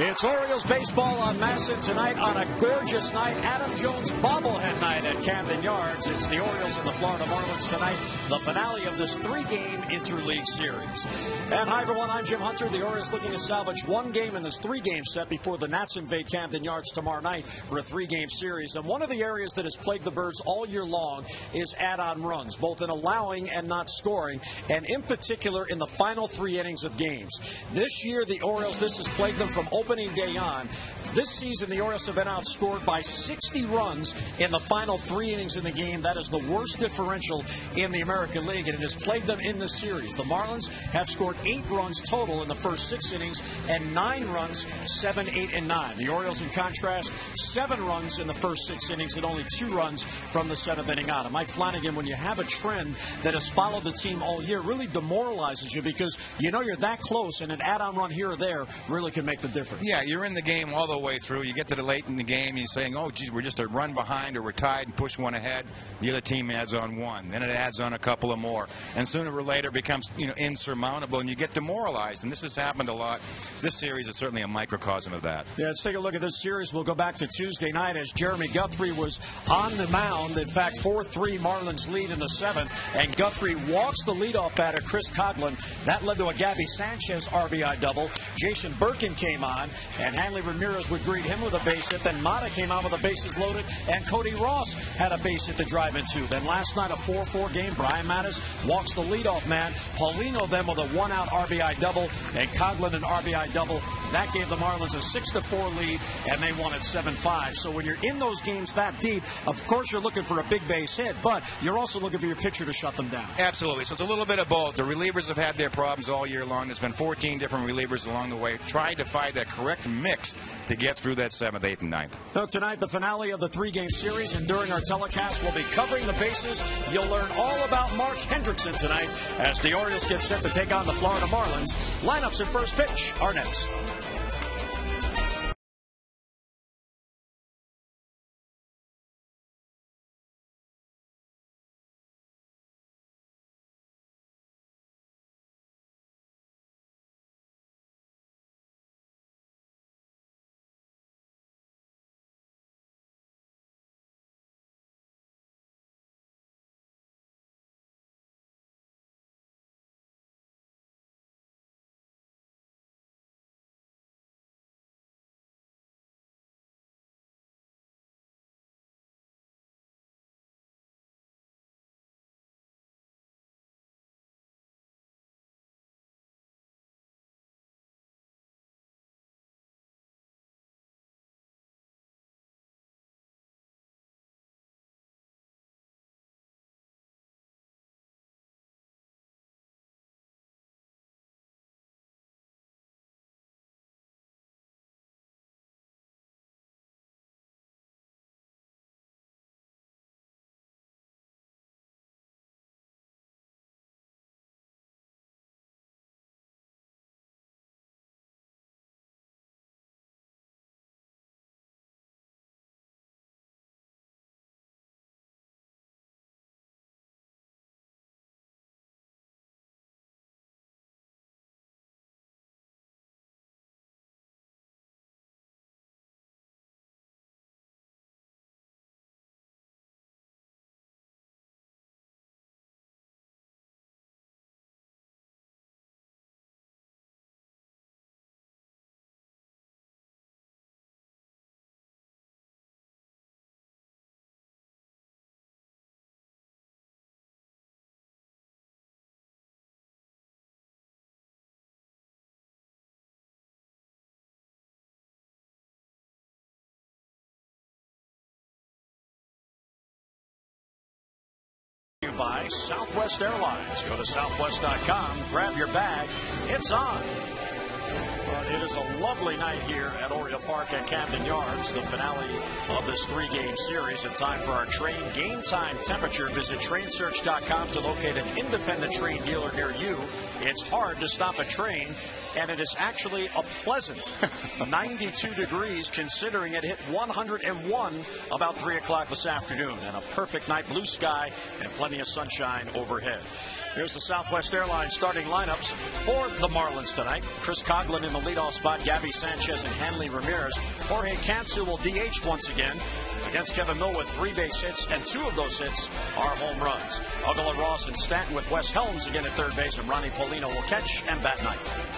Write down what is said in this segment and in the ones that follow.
It's Orioles baseball on MASN tonight on a gorgeous night. Adam Jones bobblehead night at Camden Yards. It's the Orioles and the Florida Marlins tonight, the finale of this three-game interleague series. And hi, everyone, I'm Jim Hunter. The Orioles looking to salvage one game in this three-game set before the Nats invade Camden Yards tomorrow night for a three-game series. And one of the areas that has plagued the Birds all year long is add-on runs, both in allowing and not scoring, and in particular in the final three innings of games. This year, the Orioles, this has plagued them from opening day on. This season, the Orioles have been outscored by 60 runs in the final three innings in the game. That is the worst differential in the American League, and it has plagued them in this series. The Marlins have scored 8 runs total in the first 6 innings and 9 runs, 7, 8, and 9. The Orioles, in contrast, 7 runs in the first 6 innings and only 2 runs from the 7th inning on. And Mike Flanagan, when you have a trend that has followed the team all year, really demoralizes you because you know you're that close, and an add-on run here or there really can make the difference. Yeah, you're in the game all the way through. You get to the late in the game, and you're saying, oh, geez, we're just a run behind or we're tied and push one ahead. The other team adds on one. Then it adds on a couple of more. And sooner or later it becomes, insurmountable, and you get demoralized. And this has happened a lot. This series is certainly a microcosm of that. Yeah, let's take a look at this series. We'll go back to Tuesday night as Jeremy Guthrie was on the mound. In fact, 4-3 Marlins lead in the 7th, and Guthrie walks the leadoff batter, Chris Coghlan. That led to a Gabby Sanchez RBI double. Jason Birkin came on, and Hanley Ramirez would greet him with a base hit. Then Mata came on with the bases loaded, and Cody Ross had a base hit to drive in 2. Then last night, a 4-4 game. Brian Mattis walks the leadoff man. Paulino then with a one-out RBI double, and Coghlan an RBI double. That gave the Marlins a 6-4 lead, and they won at 7-5. So when you're in those games that deep, of course you're looking for a big base hit, but you're also looking for your pitcher to shut them down. Absolutely. So it's a little bit of both. The relievers have had their problems all year long. There's been 14 different relievers along the way, trying to find that correct mix to get through that 7th, 8th, and 9th. So tonight, the finale of the three-game series, and during our telecast, we'll be covering the bases. You'll learn all about Mark Hendrickson tonight as the Orioles get set to take on the Florida Marlins. Lineups and first pitch are next. By Southwest Airlines. Go to southwest.com, grab your bag. It's on. Well, it is a lovely night here at Oriole Park at Camden Yards, the finale of this three-game series. It's time for our train game time temperature. Visit trainsearch.com to locate an independent train dealer near you. It's hard to stop a train, and it is actually a pleasant 92 degrees considering it hit 101 about 3 o'clock this afternoon. And a perfect night, blue sky, and plenty of sunshine overhead. Here's the Southwest Airlines starting lineups for the Marlins tonight. Chris Coghlan in the leadoff spot, Gabby Sanchez and Hanley Ramirez. Jorge Cantu will DH once again against Kevin Millwood, 3 base hits, and 2 of those hits are home runs. Ugala Ross and Stanton with Wes Helms again at third base, and Ronnie Polino will catch and bat ninth.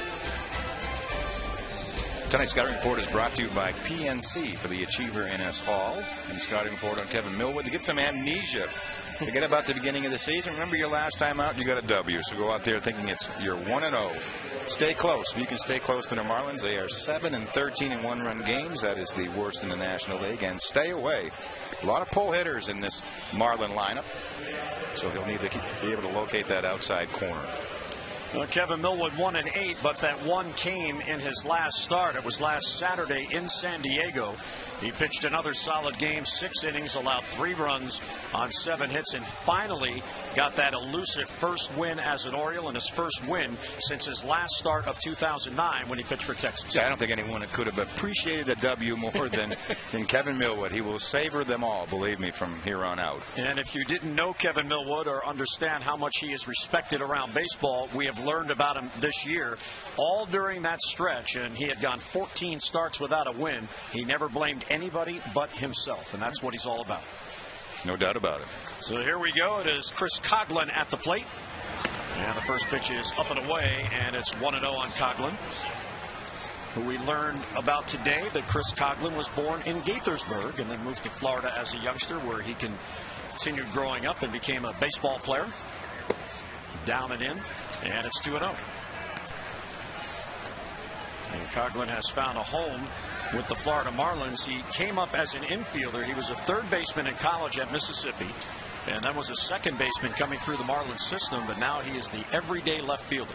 Tonight's scouting report is brought to you by PNC for the Achiever in us all. And the scouting report on Kevin Millwood to get some amnesia. Forget about the beginning of the season. Remember your last time out, you got a W. So go out there thinking it's your 1-0. Stay close. If you can stay close to the Marlins, they are 7-13 in 1-run games. That is the worst in the National League. And stay away. A lot of pull hitters in this Marlin lineup. So he'll need to be able to locate that outside corner. Well, Kevin Millwood 1-8, but that one came in his last start. It was last Saturday in San Diego. He pitched another solid game, 6 innings, allowed 3 runs on 7 hits, and finally got that elusive first win as an Oriole, and his first win since his last start of 2009 when he pitched for Texas. Yeah, I don't think anyone could have appreciated a W more than Kevin Millwood. He will savor them all, believe me, from here on out. And if you didn't know Kevin Millwood or understand how much he is respected around baseball, we have learned about him this year, all during that stretch, and he had gone 14 starts without a win. He never blamed anybody but himself, and that's what he's all about. No doubt about it. So here we go. It is Chris Coghlan at the plate. And the first pitch is up and away, and it's 1-0 on Coghlan, who we learned about today that Chris Coghlan was born in Gaithersburg and then moved to Florida as a youngster, where he continued growing up and became a baseball player. Down and in, and it's 2-0. And Coghlan has found a home with the Florida Marlins. He came up as an infielder. He was a third baseman in college at Mississippi, and then was a second baseman coming through the Marlins system, but now he is the everyday left fielder.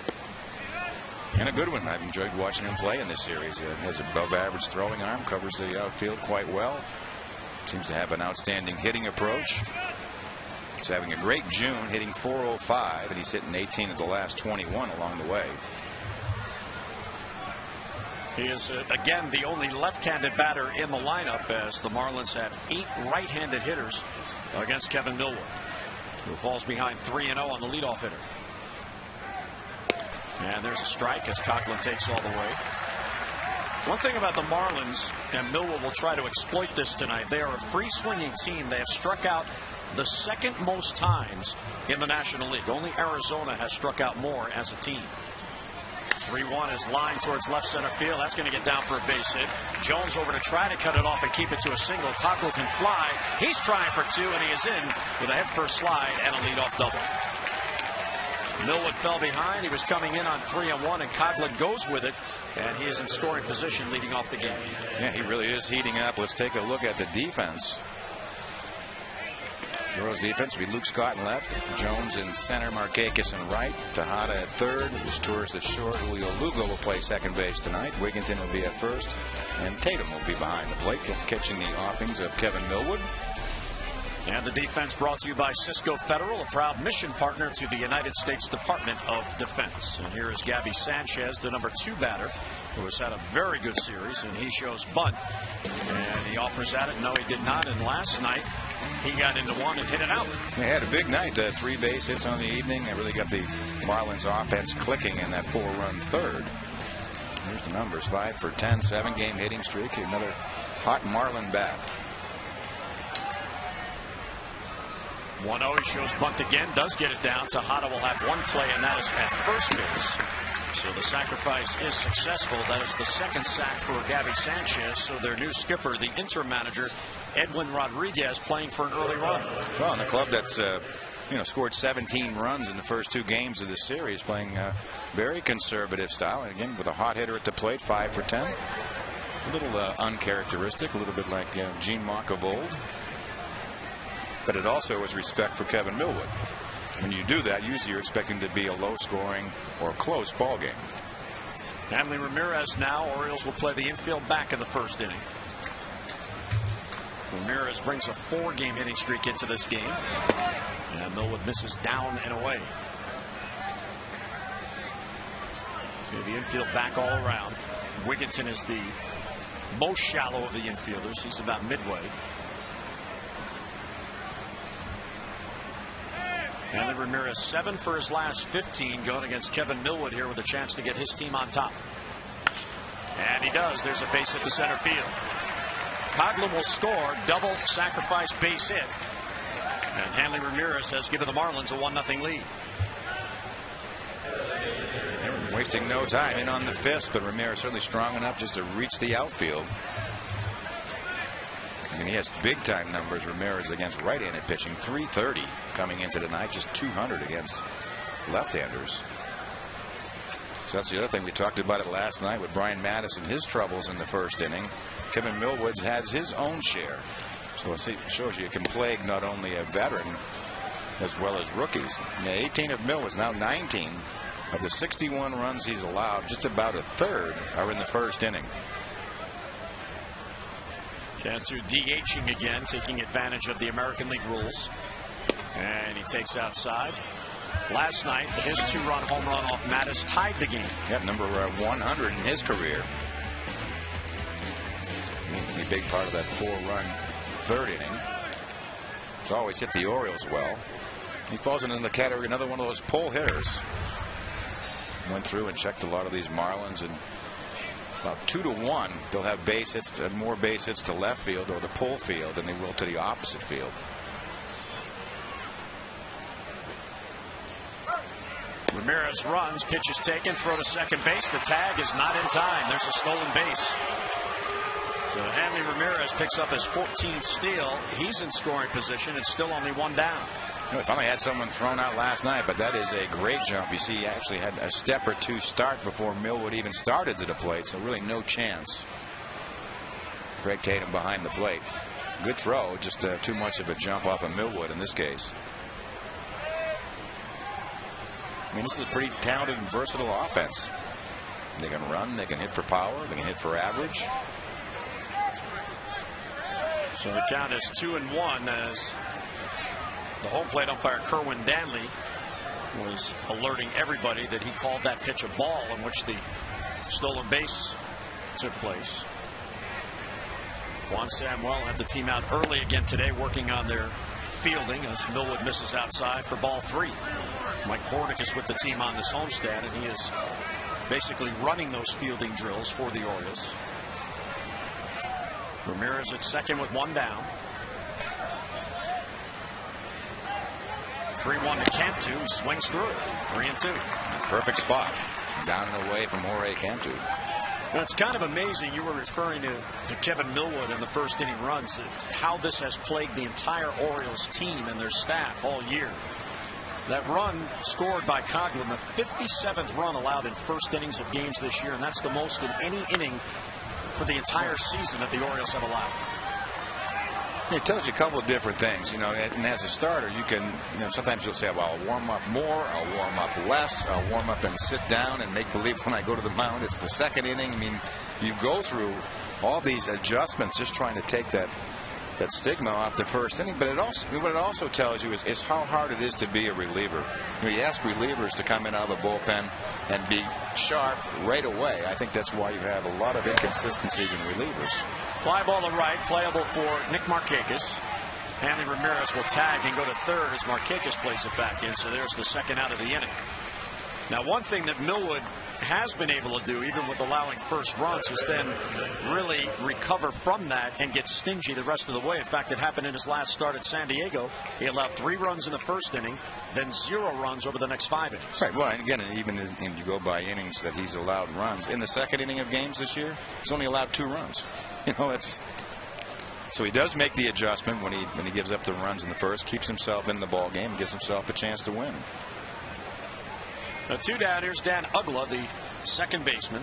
And a good one. I've enjoyed watching him play in this series. He has above average throwing arm, covers the outfield quite well. Seems to have an outstanding hitting approach. He's having a great June, hitting .405, and he's hitting 18 of the last 21 along the way. He is, again, the only left-handed batter in the lineup, as the Marlins have 8 right-handed hitters against Kevin Millwood, who falls behind 3-0 on the leadoff hitter. And there's a strike as Coghlan takes all the way. One thing about the Marlins, and Millwood will try to exploit this tonight, they are a free-swinging team. They have struck out the second most times in the National League. Only Arizona has struck out more as a team. 3-1 is lined towards left center field. That's going to get down for a base hit. Jones over to try to cut it off and keep it to a single. Coghlan can fly. He's trying for 2, and he is in with a head-first slide and a leadoff double. Millwood fell behind. He was coming in on 3-1, and Coghlan goes with it, and he is in scoring position leading off the game. Yeah, he really is heating up. Let's take a look at the defense. Royals defense will be Luke Scott in left, Jones in center, Markakis in right, Tejada at third, his tours at short. Julio Lugo will play second base tonight. Wigginton will be at first, and Tatum will be behind the plate, catching the offings of Kevin Millwood. And the defense brought to you by Cisco Federal, a proud mission partner to the United States Department of Defense. And here is Gabby Sanchez, the number 2 batter, who has had a very good series, and he shows bunt. And he offers at it. No, he did not. And last night, he got into one and hit it out. He had a big night. 3 base hits on the evening. They really got the Marlins offense clicking in that 4-run third. Here's the numbers: 5 for 10, 7-game hitting streak. Another hot Marlin bat. 1-0. He shows bunt again. Does get it down. Tejada will have one play, and that is at first base. So the sacrifice is successful. That is the second sack for Gabby Sanchez. So their new skipper, the interim manager, Edwin Rodriguez, playing for an early run. Well, and the club that's scored 17 runs in the first 2 games of this series, playing very conservative style. And again, with a hot hitter at the plate, 5 for 10. A little uncharacteristic, a little bit like Gene Mauch of old. But it also is respect for Kevin Millwood. When you do that, usually you're expecting to be a low-scoring or close ball game. Hanley Ramirez now. Orioles will play the infield back in the first inning. Ramirez brings a 4-game hitting streak into this game. And Millwood misses down and away. Okay, the infield back all around. Wigginton is the most shallow of the infielders. He's about midway. Hanley Ramirez 7 for his last 15, going against Kevin Millwood here with a chance to get his team on top. And he does. There's a base hit to center field. Coghlan will score, double sacrifice base hit. And Hanley Ramirez has given the Marlins a 1-0 lead. They're wasting no time in on the fist, but Ramirez certainly strong enough just to reach the outfield. I mean, he has big time numbers, Ramirez, against right-handed pitching. 330 coming into tonight, just 200 against left-handers. So that's the other thing. We talked about it last night with Brian Madison, his troubles in the first inning. Kevin Millwood has his own share. So it shows you can plague not only a veteran as well as rookies. 18 of Millwood's, now 19 of the 61 runs he's allowed. Just about a third are in the first inning. Cantu DHing again, taking advantage of the American League rules. And he takes outside. Last night, his 2-run home run off Mattis tied the game. Yep, number 100 in his career. A big part of that 4-run third inning. He's always hit the Orioles well. He falls into the category, another one of those pull hitters. Went through and checked a lot of these Marlins, and about 2-to-1 they'll have base hits, more base hits to left field or the pull field than they will to the opposite field. Ramirez runs, pitch is taken, throw to second base. The tag is not in time. There's a stolen base. So Hanley Ramirez picks up his 14th steal. He's in scoring position. It's still only 1 down. He finally had someone thrown out last night, but that is a great jump. You see, he actually had a step or two start before Millwood even started to the plate, so really no chance. Greg Tatum behind the plate. Good throw, just too much of a jump off of Millwood in this case. I mean, this is a pretty talented and versatile offense. They can run, they can hit for power, they can hit for average. So the count is 2-1 as the home plate umpire Kerwin Danley was alerting everybody that he called that pitch a ball in which the stolen base took place. Juan Samuel had the team out early again today working on their fielding as Millwood misses outside for ball 3. Mike Bordick is with the team on this homestand, and he is basically running those fielding drills for the Orioles. Ramirez at second with 1 down. 3-1 to Cantu. He swings through it. 3-2. Perfect spot. Down and away from Jorge Cantu. Well, it's kind of amazing. You were referring to Kevin Millwood in the first inning runs, how this has plagued the entire Orioles team and their staff all year. That run scored by Coghlan, the 57th run allowed in first innings of games this year, and that's the most in any inning for the entire season that the Orioles have allowed. It tells you a couple of different things, and as a starter, you can, sometimes you'll say, well, I'll warm up more, I'll warm up less, I'll warm up and sit down and make believe when I go to the mound it's the second inning. I mean, you go through all these adjustments just trying to take that stigma off the first inning, but what it also tells you is how hard it is to be a reliever. You ask relievers to come in out of the bullpen and be sharp right away. I think that's why you have a lot of inconsistencies in relievers. Fly ball to right, playable for Nick Markakis. Hanley Ramirez will tag and go to third as Markakis plays it back in, so there's the second out of the inning. Now, one thing that Millwood has been able to do, even with allowing first runs, is then really recover from that and get stingy the rest of the way. In fact, it happened in his last start at San Diego. He allowed 3 runs in the first inning, then 0 runs over the next 5 innings. Right. Well, and again, even if you go by innings that he's allowed runs, in the second inning of games this year, he's only allowed 2 runs. So he does make the adjustment when he gives up the runs in the first, keeps himself in the ball game, and gives himself a chance to win. Now 2 down. Here's Dan Ugla, the second baseman.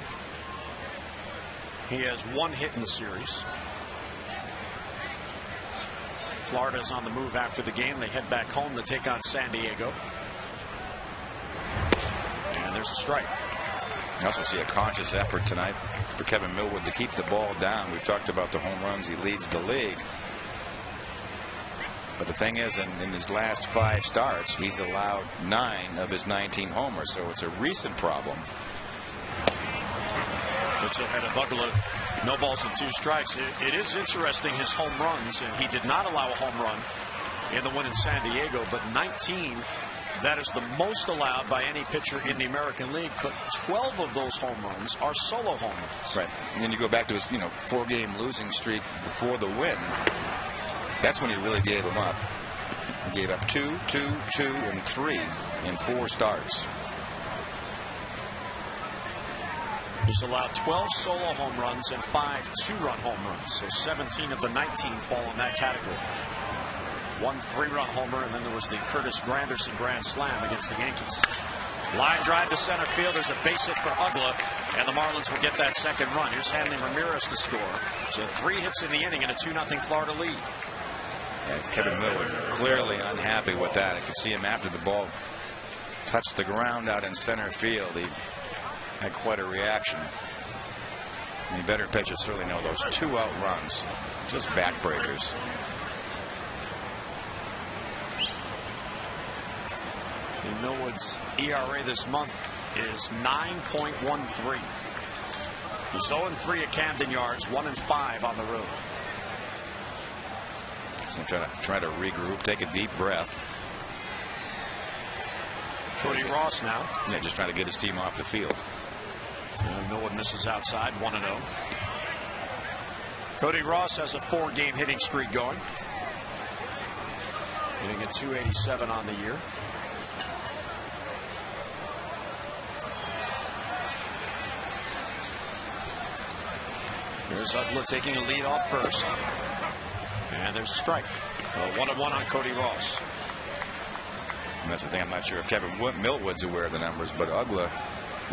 He has 1 hit in the series. Florida's on the move after the game. They head back home to take on San Diego. And there's a strike. You also see a conscious effort tonight for Kevin Millwood to keep the ball down. We've talked about the home runs. He leads the league. But the thing is, in his last 5 starts, he's allowed 9 of his 19 homers. So it's a recent problem. Looks ahead of Ugla. No balls and 2 strikes. It is interesting, his home runs, and he did not allow a home run in the win in San Diego, but 19 That is the most allowed by any pitcher in the American League, but 12 of those home runs are solo home runs. Right. And then you go back to his 4-game losing streak before the win. That's when he really gave them up. He gave up 2, 2, 2, and 3 in 4 starts. He's allowed 12 solo home runs and 5 2-run home runs. So 17 of the 19 fall in that category. 1 3-run homer, and then there was the Curtis Granderson grand slam against the Yankees. Line drive to center field. There's a base hit for Ugla, and the Marlins will get that second run. Here's Hanley Ramirez to score. So 3 hits in the inning and a 2-0 Florida lead. Yeah, Kevin Millwood clearly unhappy with that. I could see him after the ball touched the ground out in center field. He had quite a reaction. I mean, veteran pitchers certainly know those 2-out runs, just backbreakers. And Millwood's ERA this month is 9.13. He's 0-3 at Camden Yards, 1-5 on the road. So try to regroup, take a deep breath. Cody Ross now. Yeah, just trying to get his team off the field. And Millwood misses outside, 1-0. Cody Ross has a 4-game hitting streak going. Hitting at .287 on the year. There's Ugla taking a lead off first. And there's a strike. 1-1 on Cody Ross. And that's the thing. I'm not sure if Kevin Millwood's aware of the numbers, but Ugla,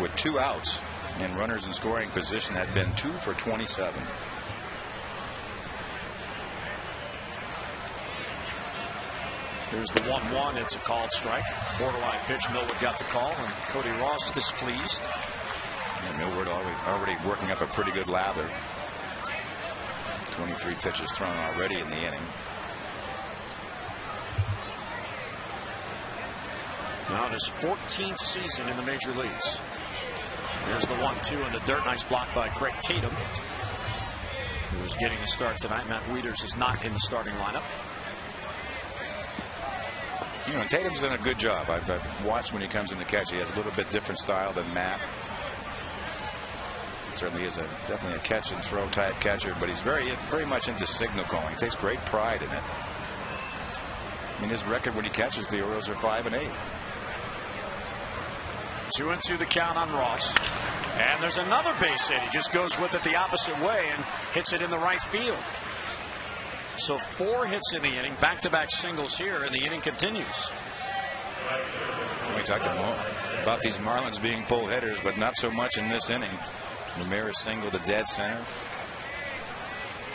with 2 outs and runners in scoring position, had been 2 for 27. There's the 1-1. It's a called strike. Borderline pitch. Millwood got the call, and Cody Ross displeased. And Millwood already working up a pretty good lather. 23 pitches thrown already in the inning. Now in his 14th season in the major leagues. There's the 1-2 in the dirt. Nice block by Craig Tatum, who is getting a start tonight. Matt Wieters is not in the starting lineup. Tatum's done a good job. I've watched when he comes in to catch. He has a little bit different style than Matt. Certainly is definitely a catch and throw type catcher, but he's very much into signal calling. He takes great pride in it. I mean, his record when he catches the Orioles are 5-8. 2-2 the count on Ross, and there's another base hit. He just goes with it the opposite way and hits it in the right field. So 4 hits in the inning, back-to-back singles here, and the inning continues. We talked about these Marlins being pull hitters, but not so much in this inning. Ramirez single to dead center.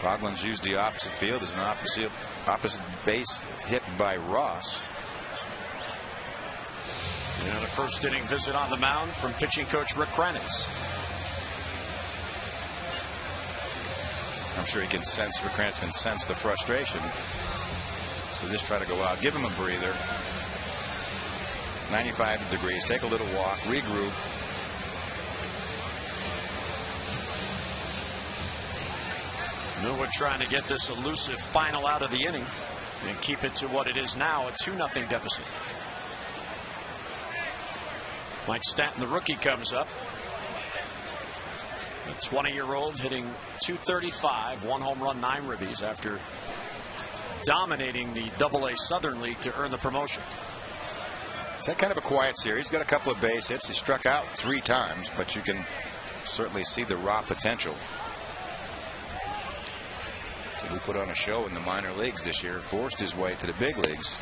Coghlan's used the opposite field as an opposite base hit by Ross. And a first inning visit on the mound from pitching coach Rick Kranitz. I'm sure Rick Kranitz can sense the frustration. So just try to go out, give him a breather. 95 degrees, take a little walk, regroup. Millwood trying to get this elusive final out of the inning and keep it to what it is now, a 2-0 deficit. Mike Stanton, the rookie, comes up. The 20-year-old hitting .235, 1 home run, 9 ribbies after dominating the AA Southern League to earn the promotion. It's that kind of a quiet series. He's got a couple of base hits. He struck out 3 times, but you can certainly see the raw potential. So he put on a show in the minor leagues this year, forced his way to the big leagues.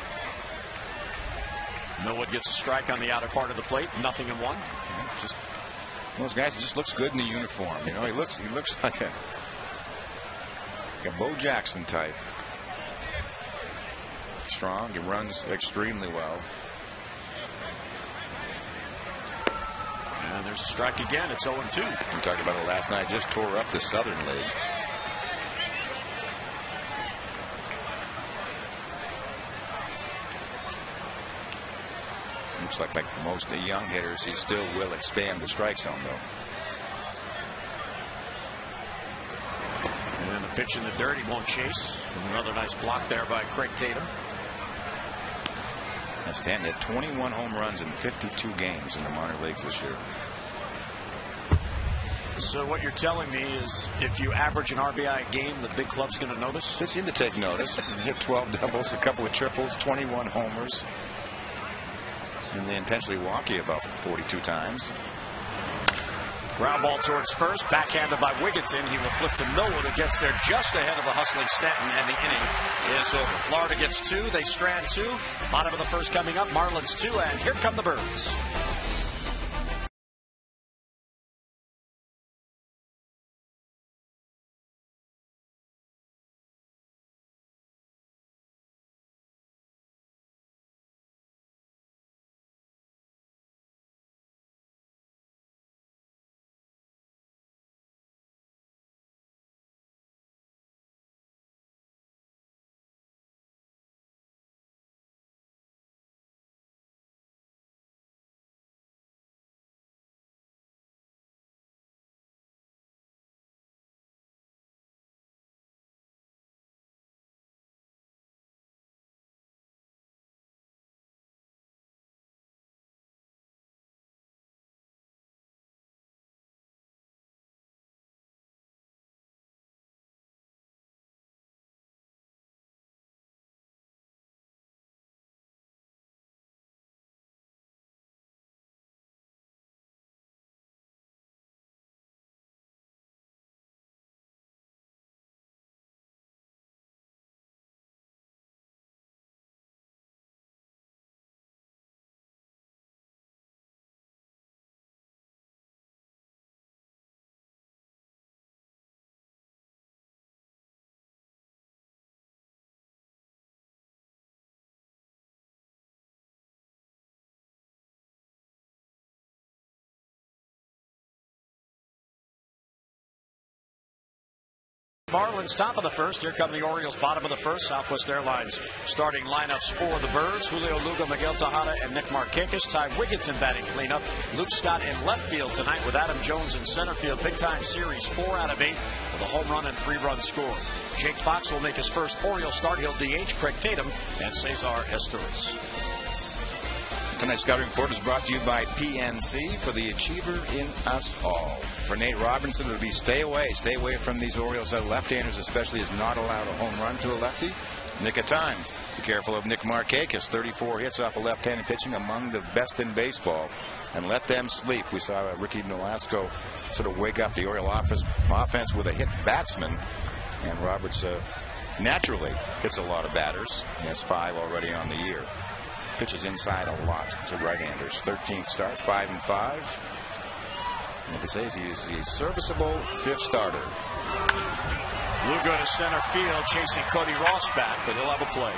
Millwood gets a strike on the outer part of the plate, 0-1. Just those guys, he just looks good in the uniform. He looks like a Bo Jackson type. Strong, he runs extremely well. And there's a strike again. It's 0-2. We talked about it last night. Just tore up the Southern League. Looks like most of the young hitters, he still will expand the strike zone, though. And then the pitch in the dirt, he won't chase. And another nice block there by Craig Tatum. And Stanton had 21 home runs in 52 games in the minor leagues this year. So what you're telling me is if you average an RBI a game, the big club's going to notice? They seem to take notice. Hit 12 doubles, a couple of triples, 21 homers. And they intentionally walk you about 42 times. Ground ball towards first, backhanded by Wigginton. He will flip to Millwood, who gets there just ahead of the hustling Stanton, and the inning is over. Florida gets 2, they strand 2. Bottom of the first coming up, Marlins 2, and here come the Birds. Marlins top of the first. Here come the Orioles bottom of the first. Southwest Airlines starting lineups for the Birds. Julio Lugo, Miguel Tejada, and Nick Markakis. Ty Wigginton batting cleanup. Luke Scott in left field tonight with Adam Jones in center field. Big time series, 4 out of 8 with a home run and 3-run score. Jake Fox will make his first Orioles start. He'll DH Craig Tatum and Cesar Esteuris. Tonight's scouting report is brought to you by PNC, for the achiever in us all. For Nate Robinson, it would be stay away from these Orioles left-handers, especially, is not allowed a home run to a lefty. Nick of time. Be careful of Nick Markakis, 34 hits off of left-handed pitching, among the best in baseball. And let them sleep. We saw Ricky Nolasco sort of wake up the Oriole offense with a hit batsman. And Roberts naturally hits a lot of batters. He has 5 already on the year. Pitches inside a lot to right-handers. 13th start, 5-5. What they say is he's a serviceable 5th starter. Lugo to center field, chasing Cody Ross back, but he'll have a play.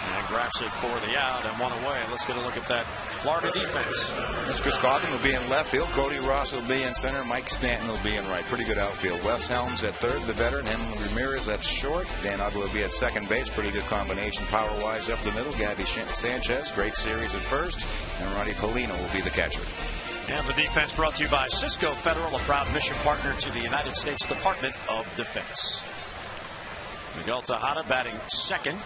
And grabs it for the out and 1 away. Let's get a look at that Florida defense. That's Chris Coughlin will be in left field. Cody Ross will be in center. Mike Stanton will be in right. Pretty good outfield. Wes Helms at third, the veteran. Henry Ramirez at short. Dan Uggla will be at second base. Pretty good combination power-wise up the middle. Gabby Sanchez, great series at first. And Ronnie Polino will be the catcher. And the defense brought to you by Cisco Federal, a proud mission partner to the United States Department of Defense. Miguel Tejada batting second.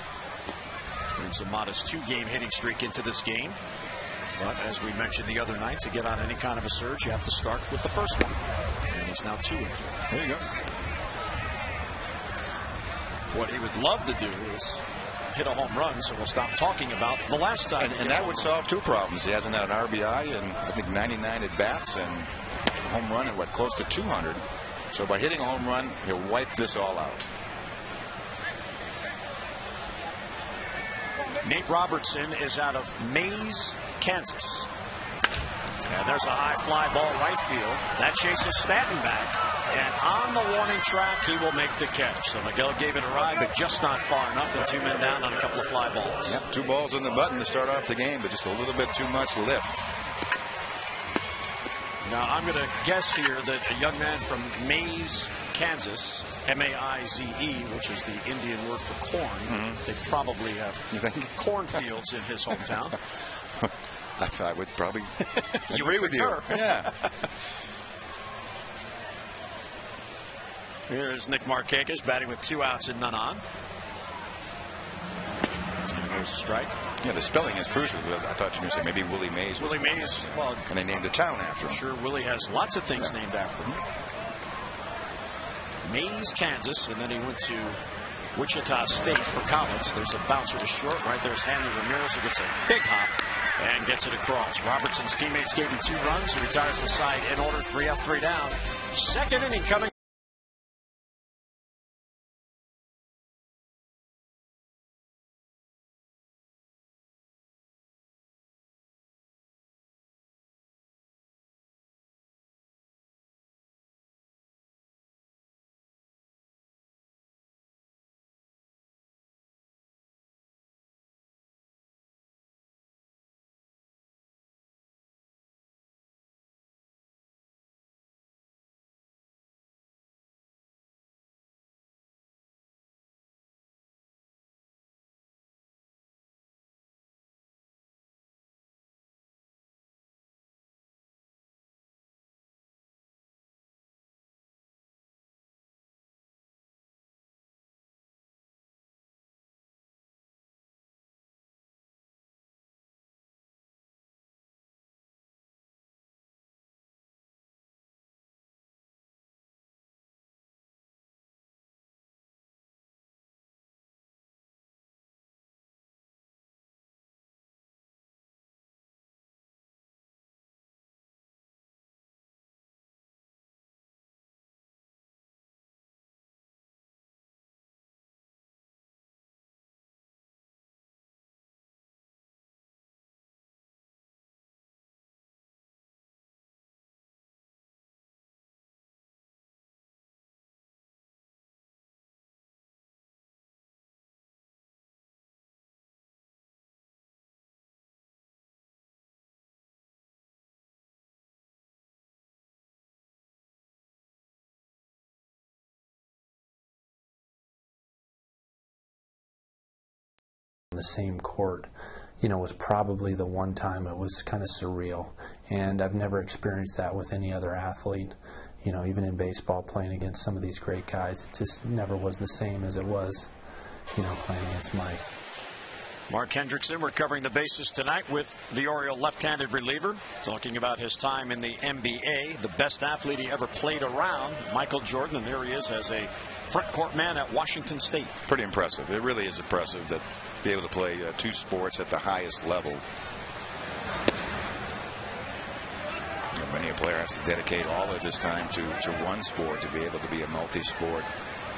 Brings a modest 2-game hitting streak into this game. But as we mentioned the other night, to get on any kind of a surge, you have to start with the first one. And he's now 2 and 3. There you go. What he would love to do is hit a home run, so we'll stop talking about the last time. And that would solve 2 problems. He hasn't had an RBI in, I think, 99 at bats, and a home run at close to 200. So by hitting a home run, he'll wipe this all out. Nate Robertson is out of Mays, Kansas. And there's a high fly ball right field. That chases Stanton back. And on the warning track, he will make the catch. So Miguel gave it a ride, but just not far enough. And 2 men down on a couple of fly balls. Yep, 2 balls on the button to start off the game, but just a little bit too much lift. Now, I'm going to guess here that a young man from Mays, Kansas, M-A-I-Z-E, which is the Indian word for corn. They probably have cornfields in his hometown. I would probably agree with you. Yeah. Here's Nick Markakis batting with 2 outs and none on. And there's a strike. Yeah, the spelling is crucial. I thought you were going to say maybe Willie Mays. Willie Mays, well, and they named a town after him. Sure, Willie has lots of things named after him. Mays, Kansas, and then he went to Wichita State for college. There's a bouncer to short. Right there's Hanley Ramirez, who gets a big hop and gets it across. Robertson's teammates gave him 2 runs. He retires the side in order, 3 up, 3 down. Second inning coming. The same court, was probably the one time it was kind of surreal, and I've never experienced that with any other athlete. Even in baseball, playing against some of these great guys, it just never was the same as it was, playing against Mike. Mark Hendrickson, we're covering the bases tonight with the Oriole left-handed reliever, talking about his time in the NBA, the best athlete he ever played around, Michael Jordan, and there he is as a front court man at Washington State. Pretty impressive. It really is impressive that be able to play 2 sports at the highest level. Many a player has to dedicate all of his time to one sport. To be able to be a multi-sport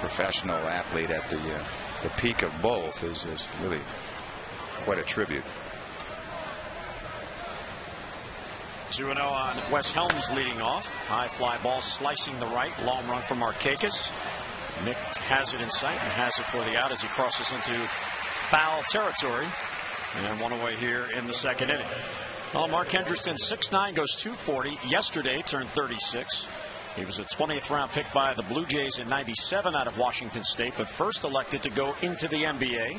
professional athlete at the peak of both is really quite a tribute. 2-0 on Wes Helms leading off. High fly ball slicing the right. Long run from Markakis. Nick has it in sight and has it for the out as he crosses into foul territory. And one away here in the second inning. Well, Mark Hendrickson, 6'9", goes 240. Yesterday turned 36. He was a 20th round pick by the Blue Jays in '97 out of Washington State, but first elected to go into the NBA.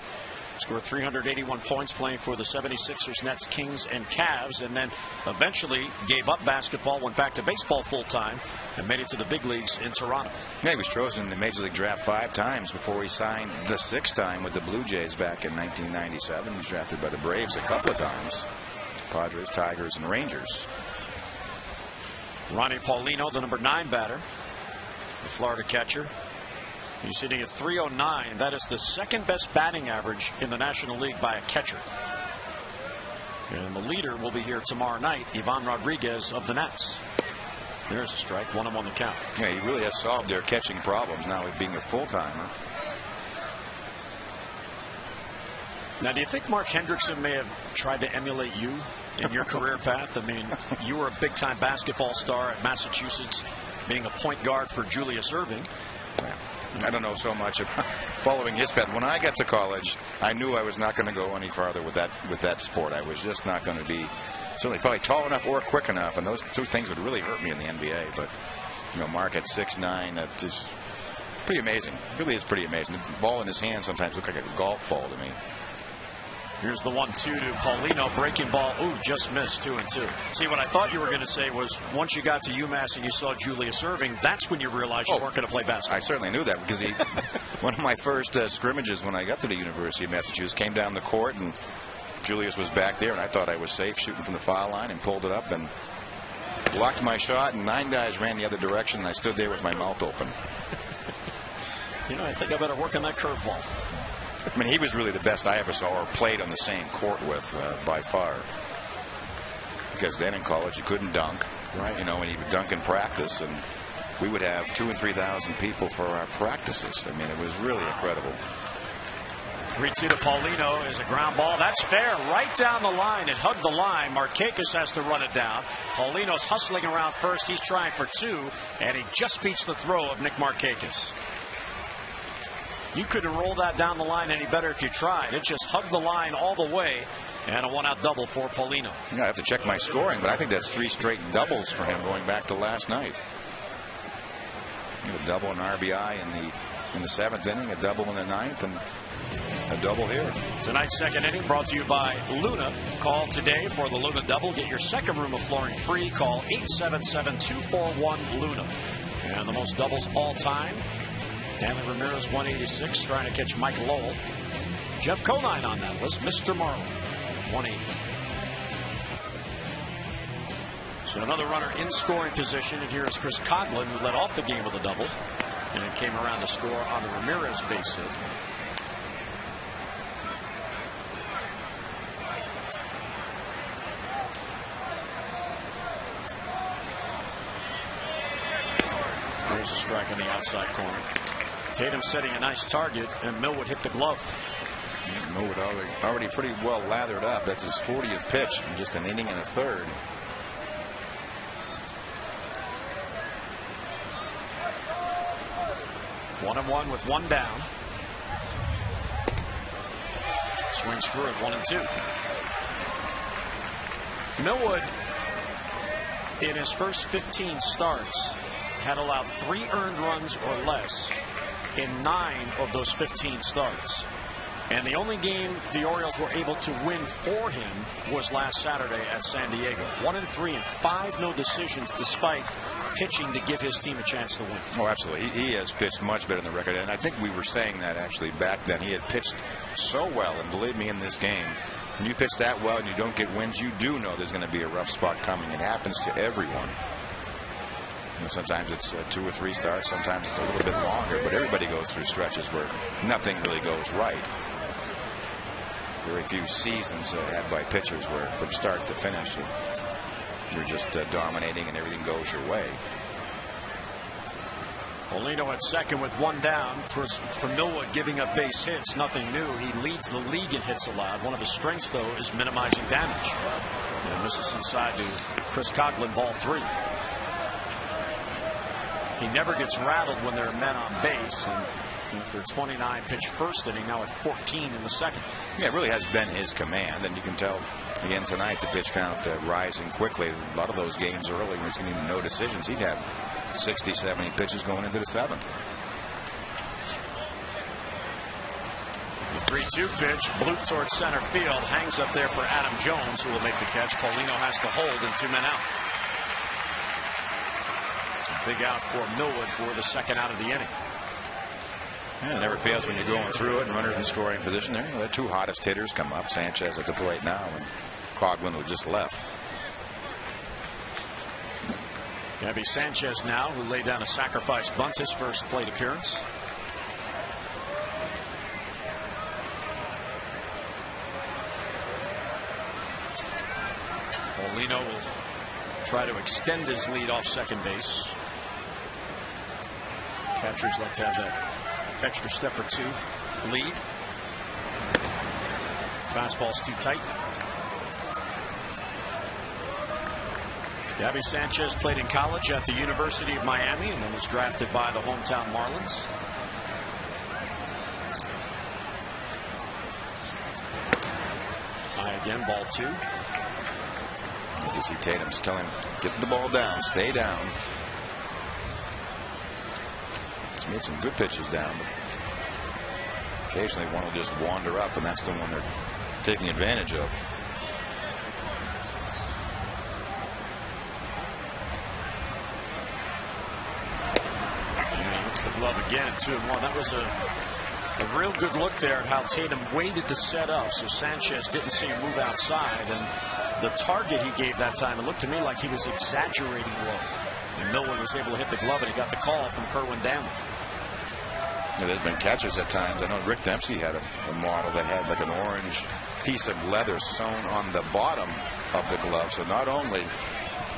Scored 381 points playing for the 76ers, Nets, Kings, and Cavs, and then eventually gave up basketball, went back to baseball full-time, and made it to the big leagues in Toronto. Yeah, he was chosen in the Major League Draft 5 times before he signed the 6th time with the Blue Jays back in 1997. He was drafted by the Braves a couple of times. Padres, Tigers, and Rangers. Ronnie Paulino, the number 9 batter, the Florida catcher. He's hitting at .309. That is the second best batting average in the National League by a catcher. And the leader will be here tomorrow night, Ivan Rodriguez of the Nats. There's a strike, 1-1 the count. Yeah, he really has solved their catching problems now with being a full-timer. Now, do you think Mark Hendrickson may have tried to emulate you in your career path? I mean, you were a big-time basketball star at Massachusetts, being a point guard for Julius Erving. Yeah. I don't know so much about following his path. When I got to college, I knew I was not going to go any farther with that sport. I was just not going to be certainly probably tall enough or quick enough, and those 2 things would really hurt me in the NBA. But Mark at 6'9", that is pretty amazing. It really is pretty amazing. The ball in his hand sometimes looks like a golf ball to me. Here's the 1-2 to Paulino. Breaking ball. Ooh, just missed. 2-2. See, what I thought you were going to say was once you got to UMass and you saw Julius Erving, that's when you realized you weren't going to play basketball. I certainly knew that because one of my first scrimmages when I got to the University of Massachusetts came down the court and Julius was back there, and I thought I was safe shooting from the foul line, and pulled it up and blocked my shot, and 9 guys ran the other direction, and I stood there with my mouth open. You know, I think I better work on that curveball. I mean, he was really the best I ever saw or played on the same court with by far. Because then in college you couldn't dunk, right? You know, and he would dunk in practice, and we would have 2,000 and 3,000 people for our practices. I mean, it was really incredible. 3-2 to Paulino is a ground ball. That's fair. Right down the line. It hugged the line. Markakis has to run it down. Paulino's hustling around first. He's trying for 2, and he just beats the throw of Nick Markakis. You couldn't roll that down the line any better if you tried. It just hugged the line all the way, and a one-out double for Paulino. Yeah, I have to check my scoring, but I think that's 3 straight doubles for him going back to last night. A double in RBI in the 7th inning, a double in the 9th, and a double here. Tonight's second inning brought to you by Luna. Call today for the Luna double. Get your second room of flooring free. Call 877-241-LUNA. And the most doubles all time. Danny Ramirez, 186, trying to catch Mike Lowell. Jeff Conine on that list. Mr. Marlin, 180. So another runner in scoring position, and here is Chris Coughlin, who led off the game with a double, and it came around to score on the Ramirez base hit. There's a strike in the outside corner. Tatum setting a nice target, and Millwood hit the glove. Yeah, Millwood already pretty well lathered up. That's his 40th pitch in just an inning and a third. One and one with one down. Swings through it, 1-2. Millwood, in his first 15 starts, had allowed 3 earned runs or less in 9 of those 15 starts. And the only game the Orioles were able to win for him was last Saturday at San Diego. 1-3 and 5 no decisions, despite pitching to give his team a chance to win. Oh, absolutely. He has pitched much better than the record. And I think we were saying that actually back then. He had pitched so well. And believe me, in this game, when you pitch that well and you don't get wins, you do know there's going to be a rough spot coming. It happens to everyone. You know, sometimes it's 2 or 3 starts. Sometimes it's a little bit longer. But everybody goes through stretches where nothing really goes right. Very few seasons had by pitchers where from start to finish you're just dominating and everything goes your way. Paulino at second with 1 down. For Millwood, giving up base hits, nothing new. He leads the league in hits allowed. One of his strengths, though, is minimizing damage. And misses inside to Chris Coughlin, ball 3. He never gets rattled when there are men on base. And after 29 pitch first inning, now at 14 in the second. Yeah, it really has been his command, and you can tell again tonight the pitch count rising quickly. A lot of those games early when he's getting no decisions, he'd have 60, 70 pitches going into the 7th. The 3-2 pitch, bloop towards center field, hangs up there for Adam Jones, who will make the catch. Paulino has to hold, and 2 men out. Big out for Millwood for the second out of the inning. Yeah, it never fails when you're going through it and runners in scoring position there. The 2 hottest hitters come up. Sanchez at the plate now, and Coughlin, who just left. Gabby Sanchez now, who laid down a sacrifice bunt, his first plate appearance. Paulino will try to extend his lead off second base. Catchers like to have that extra step or 2 lead. Fastball's too tight. Gabby Sanchez played in college at the University of Miami and then was drafted by the hometown Marlins. High again, ball 2. You can see Tatum's telling him, get the ball down, stay down. He's made some good pitches down, but occasionally one will just wander up, and that's the one they're taking advantage of. And he hits the glove again, 2-1. That was A real good look there at how Tatum waited to set up, so Sanchez didn't see him move outside. And the target he gave that time, it looked to me like he was exaggerating low. And Millwood was able to hit the glove, and he got the call from Kerwin Danwood. Yeah, there's been catches at times. I know Rick Dempsey had a model that had like an orange piece of leather sewn on the bottom of the glove. So not only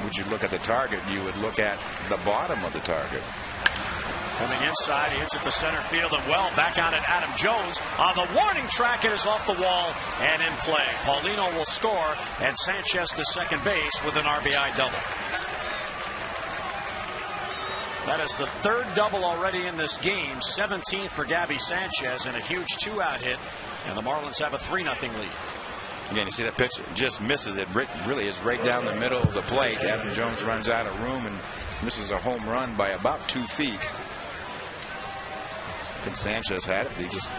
would you look at the target, you would look at the bottom of the target. Coming inside, he hits it to center field, and well, back on it, Adam Jones. On the warning track, it is off the wall and in play. Paulino will score, and Sanchez to second base with an RBI double. That is the third double already in this game, 17th for Gabby Sanchez, and a huge two-out hit, and the Marlins have a 3-0 lead. Again, you see that pitch just misses it. Really is right down the middle of the plate. Adam Jones runs out of room and misses a home run by about 2 feet. I think Sanchez had it. He just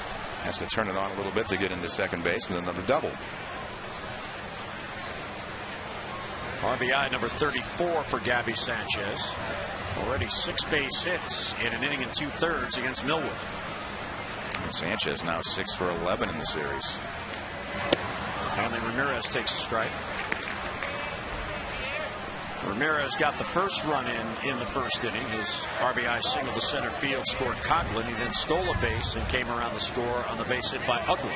has to turn it on a little bit to get into second base with another double. RBI number 34 for Gabby Sanchez. Already 6 base hits in an inning and 2/3 against Millwood. And Sanchez now 6 for 11 in the series. Hanley Ramirez takes a strike. Ramirez got the first run in the first inning. His RBI single to center field scored Coughlin. He then stole a base and came around the score on the base hit by Uggla.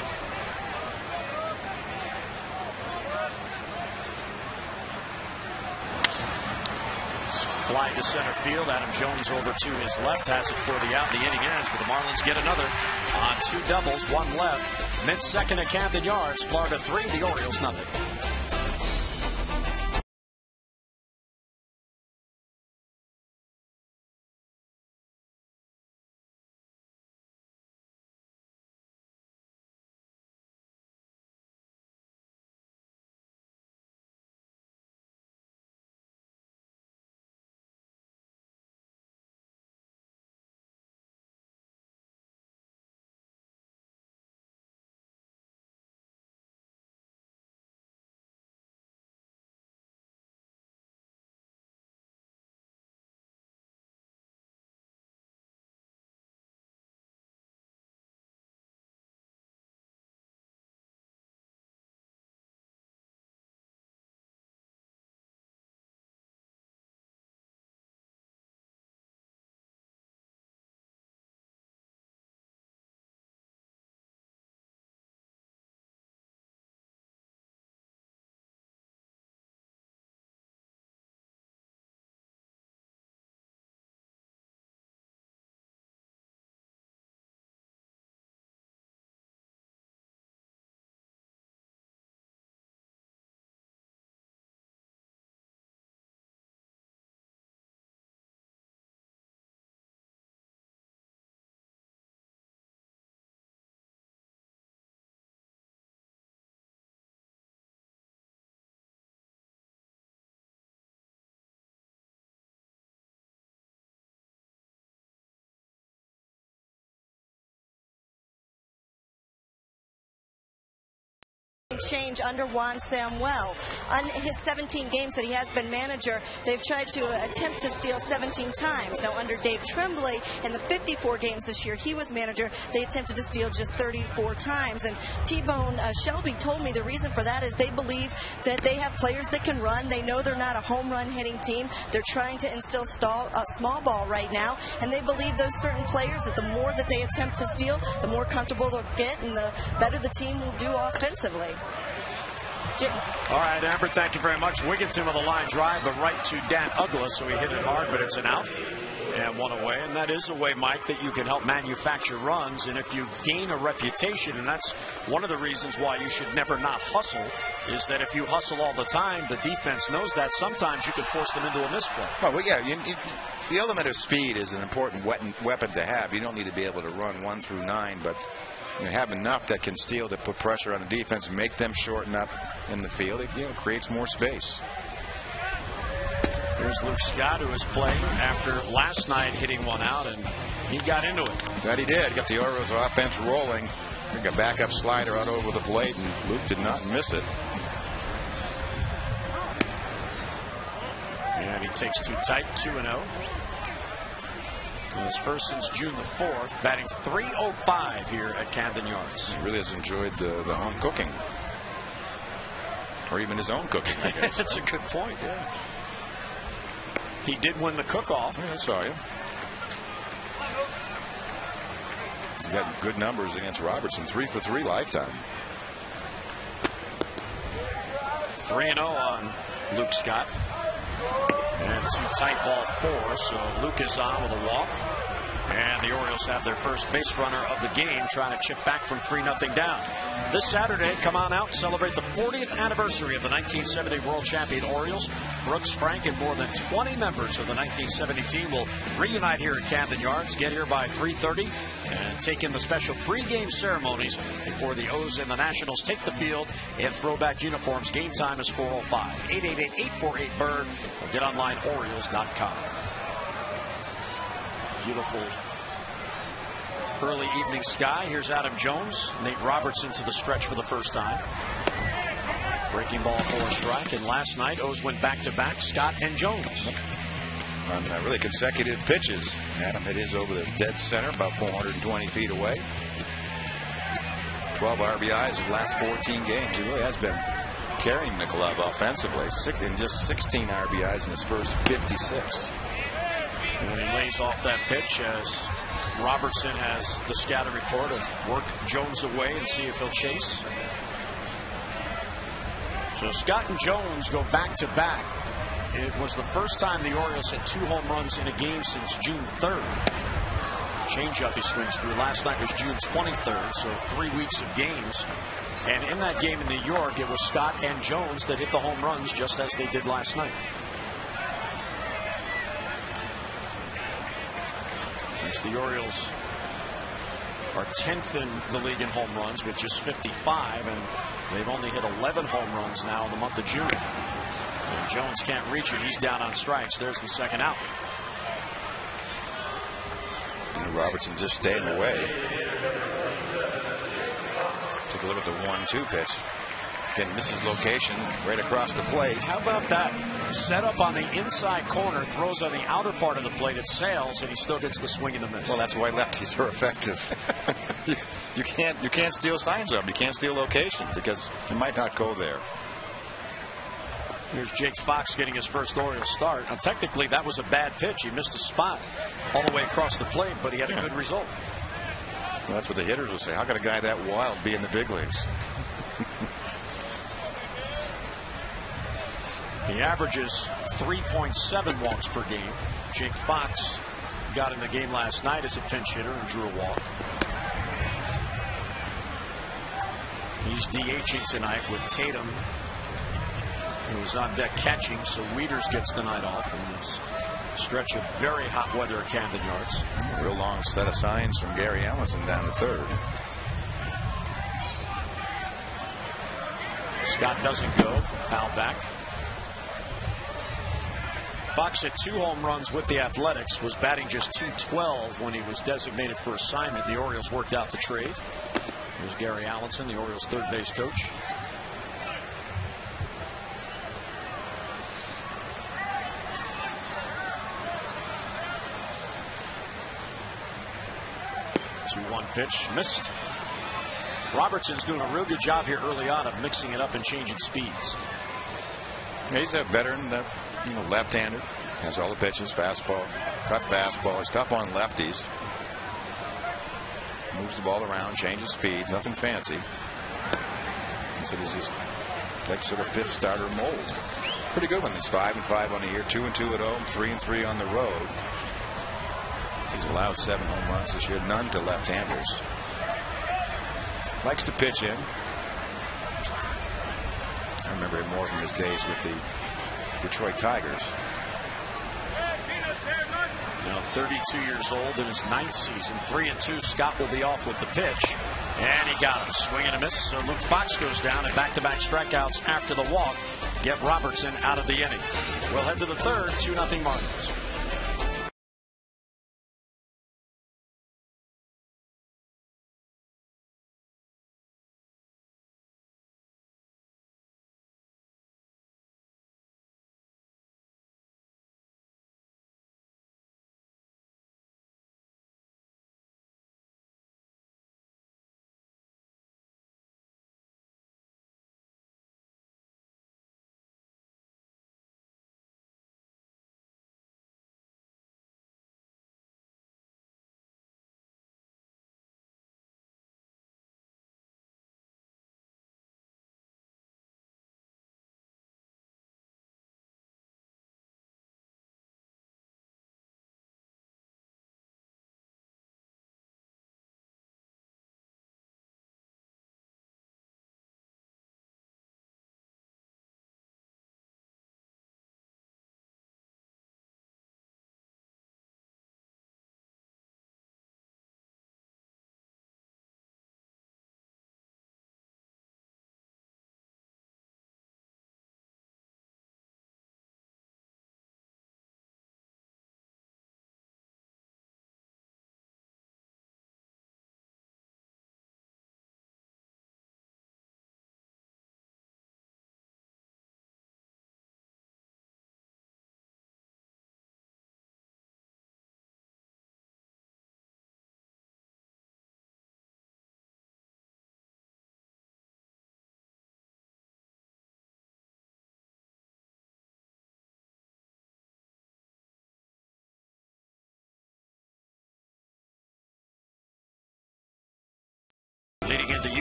Fly to center field. Adam Jones over to his left, has it for the out. The inning ends, but the Marlins get another on 2 doubles, 1 left. Mid-second at Camden Yards. Florida 3, the Orioles nothing. Change under Juan Samuel. On his 17 games that he has been manager, they've tried to attempt to steal 17 times. Now under Dave Tremblay, in the 54 games this year he was manager, they attempted to steal just 34 times. And T-Bone Shelby told me the reason for that is they believe that they have players that can run. They know they're not a home run hitting team. They're trying to instill small ball right now, and they believe those certain players that the more that they attempt to steal, the more comfortable they'll get and the better the team will do offensively. All right, Amber, thank you very much. Wigginton with a line drive, but right to Dan Uggla, so he hit it hard, but it's an out and 1 away. And that is a way, Mike, that you can help manufacture runs. And if you gain a reputation, and that's one of the reasons why you should never not hustle, is that if you hustle all the time, the defense knows that. Sometimes you can force them into a misplay. Well, yeah, the element of speed is an important weapon to have. You don't need to be able to run 1 through 9, but you have enough that can steal to put pressure on the defense and make them shorten up in the field. It creates more space. Here's Luke Scott, who is playing after last night hitting 1 out, and he got into it. That he did. Got the Orioles offense rolling. Took a backup slider out over the plate, and Luke did not miss it. And he takes 2 tight, 2-0. His first since June the 4th, batting .305 here at Camden Yards. He really has enjoyed the home cooking. Or even his own cooking, I guess. That's a good point, yeah. He did win the cook-off. Yeah, I saw you. He's got good numbers against Robertson. 3 for 3 lifetime. 3-0 on Luke Scott. And 2 tight ball 4, so Luke is on with a walk. And the Orioles have their first base runner of the game, trying to chip back from 3-0 down. This Saturday, come on out and celebrate the 40th anniversary of the 1970 World Champion Orioles. Brooks, Frank, and more than 20 members of the 1970 team will reunite here at Camden Yards. Get here by 3:30 and take in the special pregame ceremonies before the O's and the Nationals take the field in throwback uniforms. Game time is 4:05. 888-848-BIRD or get online Orioles.com. Beautiful early evening sky. Here's Adam Jones. Nate Robertson to the stretch for the first time. Breaking ball for a strike. And last night, O's went back-to-back, Scott and Jones. On really consecutive pitches. Adam hit his over the dead center, about 420 feet away. 12 RBIs in the last 14 games. He really has been carrying the club offensively. In just 16 RBIs in his first 56. And he lays off that pitch as Robertson has the scatter report of work Jones away and see if he'll chase. So Scott and Jones go back-to-back. It was the first time the Orioles had 2 home runs in a game since June 3rd. Changeup he swings through. Last night was June 23rd, so 3 weeks of games. And in that game in New York, it was Scott and Jones that hit the home runs just as they did last night. The Orioles are 10th in the league in home runs with just 55, and they've only hit 11 home runs now in the month of June. And Jones can't reach it. He's down on strikes. There's the second out. And Robertson just staying away. Take a look at the 1-2 pitch. Again, misses location right across the plate. How about that? Set up on the inside corner, throws on the outer part of the plate. It sails, and he still gets the swing and the miss. Well, that's why lefties are effective. you can't steal signs of them. You can't steal location because you might not go there. Here's Jake Fox getting his first Orioles start. Now, technically, that was a bad pitch. He missed a spot all the way across the plate, but he had a good result. Well, that's what the hitters will say. How could a guy that wild be in the big leagues? He averages 3.7 walks per game. Jake Fox got in the game last night as a pinch hitter and drew a walk. He's DHing tonight with Tatum, who is on deck catching, so Wieters gets the night off in this stretch of very hot weather at Camden Yards. A real long set of signs from Gary Allenson down to third. Scott doesn't go. Foul back. Fox hit 2 home runs with the Athletics, was batting just .212 when he was designated for assignment. The Orioles worked out the trade. Here's Gary Allenson, the Orioles' third base coach. Two-one pitch, missed. Robertson's doing a real good job here early on of mixing it up and changing speeds. Yeah, he's a veteran, left-hander. Has all the pitches, fastball, cut fastball. He's tough on lefties. Moves the ball around, changes speeds, nothing fancy. So he's just like sort of 5th starter mold. Pretty good one. He's 5-5 on the year, 2-2 at home, 3-3 on the road. He's allowed 7 home runs this year, none to left-handers. Likes to pitch in. I remember him more from his days with the Detroit Tigers. Now 32 years old in his 9th season. 3-2. Scott will be off with the pitch. And he got him. Swing and a miss. So Luke Fox goes down, and back-to-back strikeouts after the walk get Robertson out of the inning. We'll head to the third. 2-0 Marlins.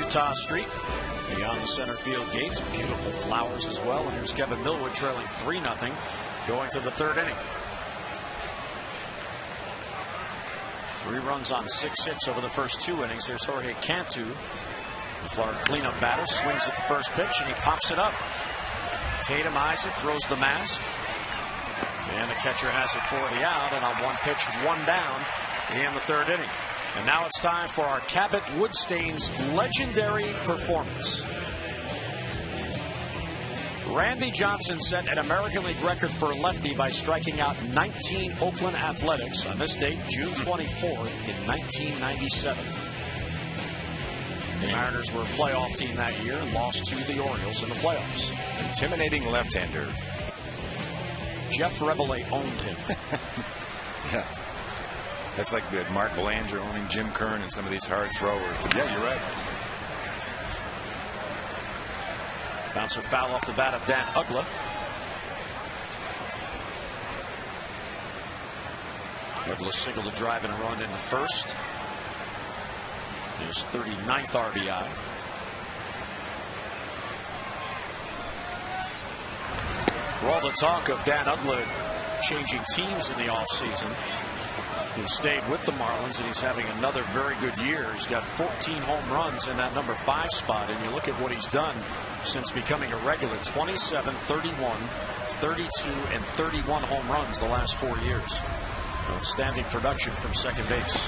Utah Street beyond the center field gates. Beautiful flowers as well. And here's Kevin Millwood trailing 3-0 going to the third inning. 3 runs on 6 hits over the first 2 innings. Here's Jorge Cantu, the Florida cleanup batter, swings at the first pitch and he pops it up. Tatum eyes it, throws the mask, and the catcher has it for the out. And on 1 pitch, 1 down in the third inning. And now it's time for our Cabot Woodstain's legendary performance. Randy Johnson set an American League record for a lefty by striking out 19 Oakland Athletics on this date, June 24th in 1997. The Mariners were a playoff team that year and lost to the Orioles in the playoffs. Intimidating left-hander. Jeff Rebele owned him. Yeah. That's like the Mark Belanger owning Jim Kern and some of these hard throwers. But yeah, you're right. Bouncer foul off the bat of Dan Uggla. Uggla singled a drive and a run in the first. His 39th RBI. For all the talk of Dan Uggla changing teams in the offseason, he stayed with the Marlins, and he's having another very good year. He's got 14 home runs in that number 5 spot, and you look at what he's done since becoming a regular: 27, 31, 32, and 31 home runs the last 4 years. Outstanding production from second base.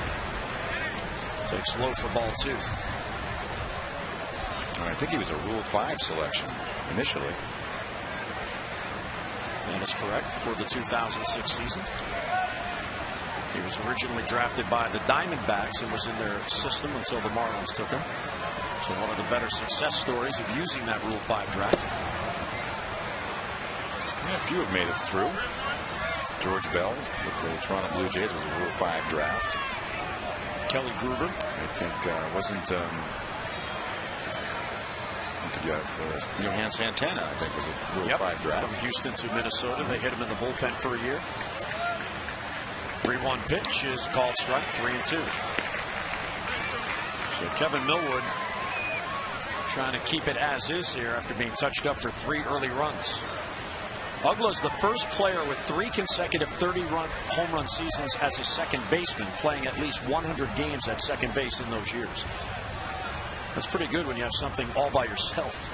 Takes low for ball 2. I think he was a Rule 5 selection initially. That is correct, for the 2006 season. He was originally drafted by the Diamondbacks and was in their system until the Marlins took him. So one of the better success stories of using that Rule 5 draft. Yeah, a few have made it through. George Bell with the Toronto Blue Jays was a Rule 5 draft. Kelly Gruber. I think wasn't Johan Santana, I think, was a Rule 5 draft. From Houston to Minnesota. They hit him in the bullpen for a year. 3-1 pitch is called strike, 3-2. So Kevin Millwood trying to keep it as is here after being touched up for 3 early runs. Uggla is the first player with 3 consecutive 30-run home run seasons as a second baseman, playing at least 100 games at second base in those years. That's pretty good when you have something all by yourself.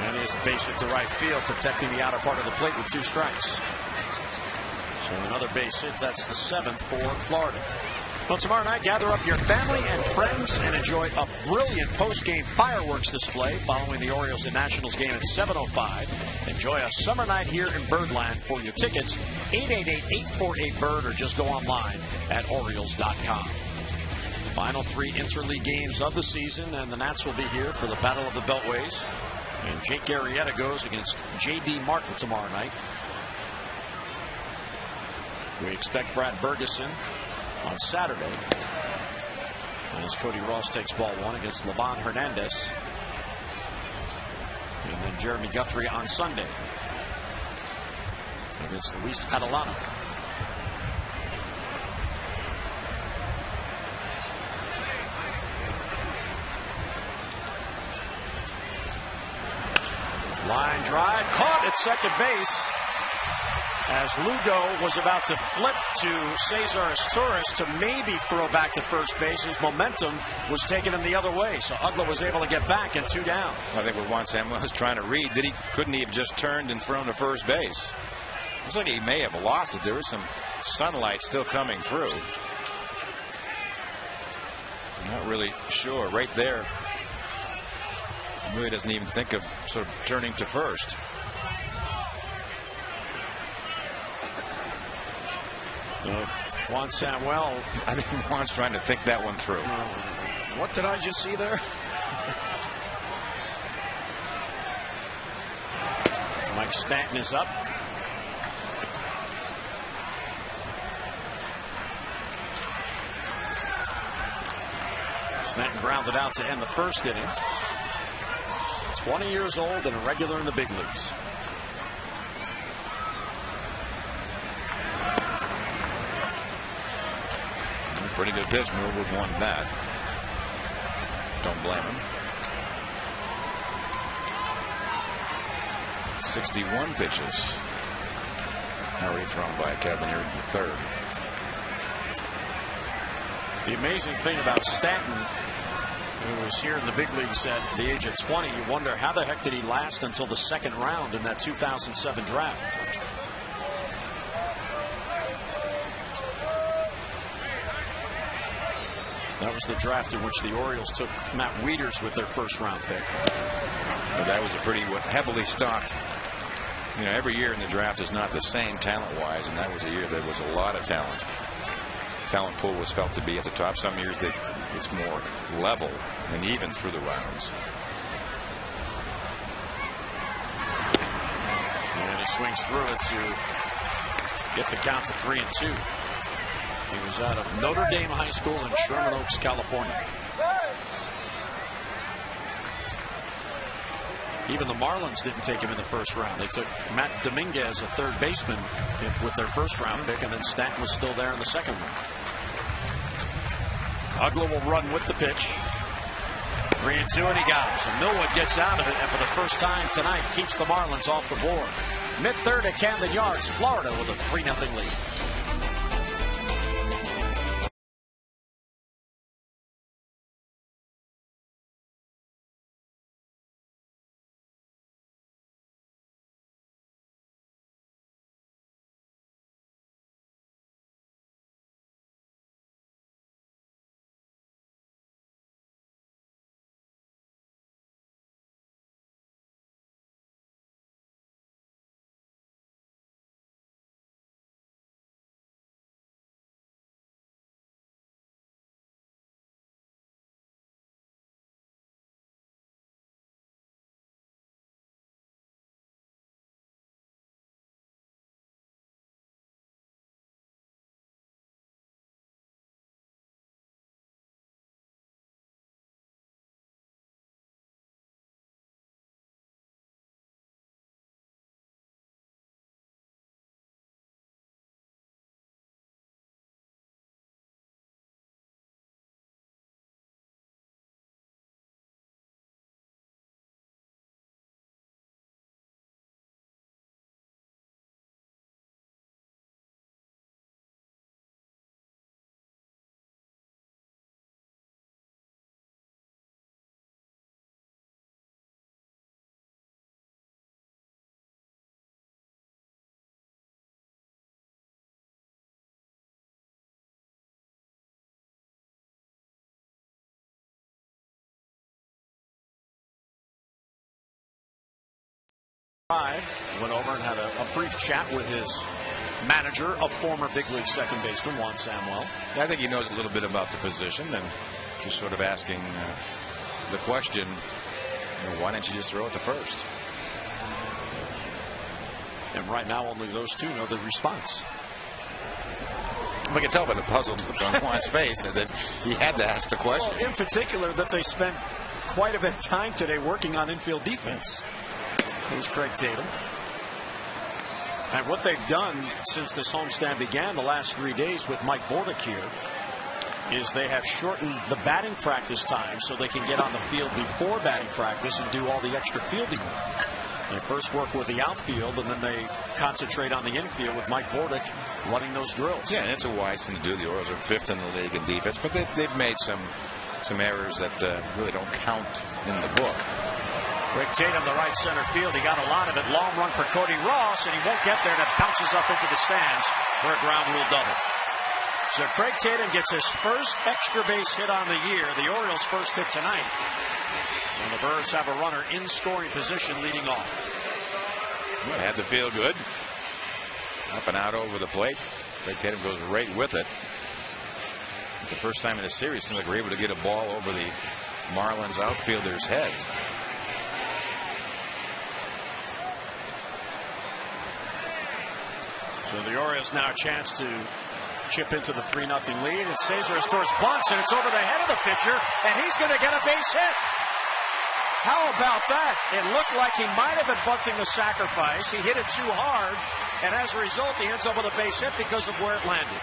And he has a base hit to right field, protecting the outer part of the plate with 2 strikes. So another base hit. That's the 7th for Florida. Well, tomorrow night, gather up your family and friends and enjoy a brilliant post-game fireworks display following the Orioles and Nationals game at 7:05. Enjoy a summer night here in Birdland. For your tickets, 888-848-BIRD, or just go online at Orioles.com. Final 3 interleague games of the season, and the Nats will be here for the Battle of the Beltways. And Jake Arrieta goes against J.D. Martin tomorrow night. We expect Brad Bergeson on Saturday, as Cody Ross takes ball 1 against Livan Hernandez. And then Jeremy Guthrie on Sunday against Luis Adelano. Line drive, caught at second base, as Lugo was about to flip to Cesar Torres to maybe throw back to first base. His momentum was taking him the other way, so Uggla was able to get back and 2 down. I think what Juan Samuel was trying to read, couldn't he have just turned and thrown to first base? Looks like he may have lost it. There was some sunlight still coming through. I'm not really sure. Right there, he really doesn't even think of sort of turning to first. Juan Samuel. I think Juan's trying to think that one through. What did I just see there? Mike Stanton is up. Stanton grounded out to end the first inning. 20 years old and a regular in the big leagues. Pretty good pitch. Millwood won that. Don't blame him. 61 pitches already thrown by Kevin here in the third. The amazing thing about Stanton, who was here in the big leagues at the age of 20, you wonder how the heck did he last until the second round in that 2007 draft. That was the draft in which the Orioles took Matt Wieters with their first round pick. Well, that was a pretty heavily stocked. You know, every year in the draft is not the same talent-wise, and that was a year there was a lot of talent. Talent pool was felt to be at the top. Some years it's more level and even through the rounds. And he swings through it to get the count to 3-2. He was out of Notre Dame High School in Sherman Oaks, California. Even the Marlins didn't take him in the first round. They took Matt Dominguez, a third baseman, with their first round pick, and then Stanton was still there in the second one. Uggla will run with the pitch. 3-2, and he got it. So Millwood gets out of it, and for the first time tonight, keeps the Marlins off the board. Mid-third at Camden Yards, Florida with a 3-0 lead. Went over and had a brief chat with his manager, a former big league second baseman, Juan Samuel. I think he knows a little bit about the position, and just sort of asking the question, why didn't you just throw it to first? And right now only those two know the response. We can tell by the puzzle on Juan's face that he had to ask the question. Well, in particular, that they spent quite a bit of time today working on infield defense. Here's Craig Tatum. And what they've done since this homestand began the last 3 days with Mike Bordick here is they have shortened the batting practice time so they can get on the field before batting practice and do all the extra fielding work. They first work with the outfield, and then they concentrate on the infield with Mike Bordick running those drills. Yeah, and it's a wise thing to do. The Orioles are 5th in the league in defense, but they've made some errors that really don't count in the book. Rick Tatum, the right center field. He got a lot of it. Long run for Cody Ross, and he won't get there, and it bounces up into the stands for a ground rule double. So Craig Tatum gets his first extra base hit on the year, the Orioles' first hit tonight. And the Birds have a runner in scoring position leading off. Well, had to feel good. Up and out over the plate. Craig Tatum goes right with it. The first time in the series, seems like we're able to get a ball over the Marlins outfielders' heads. So the Orioles now a chance to chip into the 3-0 lead. And Cesar is towards bunts, and it's over the head of the pitcher, and he's going to get a base hit. How about that? It looked like he might have been bunting the sacrifice. He hit it too hard, and as a result, he ends up with a base hit because of where it landed.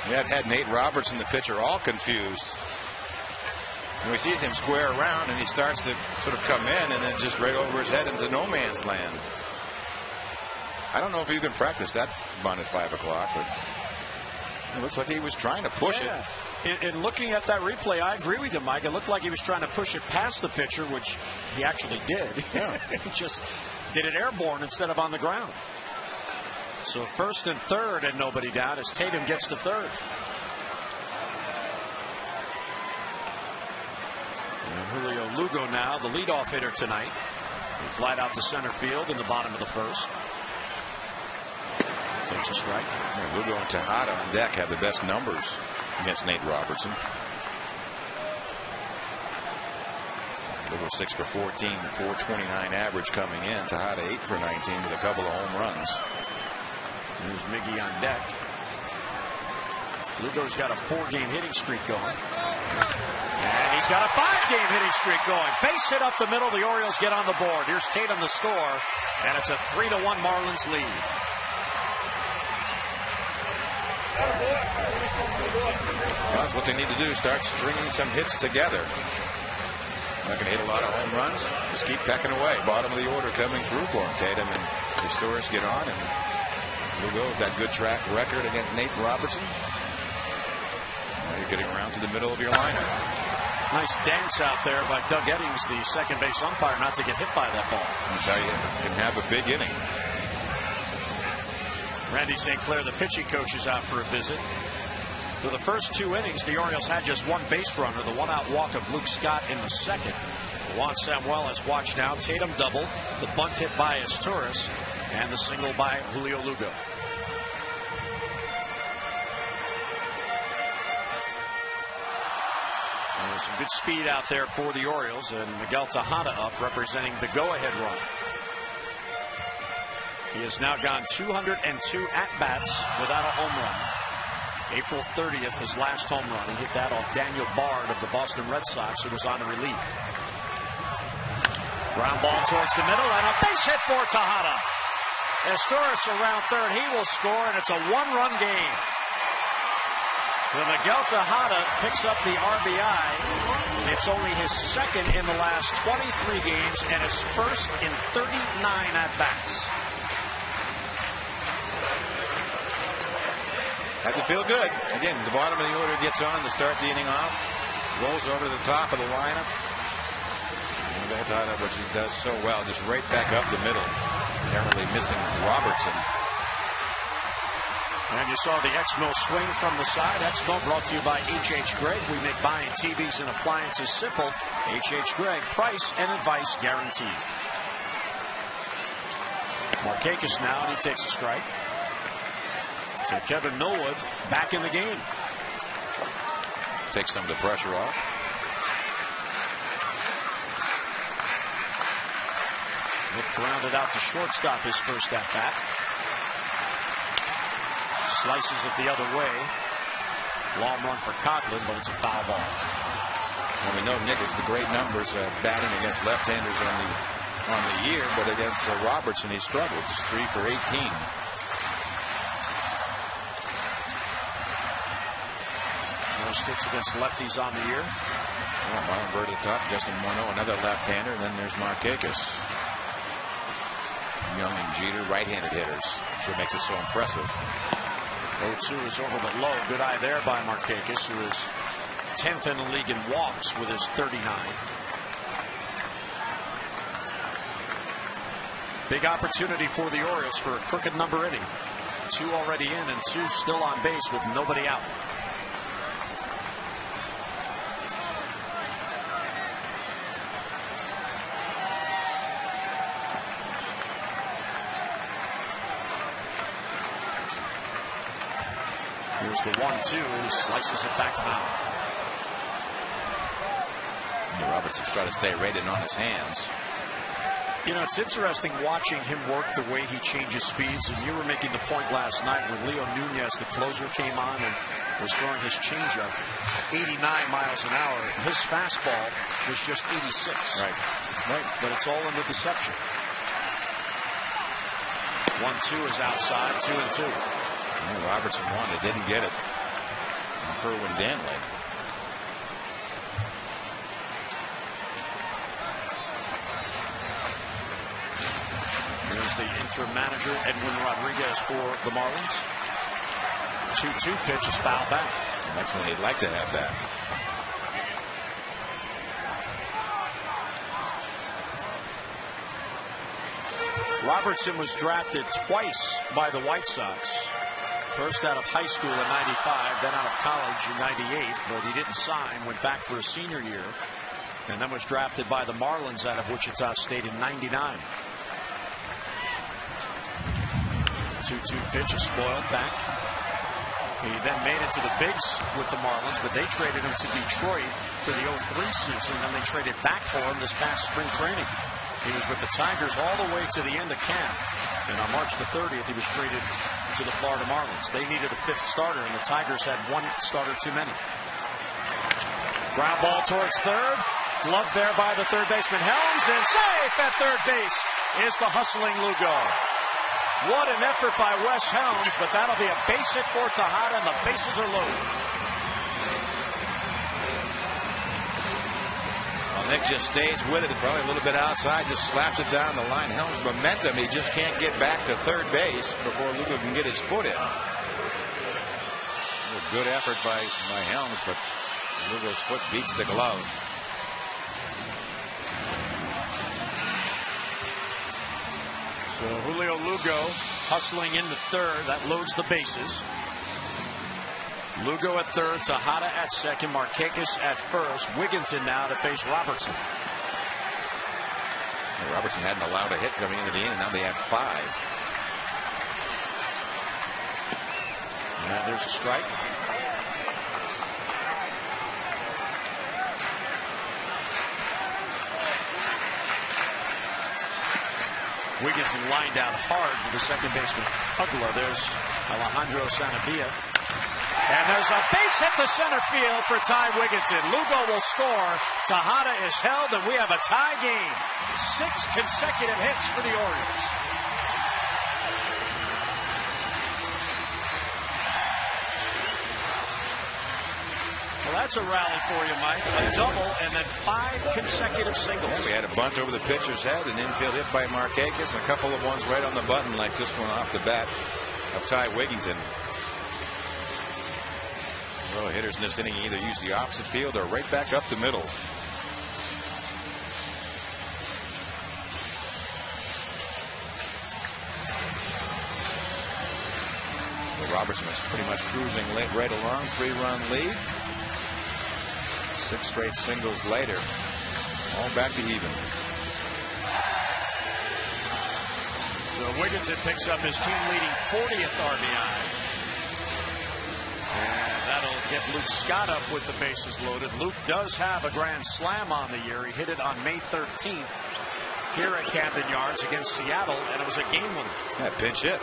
Yeah, it had Nate Robertson, the pitcher, all confused. And we see him square around, and he starts to sort of come in, and then just right over his head into no man's land. I don't know if you can practice that bunt at 5 o'clock, but it looks like he was trying to push it. In looking at that replay, I agree with you, Mike. It looked like he was trying to push it past the pitcher, which he actually did. Yeah. He just did it airborne instead of on the ground. So first and third and nobody down as Tatum gets to third. And Julio Lugo now, the leadoff hitter tonight. He flied out to center field in the bottom of the first. Takes a strike. Yeah, Lugo and Tejada on deck have the best numbers against Nate Robertson. Lugo 6 for 14, 429 average coming in. Tejada 8 for 19 with a couple of home runs. There's Miggy on deck. Lugo's got a 4-game hitting streak going. And he's got a 5-game hitting streak going. Base hit up the middle. The Orioles get on the board. Here's Tatum the score. And it's a 3-1 Marlins lead. Well, that's what they need to do. Start stringing some hits together. Not going to hit a lot of home runs. Just keep pecking away. Bottom of the order coming through for him. Tatum and Historis get on, and Lugo with that good track record against Nate Robertson. Now you're getting around to the middle of your lineup. Nice dance out there by Doug Eddings, the second base umpire, not to get hit by that ball. That's how you can have a big inning. Randy St. Clair, the pitching coach, is out for a visit. For the first 2 innings, the Orioles had just 1 base runner, the 1-out walk of Luke Scott in the second. Juan Samuel has watched now. Tatum doubled, the bunt hit by Historis, and the single by Julio Lugo. There's some good speed out there for the Orioles, and Miguel Tejada up representing the go-ahead run. He has now gone 202 at-bats without a home run. April 30th, his last home run. He hit that off Daniel Bard of the Boston Red Sox, who was on relief. Ground ball towards the middle, and a base hit for Tejada. Historis around third. He will score, and it's a 1-run game. When Miguel Tejada picks up the RBI, it's only his second in the last 23 games and his first in 39 at-bats. Had to feel good. Again, the bottom of the order gets on to start the inning off. Rolls over to the top of the lineup. Miguel Tejada, which he does so well, just right back up the middle. Narrowly missing Robertson. And you saw the Exmo swing from the side. Exmo brought to you by H.H. Gregg. We make buying TVs and appliances simple. H.H. Gregg, price and advice guaranteed. Markakis now, and he takes a strike. So Kevin Millwood back in the game. Takes some of the pressure off. Nick grounded out to shortstop his first at bat. Slices it the other way. Long run for Coughlin, but it's a foul ball. Well, we know Nick has the great numbers batting against left-handers on the year, but against Robertson he struggled. Just 3 for 18. Most hits against lefties on the year. Well, Marlon Bird at the top, Justin Morneau, another left-hander, and then there's Markakis. Young and Jeter, right-handed hitters. That's what makes it so impressive. 0-2 is over but low. Good eye there by Markakis, who is 10th in the league in walks with his 39. Big opportunity for the Orioles for a crooked number inning. 2 already in and 2 still on base with nobody out. Here's the 1-2, slices it back foul. Robertson's trying to stay right in on his hands. You know, it's interesting watching him work the way he changes speeds. And you were making the point last night when Leo Nunez, the closer, came on and was throwing his changeup 89 miles an hour. His fastball was just 86. Right. But it's all under deception. 1-2 is outside, 2-2. Robertson won it, didn't get it. Kerwin Danley. is the interim manager, Edwin Rodriguez, for the Marlins. 2-2 pitch is foul back. That's when they'd like to have that. Robertson was drafted twice by the White Sox. First out of high school in '95, then out of college in '98, but he didn't sign, went back for his senior year, and then was drafted by the Marlins out of Wichita State in '99. 2-2 pitch is spoiled back. He then made it to the bigs with the Marlins, but they traded him to Detroit for the '03 season, and they traded back for him this past spring training. He was with the Tigers all the way to the end of camp, and on March the 30th, he was traded to the Florida Marlins. They needed a fifth starter, and the Tigers had one starter too many. Ground ball towards third. Glove there by the third baseman Helms, and safe at third base is the hustling Lugo. What an effort by Wes Helms, but that'll be a base hit for Tejada, and the bases are loaded. Well, Nick just stays with it, probably a little bit outside, just slaps it down the line. Helms' momentum, he just can't get back to third base before Lugo can get his foot in. A good effort by Helms, but Lugo's foot beats the glove. So Julio Lugo hustling into third. That loads the bases. Lugo at third, Tejada at second, Markakis at first. Wigginton now to face Robertson. Robertson hadn't allowed a hit coming into the inning. Now they have 5. And there's a strike. Wigginton lined out hard for the second baseman. Ugla. There's Alejandro Sanabia. And there's a base hit to center field for Ty Wigginton. Lugo will score. Tejada is held, and we have a tie game. 6 consecutive hits for the Orioles. Well, that's a rally for you, Mike. A double and then 5 consecutive singles. Yeah, we had a bunt over the pitcher's head, an infield hit by Markakis, and a couple of ones right on the button like this one off the bat of Ty Wigginton. Well, hitters in this inning either use the opposite field or right back up the middle. Well, Robertson is pretty much cruising right along, 3-run lead. 6 straight singles later, all back to even. So Wigginton picks up his team-leading 40th RBI. And that'll get Luke Scott up with the bases loaded. Luke does have a grand slam on the year. He hit it on May 13th here at Camden Yards against Seattle, and it was a game winner. Yeah, pinch hit.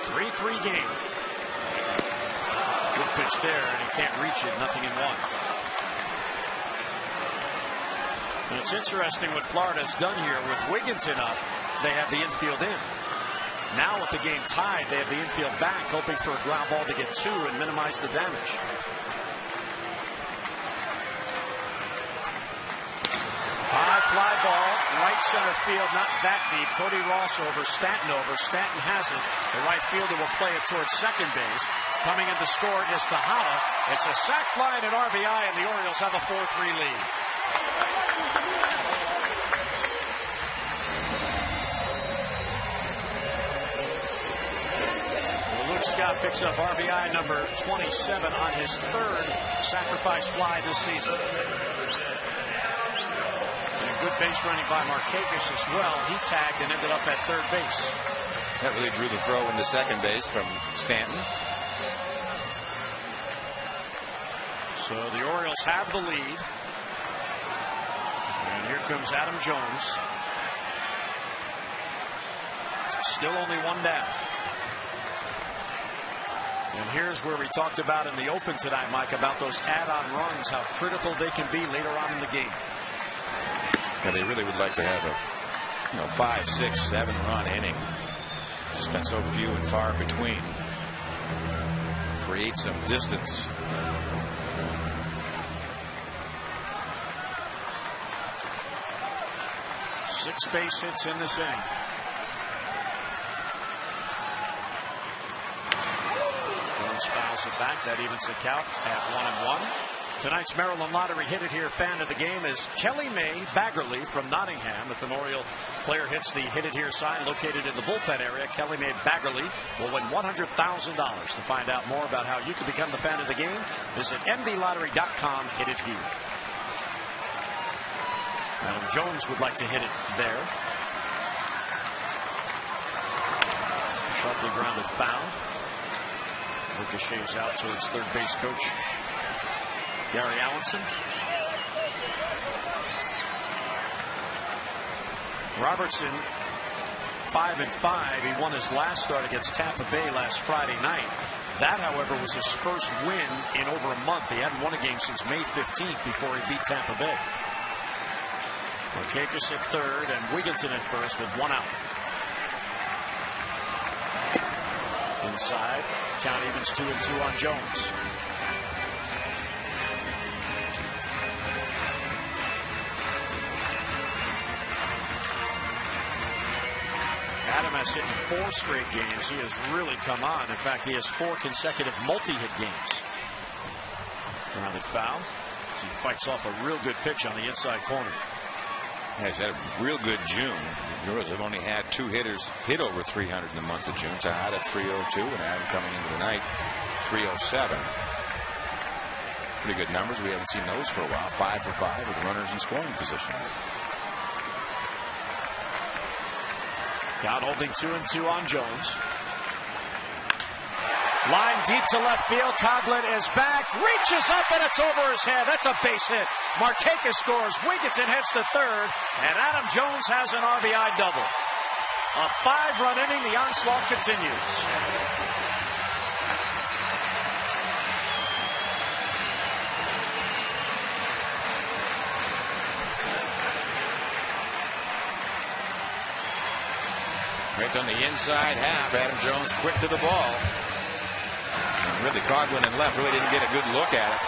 3-3 game. Good pitch there, and he can't reach it. Nothing in 1. And it's interesting what Florida's done here with Wigginton up. They have the infield in. Now with the game tied, they have the infield back, hoping for a ground ball to get 2 and minimize the damage. High fly ball, right center field, not that deep. Cody Ross over, Stanton over. Stanton has it. The right fielder will play it towards second base. Coming in to score is Tejada. It's a sac fly and an RBI, and the Orioles have a 4-3 lead. Scott picks up RBI number 27 on his 3rd sacrifice fly this season. And good base running by Markakis as well. He tagged and ended up at third base. That really drew the throw into second base from Stanton. So the Orioles have the lead. And here comes Adam Jones. Still only 1 down. And here's where we talked about in the open tonight, Mike, about those add-on runs, how critical they can be later on in the game. Yeah, they really would like to have a 5, 6, 7 run inning. It's been so few and far between. Create some distance. 6 base hits in this inning. Jones fouls it back. That evens the count at 1-1. Tonight's Maryland Lottery Hit It Here fan of the game is Kelly May Baggerly from Nottingham. If an Oriole player hits the Hit It Here sign located in the bullpen area, Kelly May Baggerly will win $100,000. To find out more about how you can become the fan of the game, visit mdlottery.com. Hit It Here. Adam Jones would like to hit it there. Sharply grounded foul. Ricochets out towards third base coach Gary Allenson. Robertson 5-5. He won his last start against Tampa Bay last Friday night. That, however, was his first win in over a month. He hadn't won a game since May 15th before he beat Tampa Bay. Markakis at third and Wigginton at first with 1 out. Inside, count evens 2-2 on Jones. Adam has hit in 4 straight games. He has really come on. In fact, he has 4 consecutive multi-hit games. Grounded foul. He fights off a real good pitch on the inside corner. Yeah, he's had a real good June. The Royals have only had 2 hitters hit over 300 in the month of June. Zahad at 302 and Adam coming into the night 307. Pretty good numbers. We haven't seen those for a while. 5 for 5 with runners in scoring position. Count holding 2-2 on Jones. Line deep to left field. Coughlin is back. Reaches up and it's over his head. That's a base hit. Markakis scores. Wigginton heads to third. And Adam Jones has an RBI double. A 5-run inning. The onslaught continues. Right on the inside half. Adam Jones quick to the ball. Really, Coughlin in left really didn't get a good look at it.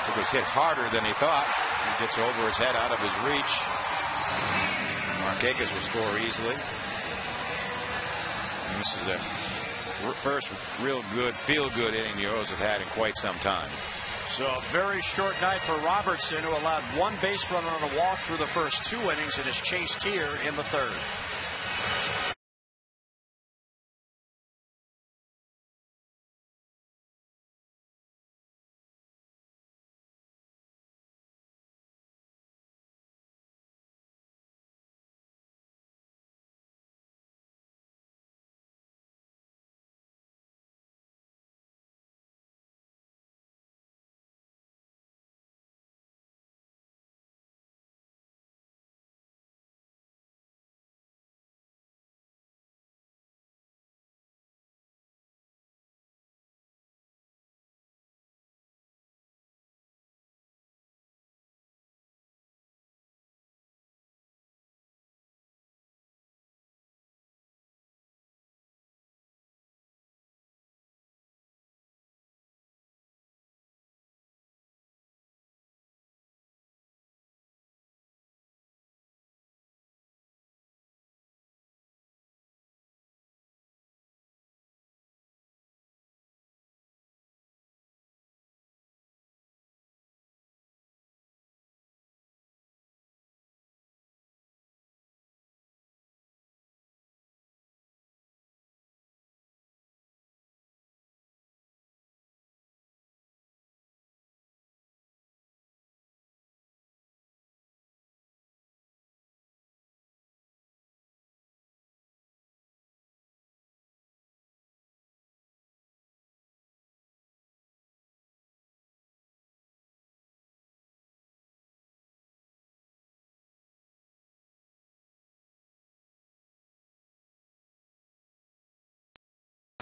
It was hit harder than he thought. He gets over his head out of his reach. Markakis will score easily. And this is the first real good, feel-good inning the Orioles have had in quite some time. So a very short night for Robertson, who allowed 1 base runner on a walk through the first 2 innings and is chased here in the third.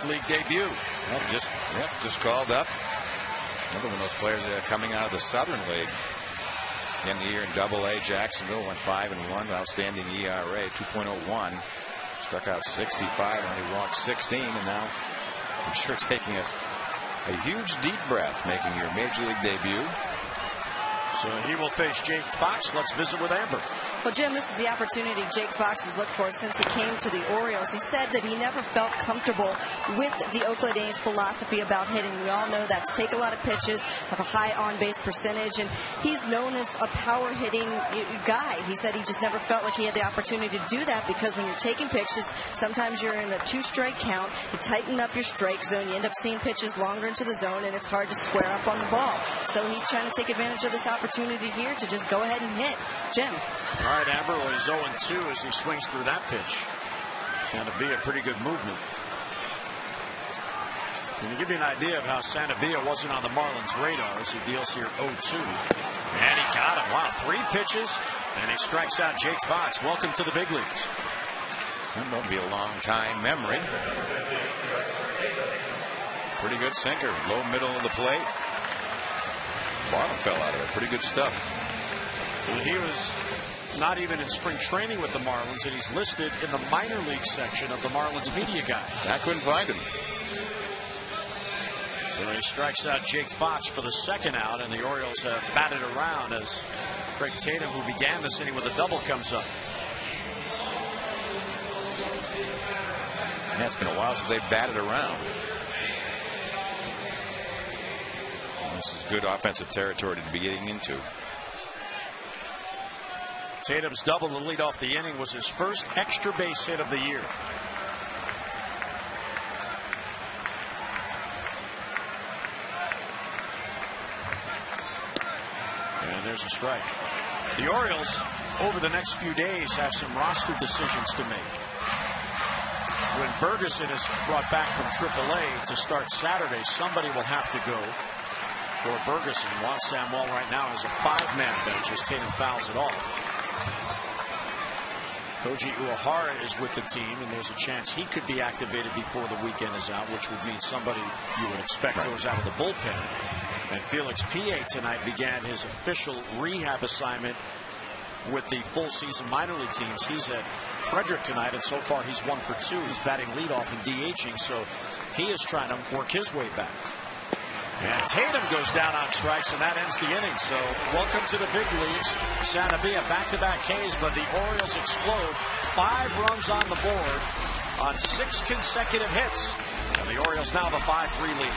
League debut. Well, just called up. Another one of those players that are coming out of the Southern League. In the year in Double-A, Jacksonville went 5-1, outstanding ERA 2.01. Struck out 65, only walked 16, and now I'm sure taking a huge deep breath, making your Major League debut. So he will face Jake Fox. Let's visit with Amber. Well, Jim, this is the opportunity Jake Fox has looked for since he came to the Orioles. He said that he never felt comfortable with the Oakland A's philosophy about hitting. We all know that's take a lot of pitches, have a high on-base percentage, and he's known as a power-hitting guy. He said he just never felt like he had the opportunity to do that because when you're taking pitches, sometimes you're in a 2-strike count, you tighten up your strike zone, you end up seeing pitches longer into the zone, and it's hard to square up on the ball. So he's trying to take advantage of this opportunity here to just go ahead and hit. Jim. All right, Amber, well, he's 0-2 as he swings through that pitch. Santabia, pretty good movement. And to give you an idea of how Santabia wasn't on the Marlins' radar as he deals here 0-2. And he got him. Wow, 3 pitches, and he strikes out Jake Fox. Welcome to the big leagues. That won't be a long time memory. Pretty good sinker, low middle of the plate. Bottom fell out of it. Pretty good stuff. Well, he was not even in spring training with the Marlins, and he's listed in the minor league section of the Marlins media guide. I couldn't find him. So he strikes out Jake Fox for the 2nd out, and the Orioles have batted around as Craig Tatum, who began this inning with a double, comes up. Yeah, it's been a while since they batted around. This is good offensive territory to be getting into. Tatum's double to lead off the inning was his first extra base hit of the year. And there's a strike. The Orioles, over the next few days, have some roster decisions to make. When Ferguson is brought back from AAA to start Saturday, somebody will have to go for Ferguson. Juan Samuel right now has a 5-man bench as Tatum fouls it off. Koji Uehara is with the team, and there's a chance he could be activated before the weekend is out, which would mean somebody you would expect goes out of the bullpen. And Felix Pie tonight began his official rehab assignment with the full season minor league teams. He's at Frederick tonight, and so far he's 1 for 2. He's batting leadoff and DHing, so he is trying to work his way back. And Tatum goes down on strikes, and that ends the inning. So welcome to the big leagues. Santabia back-to-back Ks, but the Orioles explode. 5 runs on the board on 6 consecutive hits. And the Orioles now have a 5-3 lead.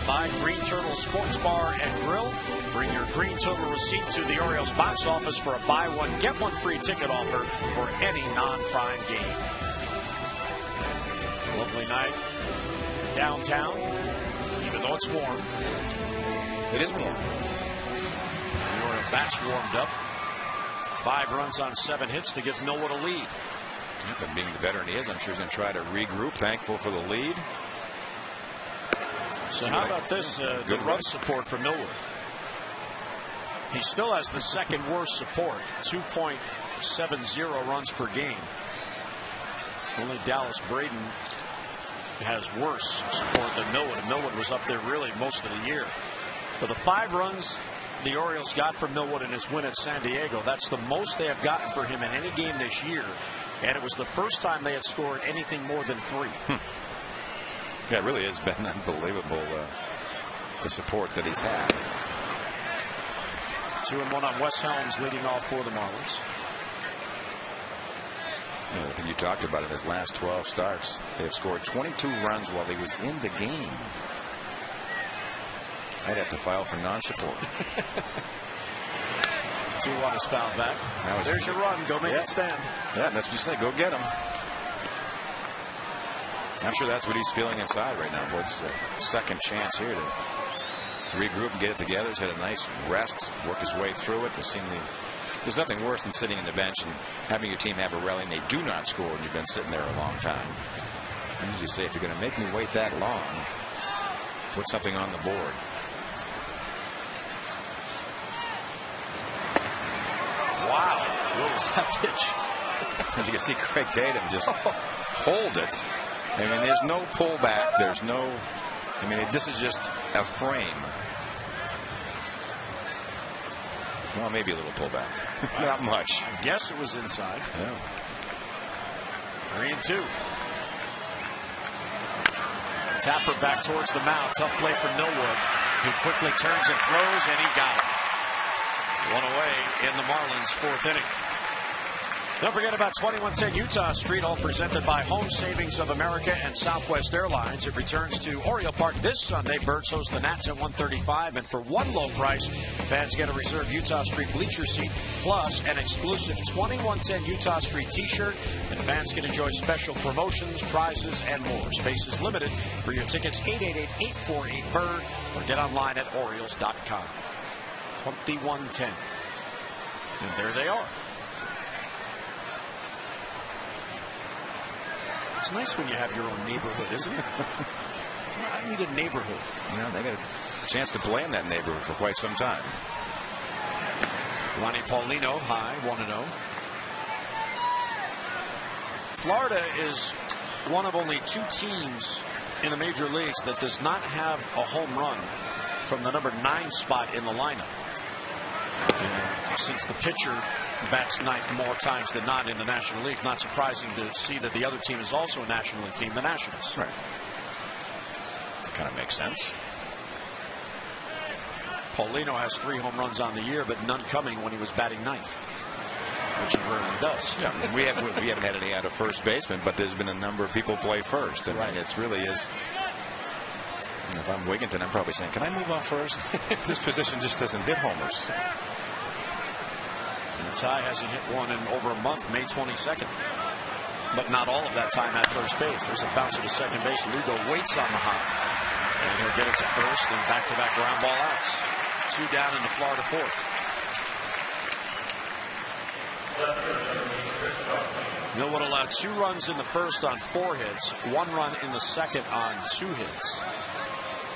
By Green Turtle Sports Bar and Grill. Bring your Green Turtle receipt to the Orioles box office for a buy one, get one free ticket offer for any non-prime game. Lovely night downtown, even though it's warm. It is warm. The Oriole bats warmed up. 5 runs on 7 hits to give Millwood a lead. But being the veteran he is, I'm sure he's going to try to regroup. Thankful for the lead. So how about this, the run support for Millwood? He still has the 2nd worst support, 2.70 runs per game. Only Dallas Braden has worse support than Millwood. And Millwood was up there really most of the year. But the 5 runs the Orioles got from Millwood in his win at San Diego, that's the most they have gotten for him in any game this year. And it was the first time they had scored anything more than 3. Yeah, it really has been unbelievable, the support that he's had. 2-1 on Wes Helms leading off for the Marlins. I think you talked about it. His last 12 starts, they have scored 22 runs while he was in the game. I'd have to file for non-support. 2-1 is fouled back. There's your run. Go make it stand. Yeah, that's what you say. Go get him. I'm sure that's what he's feeling inside right now. Boy, it's a second chance here to regroup and get it together. He's had a nice rest, work his way through it. There's nothing worse than sitting in the bench and having your team have a rally and they do not score and you've been sitting there a long time. I usually say, if you're going to make me wait that long, put something on the board. Wow, what was that pitch? You can see Craig Tatum just hold it. I mean, there's no pullback. There's no, I mean, this is just a frame. Well, maybe a little pullback. Not much. I guess it was inside. Yeah. 3-2. Tapper back towards the mound. Tough play for Millwood. He quickly turns and throws, and he got it. 1 away in the Marlins' 4th inning. Don't forget about 2110 Utah Street, all presented by Home Savings of America and Southwest Airlines. It returns to Oriole Park this Sunday. Birds host the Nats at 1:35, and for one low price, fans get a reserved Utah Street bleacher seat, plus an exclusive 2110 Utah Street t-shirt, and fans can enjoy special promotions, prizes, and more. Space is limited. For your tickets, 888-848-BIRD, or get online at Orioles.com. 2110. And there they are. It's nice when you have your own neighborhood, isn't it? I need a neighborhood. You know, they got a chance to play in that neighborhood for quite some time. Ronnie Paulino, high, 1-0. Florida is one of only 2 teams in the major leagues that does not have a home run from the number 9 spot in the lineup. Since the pitcher bats 9th more times than not in the National League, not surprising to see that the other team is also a National League team, the Nationals. Right. That kind of makes sense. Paulino has 3 home runs on the year, but none coming when he was batting 9th, which he rarely does. Yeah, we haven't had any out of first baseman, but there's been a number of people play first. I mean, it really is. You know, if I'm Wigginton, I'm probably saying, can I move on first? This position just doesn't hit homers. And Ty hasn't hit one in over a month, May 22nd. But not all of that time at first base. There's a bouncer to second base. Lugo waits on the hop. And he'll get it to first and back-to-back ground ball outs. 2 down in the Florida 4th. Millwood allowed 2 runs in the first on 4 hits, 1 run in the second on 2 hits.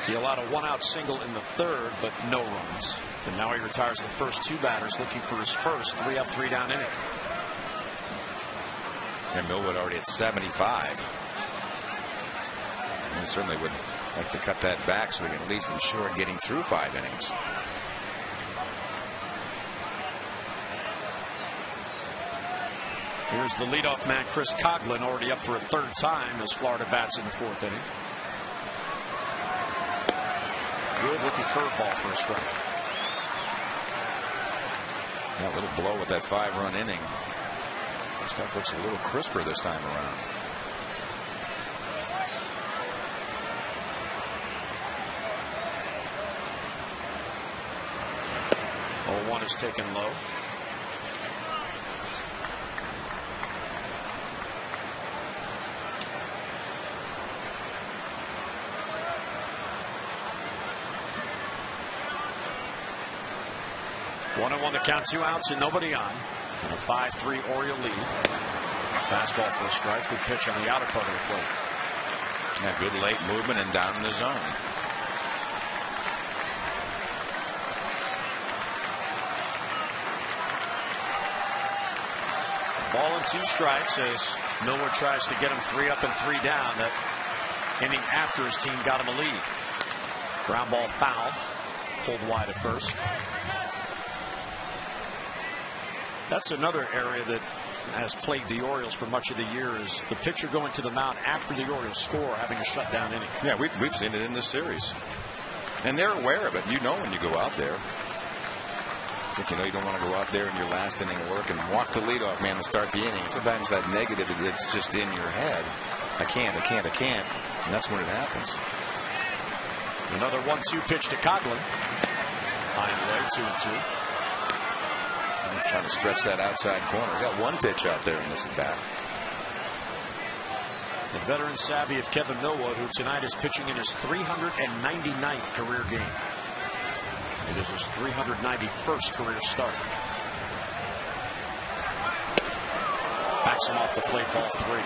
He allowed a 1-out single in the 3rd, but no runs. And now he retires the first 2 batters, looking for his first 3-up, 3-down inning. And Millwood already at 75. And he certainly would like to cut that back so we can at least ensure getting through 5 innings. Here's the leadoff man, Chris Coughlin, already up for a 3rd time as Florida bats in the 4th inning. Good looking curveball for a strike. Yeah, a little blow with that 5-run inning. Stuff looks a little crisper this time around. Oh, 1 is taken low. One and 1 to count, 2 outs and nobody on. And a 5-3 Oriole lead. Fastball for a strike. Good pitch on the outer part of the plate. Yeah, good late movement and down in the zone. Ball and 2 strikes as Miller tries to get him 3 up and 3 down. That inning after his team got him a lead. Ground ball foul. Pulled wide at first. That's another area that has plagued the Orioles for much of the year, is the pitcher going to the mound after the Orioles score, having a shutdown inning. Yeah, we've seen it in this series. And they're aware of it. You know when you go out there. I think you don't want to go out there in your last inning of work and walk the leadoff man to start the inning. Sometimes that negative, it's just in your head. I can't. And that's when it happens. Another 1-2 pitch to Coghlan. High and away, 2-2. I'm trying to stretch that outside corner. We got 1 pitch out there in this at bat. The veteran savvy of Kevin Millwood, who tonight is pitching in his 399th career game. It is his 391st career start. Backs him off the plate, ball 3.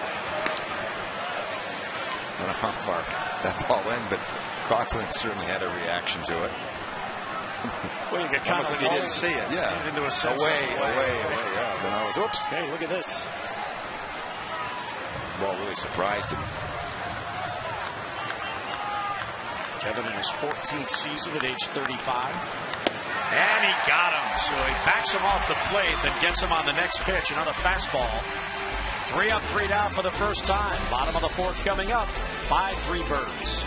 I don't know how far that ball in, but Coghlan certainly had a reaction to it. Well, you get kind almost of like he didn't see it. Yeah. Into a away. Yeah. Then I was, oops. Hey, look at this. The ball really surprised him. Kevin in his 14th season at age 35. And he got him. So he backs him off the plate, then gets him on the next pitch. Another fastball. 3 up, 3 down for the first time. Bottom of the 4th coming up. 5-3 Birds.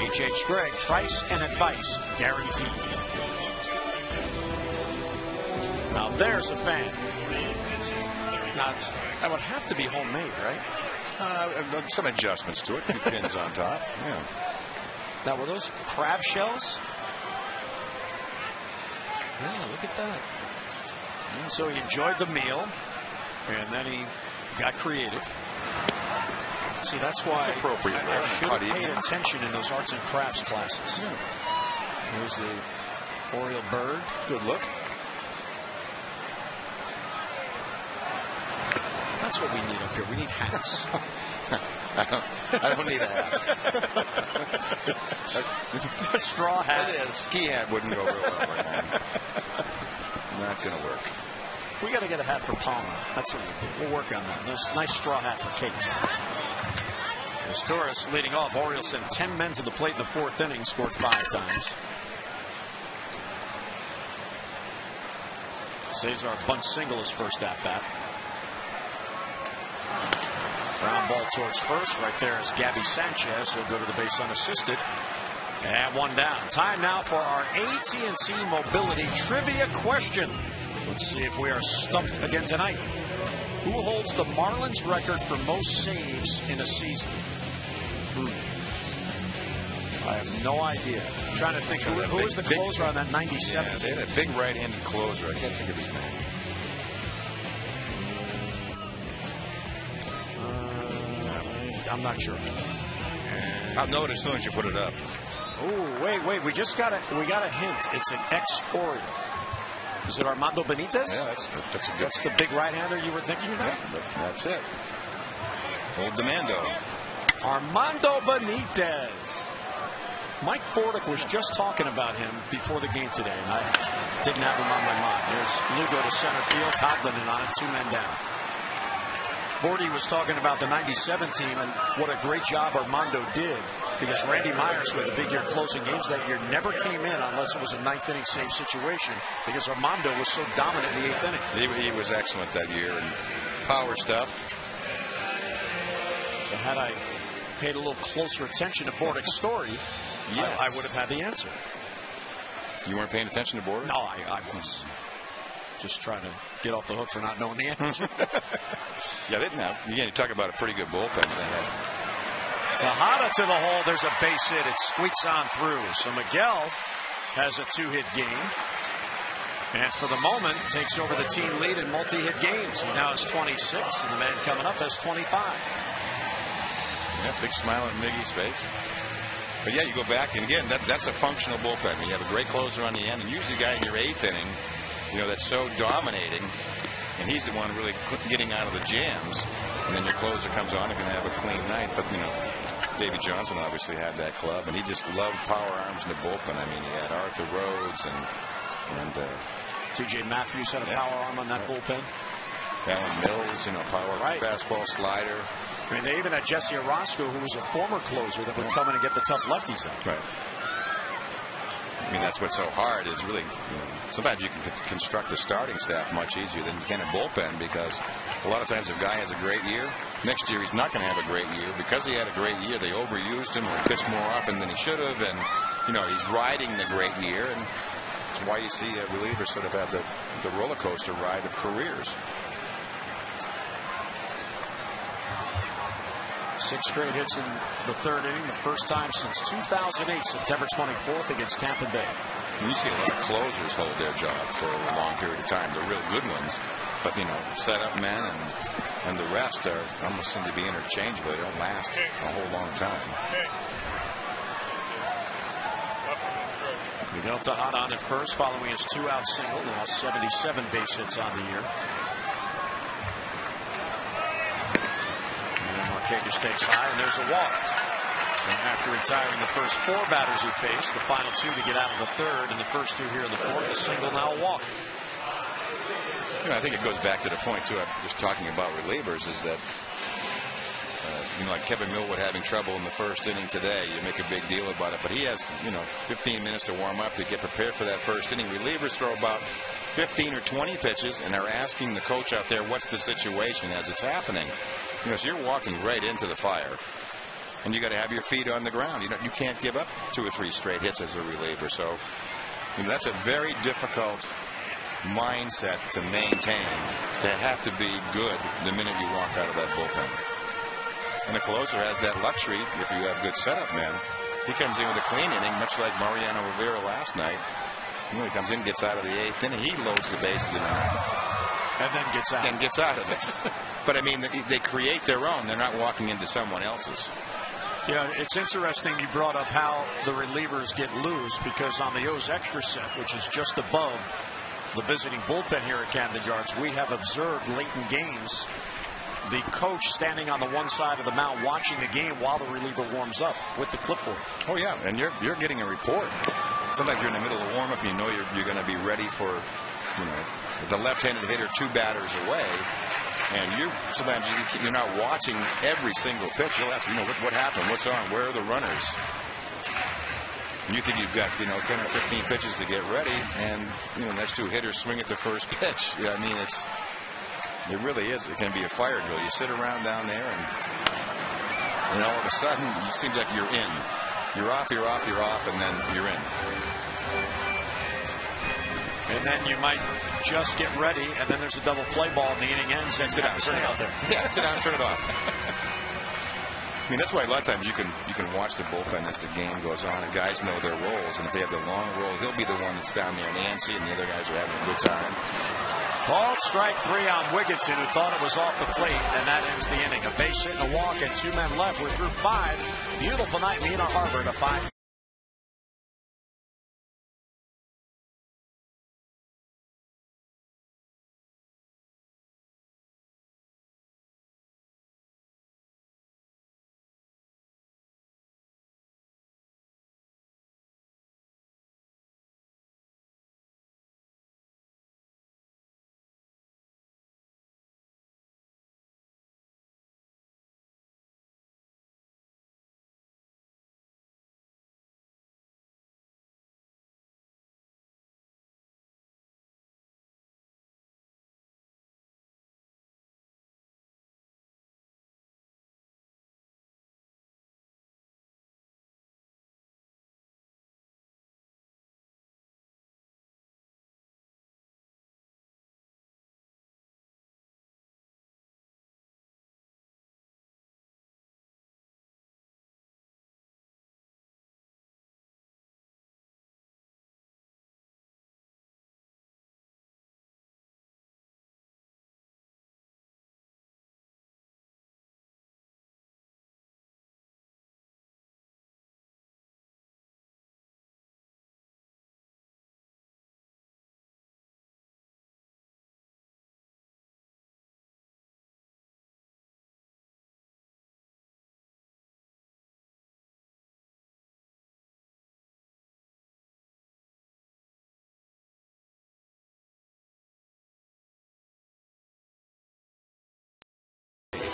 H.H. Gregg, price and advice guaranteed. Now there's a fan. Now, that would have to be homemade, right? Some adjustments to it. 2 pins on top. Yeah. Now, were those crab shells? Yeah, look at that. So he enjoyed the meal, and then he got creative. See, that's why I should have paid attention in those arts and crafts classes. Yeah. Here's the Oriole bird. Good look. That's what we need up here. We need hats. I don't need a hat. A straw hat. A ski hat wouldn't go real well right now. Not going to work. We got to get a hat for Palmer. That's what we'll work on that. There's a nice straw hat for Cakes. As Torres leading off, Orioles sent 10 men to the plate in the 4th inning, scored 5 times. Cesar bunt single his first at bat. Ground ball towards first. Right there is Gabby Sanchez. He'll go to the base unassisted. And 1 down. Time now for our AT&T Mobility trivia question. Let's see if we are stumped again tonight. Who holds the Marlins record for most saves in a season? I have no idea. I'm trying to think who was the closer on that 97 Yeah, team. they had a big right-handed closer. I can't think of his name. I'm not sure. I'll know it as soon as you put it up. Oh, wait. We got a hint. It's an ex-Oriole. Is it Armando Benitez? Yeah, that's a good. That's the big right-hander you were thinking about? Yeah, that's it. Old Demando. Armando Benitez. Mike Bordick was just talking about him before the game today, and I didn't have him on my mind. There's Lugo to center field, Coghlan on it, 2 men down. Bordy was talking about the 97 team and what a great job Armando did, because Randy Myers, who had the big year closing games that year, never came in unless it was a 9th inning save situation, because Armando was so dominant in the 8th inning. He was excellent that year, and power stuff. So had I paid a little closer attention to Bordick's story, yes, I would have had the answer. You weren't paying attention to Bordick? No, I was just trying to get off the hook for not knowing the answer. Yeah, they didn't have. Again, you talk about a pretty good bullpen they had. Tejada to the hole. There's a base hit. It squeaks on through. So Miguel has a 2-hit game. And for the moment, takes over the team lead in multi-hit games. He now has 26, and the man coming up has 25. Yeah, big smile on Miggy's face. But yeah, you go back, and again, that's a functional bullpen. You have a great closer on the end, and usually the guy in your 8th inning, that's so dominating, and he's the one really getting out of the jams, and then your closer comes on and can have a clean night. But Davey Johnson obviously had that club, and he just loved power arms in the bullpen. I mean, he had Arthur Rhodes and T.J. Matthews had a power arm on that bullpen. Alan Mills, power fastball, slider. I mean, they even had Jesse Orozco, who was a former closer, that would come in and get the tough lefties out. Right. I mean, that's what's so hard is really, sometimes you can construct the starting staff much easier than you can a bullpen, because a lot of times if a guy has a great year, next year he's not going to have a great year. Because he had a great year, they overused him, or he pitched more often than he should have, and, he's riding the great year, and that's why you see relievers sort of have the roller coaster ride of careers. 6 straight hits in the 3rd inning, the first time since 2008, September 24th against Tampa Bay. You see a lot of closers hold their job for a long period of time. They're real good ones, but setup men and the rest are almost seem to be interchangeable. They don't last a whole long time. Miguel Tejada on at first, following his 2-out single. Now 77 base hits on the year. Marquez takes high, and there's a walk. And after retiring the first 4 batters he faced, the final 2 to get out of the 3rd, and the first 2 here in the 4th, a single, now a walk. I think it goes back to the point, too, I'm just talking about relievers, is that, like Kevin Millwood having trouble in the 1st inning today, you make a big deal about it, but he has, 15 minutes to warm up to get prepared for that 1st inning. Relievers throw about 15 or 20 pitches, and they're asking the coach out there, what's the situation as it's happening? So you're walking right into the fire, and you got to have your feet on the ground. You can't give up 2 or 3 straight hits as a reliever. So that's a very difficult mindset to maintain, to have to be good the minute you walk out of that bullpen. And the closer has that luxury if you have good setup men. He comes in with a clean inning, much like Mariano Rivera last night. He comes in, gets out of the 8th inning, he loads the bases in the 9th. And then gets out of it. But I mean, they create their own. They're not walking into someone else's. It's interesting you brought up how the relievers get loose, because on the O's extra set, which is just above the visiting bullpen here at Camden Yards, we have observed late in games the coach standing on the one side of the mound watching the game while the reliever warms up with the clipboard. Oh yeah, and you're getting a report. Sometimes you're in the middle of warm up, and you're going to be ready for the left-handed hitter 2 batters away, and sometimes you're not watching every single pitch. You'll ask, what happened, what's on, where are the runners? And you think you've got 10 or 15 pitches to get ready, and the next 2 hitters swing at the first pitch. I mean, it really is. It can be a fire drill. You sit around down there, and all of a sudden it seems like you're in. You're off, and then you're in. And then you might just get ready, and then there's a double play ball, and the inning ends, and sit down, stay out there. Yeah, sit down, turn it off. I mean, that's why a lot of times you can watch the bullpen as the game goes on, and guys know their roles. And if they have the long roll, he'll be the one that's down there antsy, and the other guys are having a good time. Called strike 3 on Wigginton, who thought it was off the plate, and that ends the inning. A base hit and a walk, and 2 men left. We're through 5. Beautiful night in Inner Harbor to 5.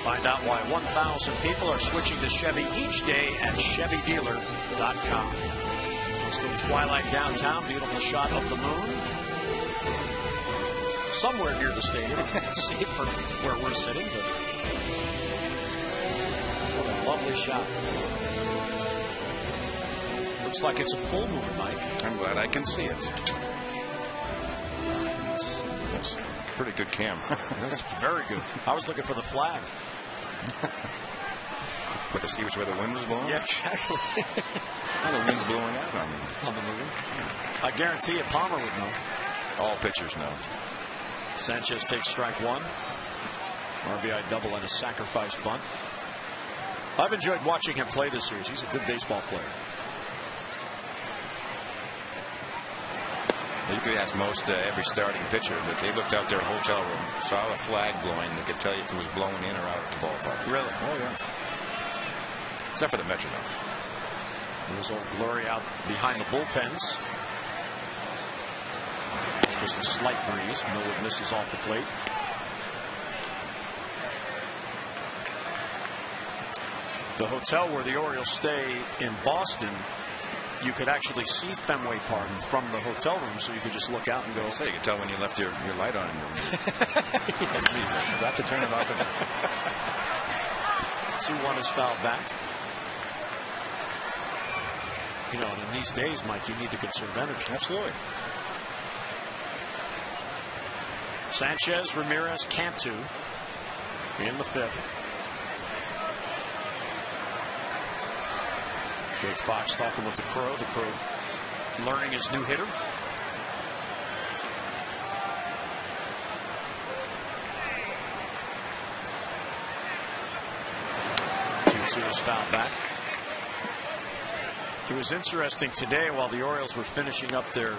Find out why 1,000 people are switching to Chevy each day at ChevyDealer.com. Still twilight downtown, beautiful shot of the moon. Somewhere near the stadium. Can't see it from where we're sitting, but what a lovely shot. Looks like it's a full moon, Mike. I'm glad I can see it. That's a pretty good cam. That's very good. I was looking for the flag. But to see which way the wind was blowing? Yeah, exactly. Well, the wind's blowing out on the moon. I guarantee you Palmer would know. All pitchers know. Sanchez takes strike 1. RBI double and a sacrifice bunt. I've enjoyed watching him play this series. He's a good baseball player. You could ask most every starting pitcher that they looked out their hotel room, saw a flag blowing, they could tell you if it was blowing in or out at the ballpark. Really? Oh, yeah. Except for the metronome. There's old Blurry out behind the bullpens. Just a slight breeze. Millwood misses off the plate. The hotel where the Orioles stay in Boston, you could actually see Fenway Park from the hotel room, so you could just look out and go. So you could tell when you left your light on in your room. Yes. You forgot to turn it off. 2-1 is fouled back. You know, and in these days, Mike, you need to conserve energy. Absolutely. Sanchez, Ramirez, Cantu in the 5th. Jake Fox talking with the Crow. The Crow learning his new hitter. Two is fouled back. It was interesting today while the Orioles were finishing up their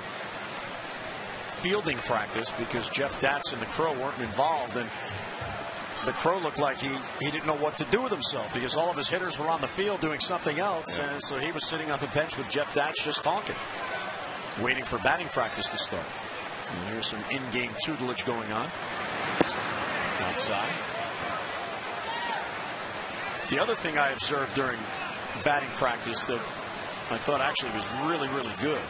fielding practice because Jeff Datz and the Crow weren't involved, and the Crow looked like he didn't know what to do with himself because all of his hitters were on the field doing something else, and so he was sitting on the bench with Jeff Datz just talking, waiting for batting practice to start. And there's some in-game tutelage going on outside. The other thing I observed during batting practice that I thought actually was really, really good.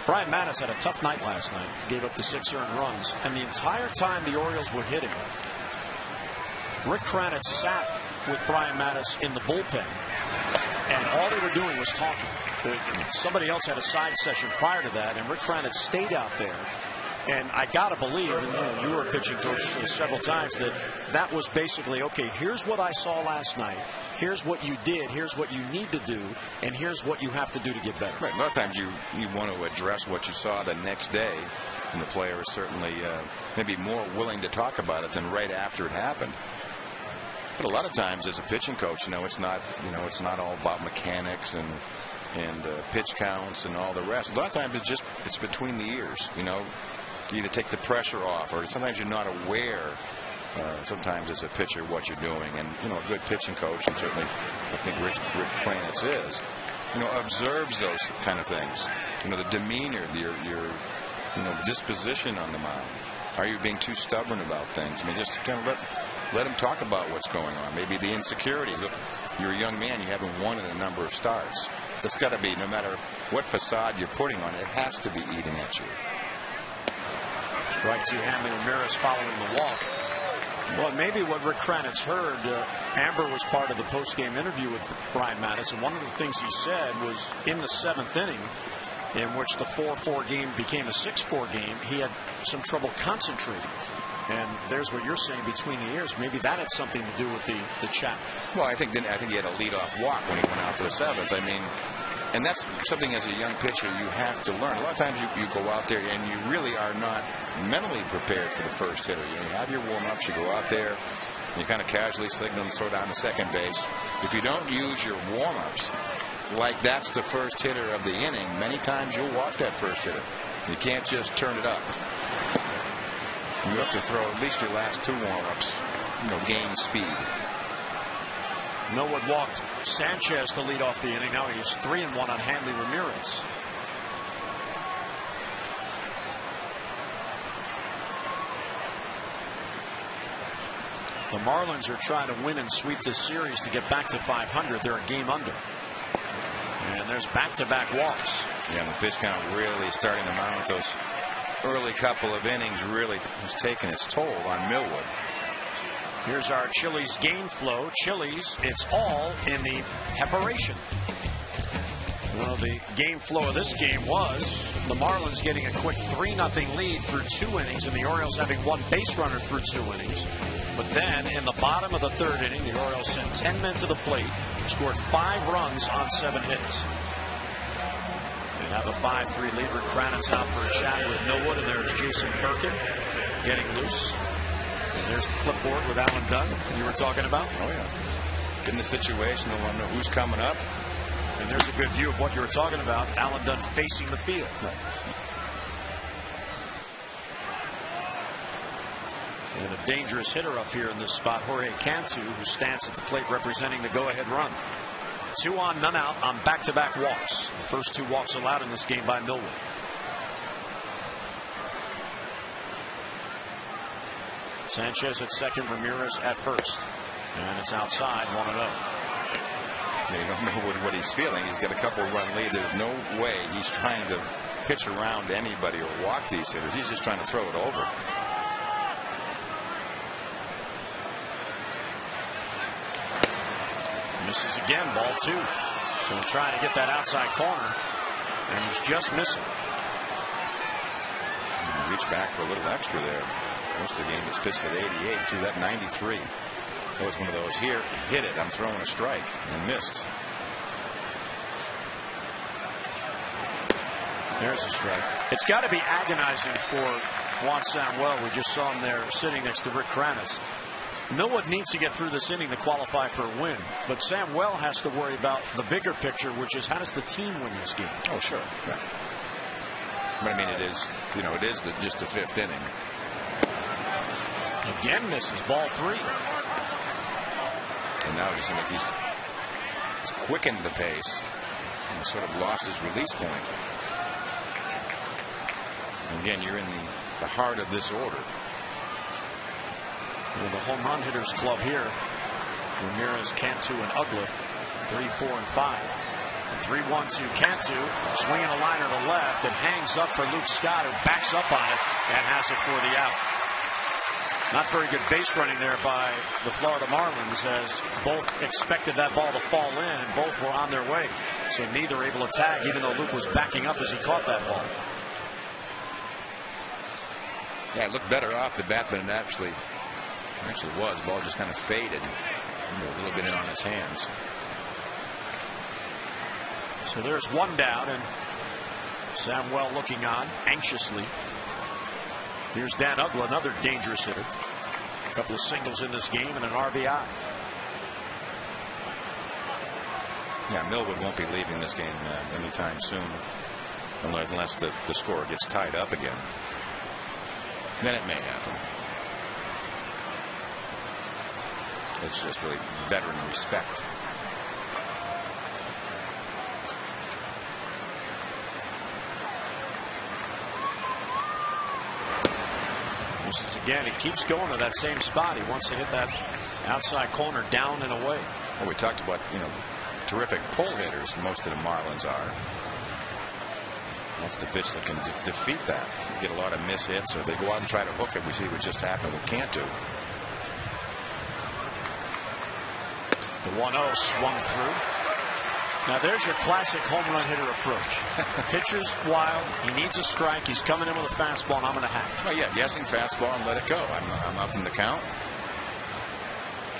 Brian Mattis had a tough night last night. Gave up the 6 earned runs. And the entire time the Orioles were hitting, Rick Kranitz sat with Brian Mattis in the bullpen. And all they were doing was talking. Somebody else had a side session prior to that, and Rick Kranitz stayed out there. And I got to believe, and you were a pitching coach several times, that was basically, okay, here's what I saw last night. here's what you did, here's what you need to do, and here's what you have to do to get better. Right. A lot of times you want to address what you saw the next day, and the player is certainly maybe more willing to talk about it than right after it happened. But a lot of times, as a pitching coach, it's not all about mechanics and pitch counts and all the rest. A lot of times it's between the ears. You either take the pressure off, or sometimes you're not aware. Sometimes as a pitcher, what you're doing, and a good pitching coach, and certainly I think Rick Kranitz is, observes those kind of things. The demeanor, your disposition on the mound. Are you being too stubborn about things? I mean, just kind of let him talk about what's going on. Maybe the insecurities. Look, you're a young man. You haven't won in a number of starts. That's got to be, no matter what facade you're putting on, it has to be eating at you. Strike 2, Hanley Ramirez following the walk. Well, maybe what Rick Kranitz heard, Amber was part of the post-game interview with Brian Madison. One of the things he said was in the 7th inning, in which the 4-4 game became a 6-4 game, he had some trouble concentrating. And there's what you're saying between the ears. Maybe that had something to do with the chat. Well, I think he had a leadoff walk when he went out to the 7th. I mean, and that's something as a young pitcher you have to learn. A lot of times you go out there and you really are not mentally prepared for the first hitter. You have your warm-ups, you go out there, you kind of casually signal and throw down to second base. If you don't use your warm-ups like that's the first hitter of the inning, many times you'll walk that first hitter. You can't just turn it up. You have to throw at least your last 2 warm-ups, gain speed. Millwood walked Sanchez to lead off the inning. Now he is 3-1 on Hanley Ramirez. The Marlins are trying to win and sweep this series to get back to 500. They're a game under. And there's back-to-back walks. Yeah, and the pitch count really starting to mount. Those early couple of innings really has taken its toll on Millwood. Here's our Chili's game flow. Chili's, it's all in the preparation. Well, the game flow of this game was the Marlins getting a quick 3-0 lead through 2 innings, and the Orioles having 1 base runner through 2 innings. But then, in the bottom of the 3rd inning, the Orioles sent 10 men to the plate, scored 5 runs on 7 hits. They have a 5-3 lead. Rick Kranitz out for a chat with Millwood, and there's Jason Birkin getting loose. And there's the clipboard with Alan Dunn you were talking about. Oh, yeah. Get in the situation, they want to know who's coming up. And there's a good view of what you were talking about. Alan Dunn facing the field. Right. And a dangerous hitter up here in this spot, Jorge Cantu, who stands at the plate representing the go-ahead run. 2 on, none out on back-to-back walks. The first 2 walks allowed in this game by Millwood. Sanchez at second, Ramirez at first. And it's outside, 1-0. You don't know what he's feeling. He's got a couple-run lead. There's no way he's trying to pitch around anybody or walk these hitters. He's just trying to throw it over. Misses again, ball 2. So trying to get that outside corner, and he's just missing. Reach back for a little extra there. Most of the game was pitched at 88, threw that 93. That was one of those here, hit it, I'm throwing a strike, and missed. There's a strike. It's got to be agonizing for Juan Samuel. We just saw him there sitting next to Rick Kranitz. Millwood needs to get through this inning to qualify for a win, but Samuel has to worry about the bigger picture, which is how does the team win this game? Oh, sure. Yeah. But I mean, it is just the 5th inning. Again misses, ball 3. And now it just seems like he's quickened the pace and sort of lost his release point. And again, you're in the heart of this order. Well, the home run hitters club here. Ramirez, Cantu, and Ugliff. 3, 4, and 5. 3-1 to Cantu. Swinging a liner to left. It hangs up for Luke Scott, who backs up on it and has it for the out. Not very good base running there by the Florida Marlins, as both expected that ball to fall in and both were on their way. So neither able to tag, even though Luke was backing up as he caught that ball. Yeah, it looked better off the bat than it actually was. The ball just kind of faded. A little bit in on his hands. So there's one down, and Samuel looking on anxiously. Here's Dan Uggla, another dangerous hitter. A couple of singles in this game and an RBI. Yeah, Millwood won't be leaving this game anytime soon, unless the score gets tied up again. Then it may happen. It's just really veteran respect. This is again, he keeps going to that same spot. He wants to hit that outside corner down and away. Well, we talked about, terrific pull hitters. Most of the Marlins are. That's the pitch that can defeat that. You get a lot of miss hits, or they go out and try to hook it. We see what just happened with Cantu. The 1-0 swung through. Now there's your classic home run hitter approach. Pitcher's wild. He needs a strike. He's coming in with a fastball, and I'm going to hack. Oh yeah, guessing fastball and let it go. I'm up in the count,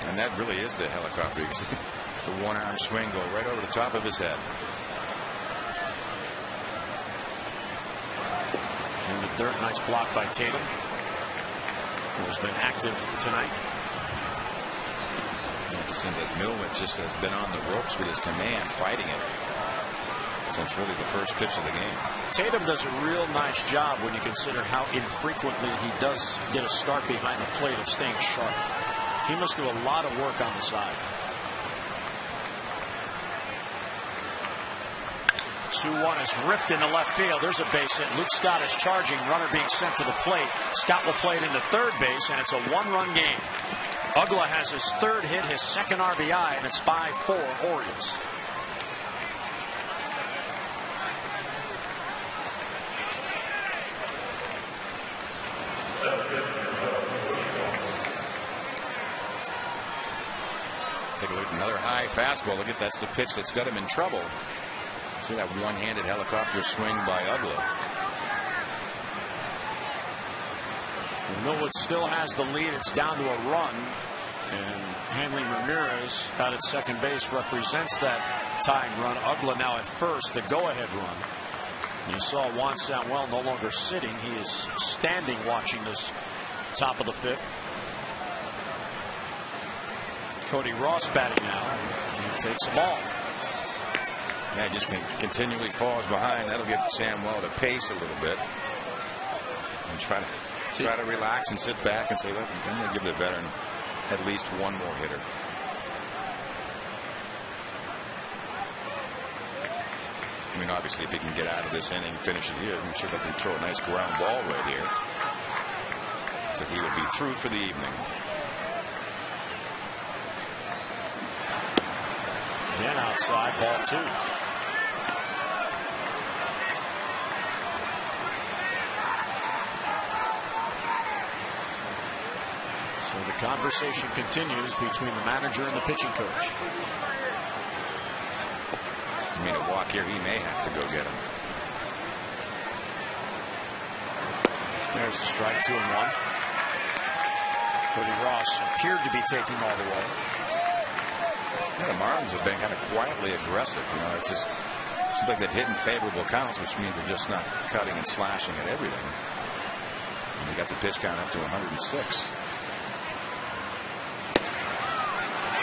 and that really is the helicopter. The one-arm swing go right over the top of his head. In the dirt, nice block by Tatum, who's been active tonight. That Millwood just has been on the ropes with his command, fighting it since really the first pitch of the game. Tatum does a real nice job when you consider how infrequently he does get a start behind the plate of staying sharp. He must do a lot of work on the side. 2-1 is ripped into left field. There's a base hit. Luke Scott is charging. Runner being sent to the plate. Scott will play it into third base, and it's a one-run game. Uggla has his third hit, his second RBI, and it's 5-4 Orioles. Take a look at another high fastball. Look at that's the pitch that's got him in trouble. See that one-handed helicopter swing by Uggla. Millwood still has the lead. It's down to a run, and Hanley Ramirez out at second base represents that tying run. Uggla now at first, the go-ahead run. And you saw Juan Samuel no longer sitting. He is standing watching this top of the fifth. Cody Ross batting now, and he takes the ball. Yeah, just continually falls behind. That'll give Samuel to pace a little bit and try to relax and sit back and say, look, I'm going to give the veteran at least one more hitter. I mean, obviously, if he can get out of this inning, finish it here, I'm sure they can throw a nice ground ball right here. So he would be through for the evening. Again outside, ball two. The conversation continues between the manager and the pitching coach. I mean, a walk here, he may have to go get him. There's the strike, 2-1. Cody Ross appeared to be taking all the way. Yeah, the Marlins have been kind of quietly aggressive. It just seems like they've hit in favorable counts, which means they're just not cutting and slashing at everything. And they got the pitch count up to 106.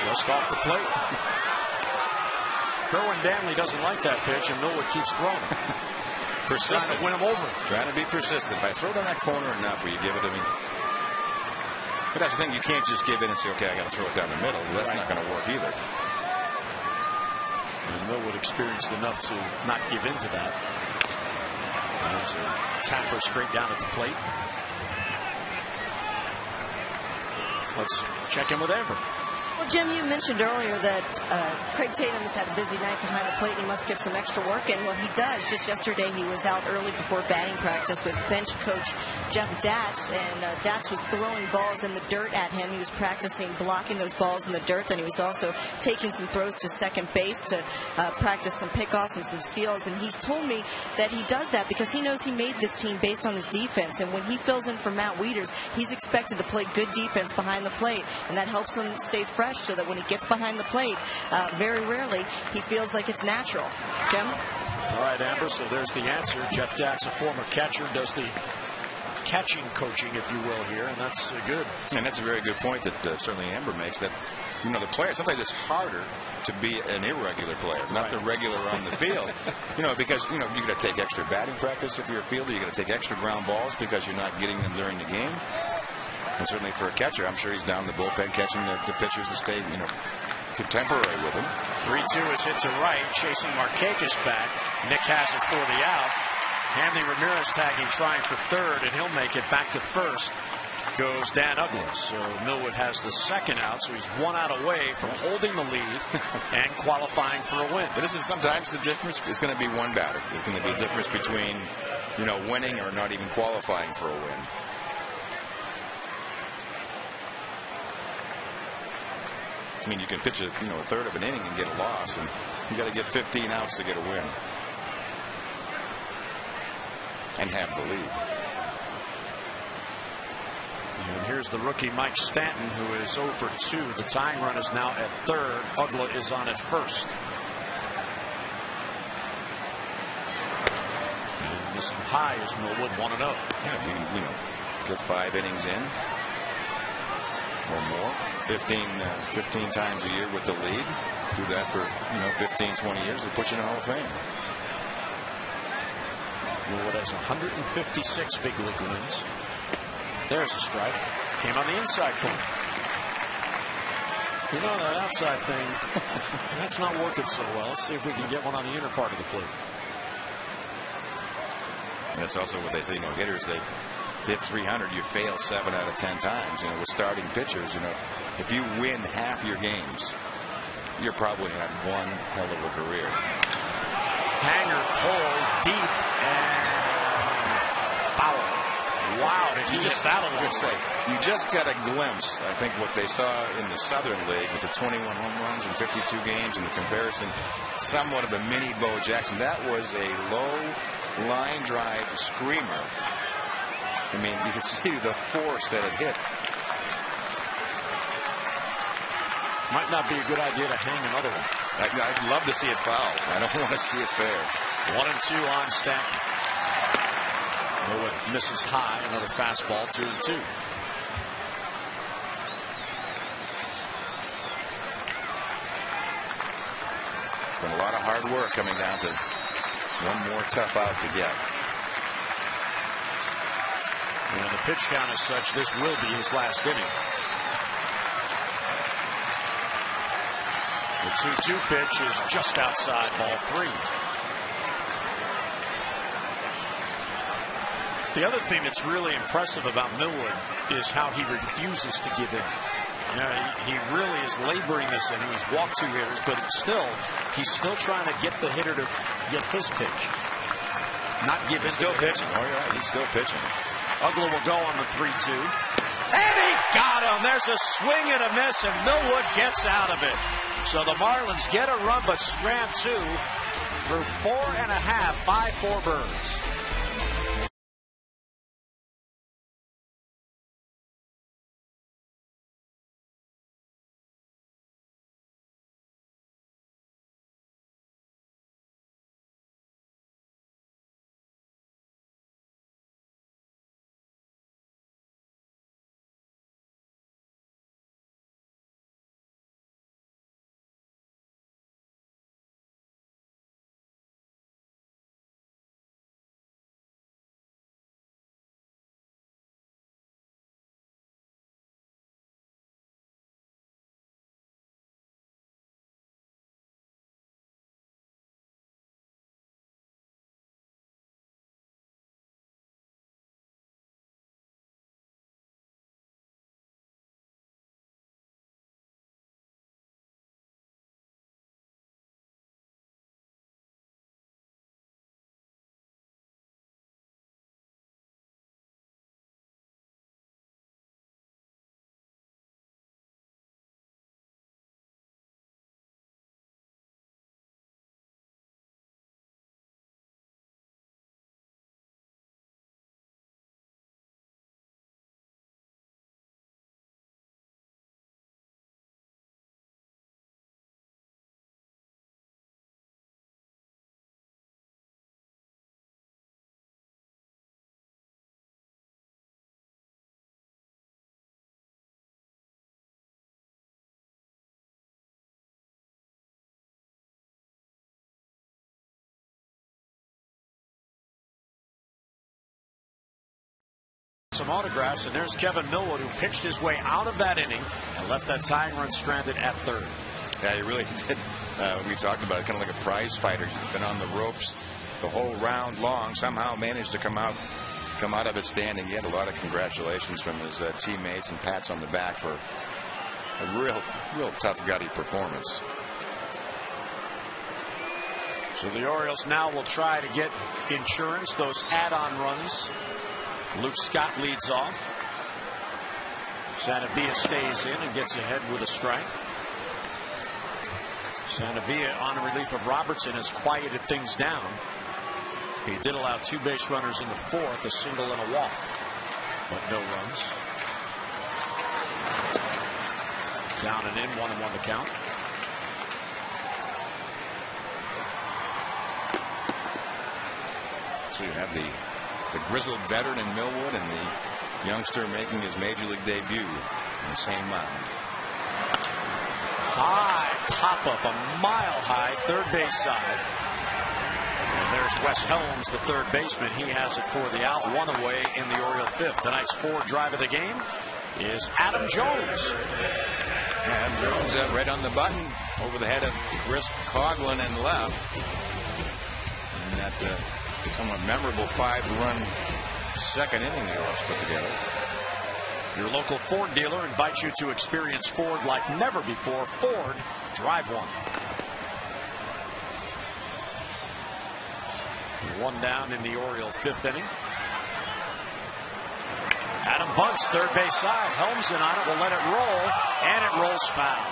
Just off the plate. Kerwin Danley doesn't like that pitch, and Millwood keeps throwing it. Persistent. Trying to win him over. Trying to be persistent. If I throw it on that corner enough, will you give it to me? But that's the thing. You can't just give in and say, okay, I got to throw it down the middle. That's not going to work either. And Millwood experienced enough to not give in to that. There's a tapper straight down at the plate. Let's check in with Amber. Well, Jim, you mentioned earlier that Craig Tatum has had a busy night behind the plate and he must get some extra work in. Well, he does. Just yesterday he was out early before batting practice with bench coach Jeff Datz, and Datz was throwing balls in the dirt at him. He was practicing blocking those balls in the dirt. Then he was also taking some throws to second base to practice some pickoffs and some steals. And he's told me that he does that because he knows he made this team based on his defense. And when he fills in for Matt Wieters, he's expected to play good defense behind the plate, and that helps him stay fresh fresh so that when he gets behind the plate, very rarely he feels like it's natural. Kim? All right, Amber, so there's the answer. Jeff Dax, a former catcher, does the catching coaching, if you will, here, and that's good. And that's a very good point that certainly Amber makes, that, you know, the player, sometimes it's harder to be an irregular player, not the regular on the field. You know, because, you know, you got to take extra batting practice if you're a fielder. You got to take extra ground balls because you're not getting them during the game. And certainly for a catcher, I'm sure he's down the bullpen catching the pitchers to stay, you know, contemporary with him. 3-2 is hit to right, chasing Markakis back. Nick has it for the out. Hanley Ramirez tagging, trying for third, and he'll make it back to first. Goes Dan Ugla. So Millwood has the second out, so he's 1 out away from holding the lead and qualifying for a win. But this is sometimes the difference is going to be one batter. There's going to be a difference between, you know, winning or not even qualifying for a win. I mean, you can pitch a third of an inning and get a loss, and you got to get 15 outs to get a win and have the lead. And here's the rookie Mike Stanton, who is 0 for 2. The tying run is now at third. Ugla is on at first. And missing high is Millwood 1-0. Yeah, you know, get 5 innings in or more, 15 times a year with the lead. Do that for 15, 20 years. They put you in the Hall of Fame. Millwood has 156 big league wins. There's a strike. Came on the inside corner. You know, that outside thing, that's not working so well. Let's see if we can get one on the inner part of the plate. And that's also what they say, hitters, they hit 300, you fail 7 out of 10 times. With starting pitchers, if you win half your games, you're probably had one hell of a career. Hanger pulled deep and foul. Wow, did he get that along? You just got a glimpse, I think, what they saw in the Southern League with the 21 home runs in 52 games, and the comparison somewhat of a mini Bo Jackson. That was a low line drive screamer. I mean, you could see the force that it hit. Might not be a good idea to hang another one. I'd love to see it foul. I don't want to see it fair. 1-2 on Stanton. Millwood misses high. Another fastball. 2-2. Been a lot of hard work coming down to one more tough out to get. And the pitch count is such, this will be his last inning. The 2-2 pitch is just outside ball 3. The other thing that's really impressive about Millwood is how he refuses to give in. He really is laboring this inning. He's walked 2 hitters, but he's still trying to get the hitter to get his pitch. Not give it. He's still pitching. Oh, yeah, he's still pitching. Ugla will go on the 3-2. And he got him. There's a swing and a miss, and Millwood gets out of it. So the Marlins get a run, but scram 2 through 4.5, 5-4 Birds. some autographs, and there's Kevin Millwood, who pitched his way out of that inning and left that tying run stranded at third. Yeah, he really did. We talked about it, kind of like a prize fighter. He's been on the ropes the whole round long, somehow managed to come out of it standing. He had a lot of congratulations from his teammates and pats on the back for a real tough, gutty performance. So the Orioles now will try to get insurance, those add-on runs. Luke Scott leads off. Sanabia stays in and gets ahead with a strike. Sanabia, on relief of Robertson, has quieted things down. He did allow 2 base runners in the 4th, a single and a walk, but no runs. Down and in, 1-1 the count. So you have the grizzled veteran in Millwood and the youngster making his major league debut in the same mound. High pop-up, a mile high, third base side. And there's Wes Helms, the third baseman. He has it for the out, 1 away in the Oriole 5th. Tonight's Ford drive of the game is Adam Jones. Adam Jones right on the button over the head of Chris Coughlin and left. And that somewhat memorable 5-run second inning the Orioles put together. Your local Ford dealer invites you to experience Ford like never before. Ford, drive one. 1 down in the Oriole 5th inning. Adam bunts, third base side. Helms in on it, will let it roll, and it rolls foul.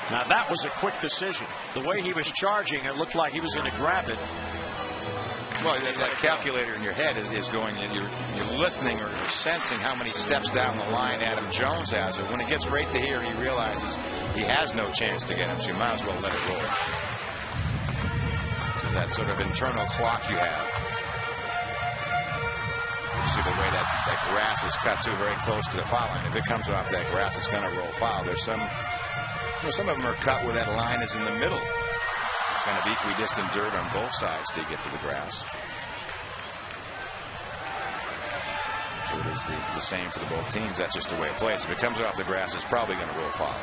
Now that was a quick decision. The way he was charging, it looked like he was going to grab it. Well, that calculator in your head is going, you're listening or sensing how many steps down the line Adam Jones has. And when it gets right to here, he realizes he has no chance to get him, so you might as well let it roll. So that sort of internal clock you have. You see the way that grass is cut to very close to the foul line. If it comes off that grass, it's going to roll foul. There's some of them are cut where that line is in the middle. Kind of equidistant dirt on both sides to get to the grass. So it is the same for the both teams. That's just the way it plays. If it comes off the grass, it's probably going to roll foul.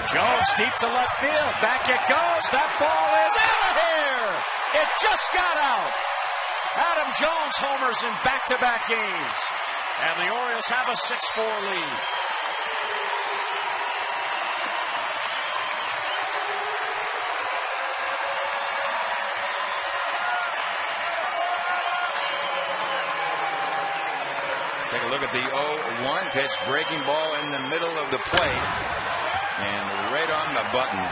Jones deep to left field. Back it goes. That ball is out of here. It just got out. Adam Jones homers in back-to-back games. And the Orioles have a 6-4 lead. Take a look at the 0-1 pitch. Breaking ball in the middle of the plate. And right on the button.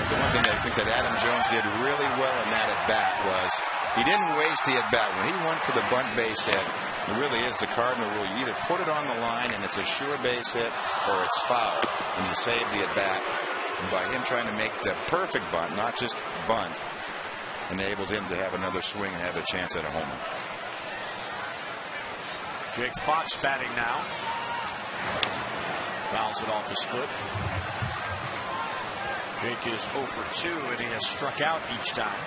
The one thing I think that Adam Jones did really well in that at-bat was he didn't waste the at-bat. When he went for the bunt base hit, it really is the cardinal rule. You either put it on the line and it's a sure base hit or it's foul. And you save the at-bat. And by him trying to make the perfect bunt, not just bunt, enabled him to have another swing and have a chance at a homer. Jake Fox batting now. Fouls it off his foot. Jake is 0 for 2, and he has struck out each time.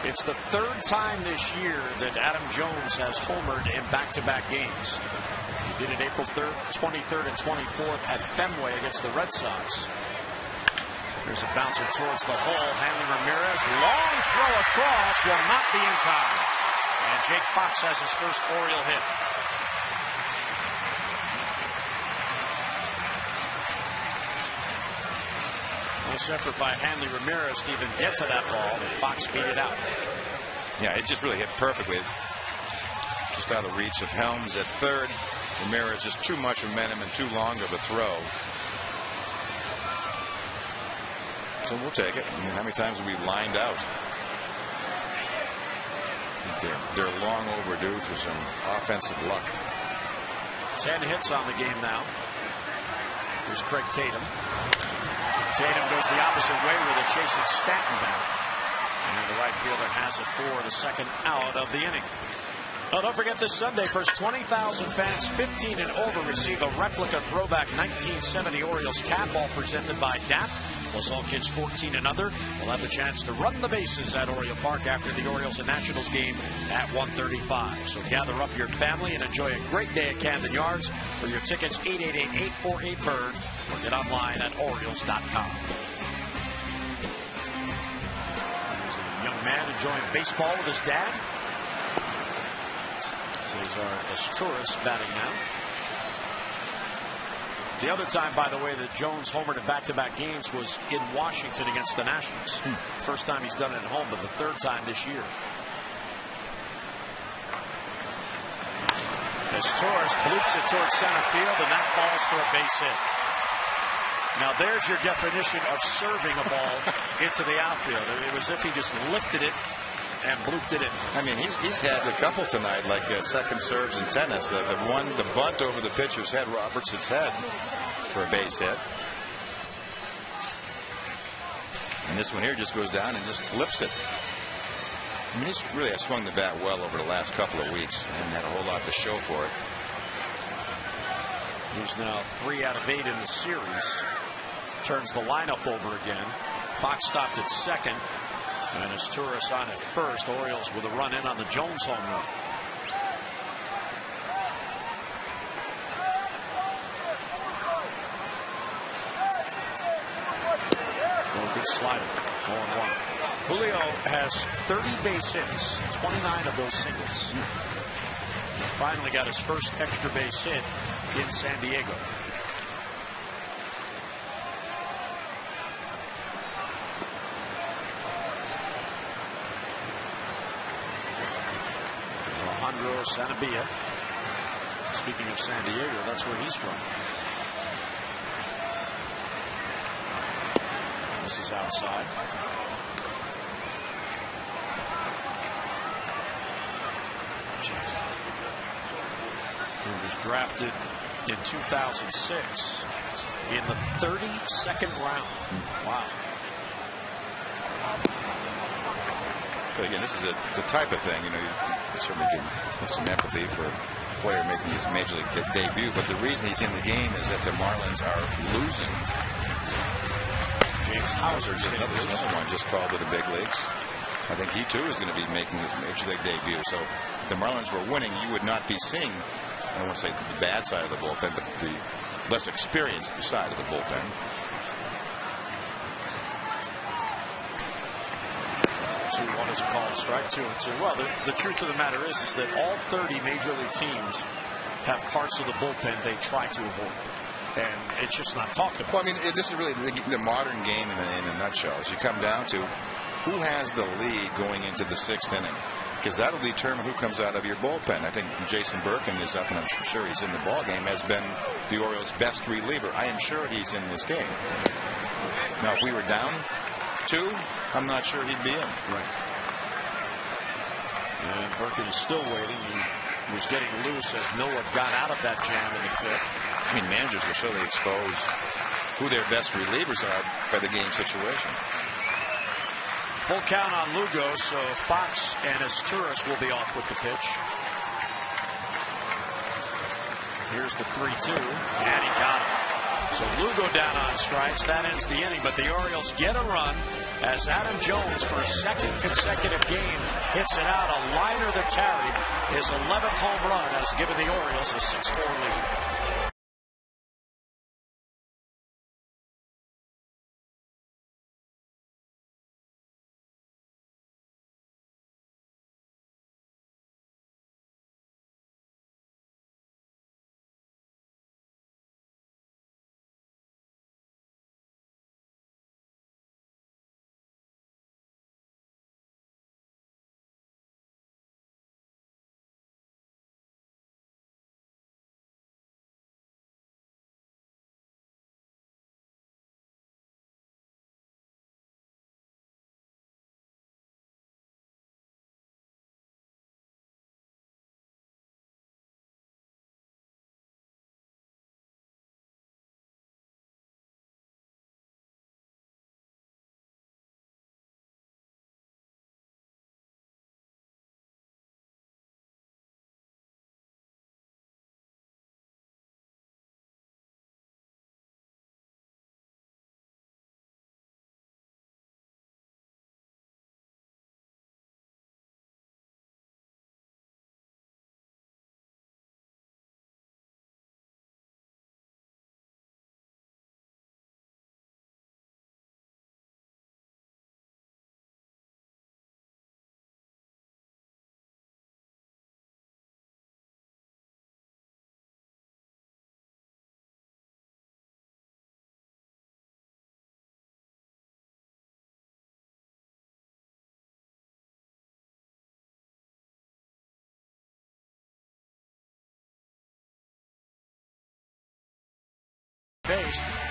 It's the 3rd time this year that Adam Jones has homered in back-to-back games. He did it April 3rd, 23rd, and 24th at Fenway against the Red Sox. There's a bouncer towards the hole. Hanley Ramirez, long throw across, will not be in time. And Jake Fox has his first Oriole hit. Nice effort by Hanley Ramirez to even get to that ball, and Fox beat it out. Yeah, it just really hit perfectly. Just out of reach of Helms at third. Ramirez just too much momentum and too long of a throw. So we'll take it. I mean, how many times have we lined out? They're long overdue for some offensive luck. 10 hits on the game now. Here's Craig Tatum. Tatum goes the opposite way with a chasing Stanton back. And the right fielder has it for the second out of the inning. Oh, don't forget this Sunday, first 20,000 fans 15 and over receive a replica throwback 1970 Orioles cap, all presented by DAP. Plus, all kids 14 and under will have the chance to run the bases at Oriole Park after the Orioles and Nationals game at 1:35. So gather up your family and enjoy a great day at Camden Yards. For your tickets, 888-848-BIRD, or get online at Orioles.com. There's a young man enjoying baseball with his dad. Cesar Esturas batting now. The other time, by the way, that Jones homered in back-to-back games was in Washington against the Nationals. First time he's done it at home, but the third time this year. As Torres bloops it towards center field, and that falls for a base hit. Now there's your definition of serving a ball into the outfield. It was as if he just lifted it and blooped it in. I mean, he's had a couple tonight, like second serves in tennis. The bunt over the pitcher's head, Roberts' head, for a base hit. And this one here just goes down and just flips it. I mean, he's really has swung the bat well over the last couple of weeks and had a whole lot to show for it. He's now 3 out of 8 in the series. Turns the lineup over again. Fox stopped at second. And Esturas on at first. Orioles with a run in on the Jones home run. Oh, good slider. 0-1. Julio has 30 base hits, 29 of those singles. Finally got his first extra base hit in San Diego. Alejandro Sanabia. Speaking of San Diego, that's where he's from. This is outside. He was drafted in 2006 in the 32nd round. Wow. But again, this is the type of thing, you certainly can have some empathy for a player making his major league debut, but the reason he's in the game is that the Marlins are losing. James Hauser's another one just called to the big leagues. I think he too is going to be making his major league debut. So if the Marlins were winning, you would not be seeing, I don't want to say the bad side of the bullpen, but the less experienced side of the bullpen. One is a called strike, 2-2. Well, the truth of the matter is that all 30 major league teams have parts of the bullpen they try to avoid, and it's just not talked about. Well, I mean, this is really the modern game in a nutshell. As you come down to who has the lead going into the 6th inning, because that'll determine who comes out of your bullpen. I think Jason Birkin is up, and I'm sure he's in the ball game. Has been the Orioles' best reliever. I am sure he's in this game. Now, if we were down 2, I'm not sure he'd be in. Right. And Birkin is still waiting. He was getting loose as Noah got out of that jam in the 5th. I mean, managers will surely expose who their best relievers are by the game situation. Full count on Lugo, so Fox and Esturas will be off with the pitch. Here's the 3-2, and he got him. So Lugo down on strikes. That ends the inning, but the Orioles get a run as Adam Jones, for a second consecutive game, hits it out. A liner that carried his 11th home run has given the Orioles a 6-4 lead.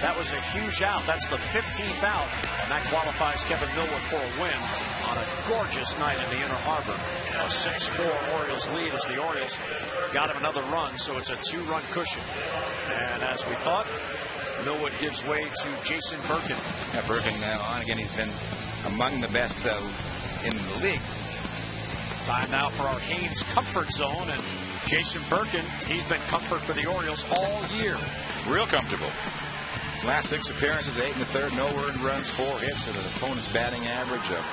That was a huge out. That's the 15th out, and that qualifies Kevin Millwood for a win on a gorgeous night in the Inner Harbor. A 6-4 Orioles lead as the Orioles got him another run, so it's a 2-run cushion. And as we thought, Millwood gives way to Jason Birkin. Yeah, Birkin on again. He's been among the best in the league. Time now for our Haynes comfort zone, and Jason Birkin, he's been comfort for the Orioles all year. Real comfortable. Last 6 appearances, 8 1/3, no earned runs, 4 hits, and an opponent's batting average of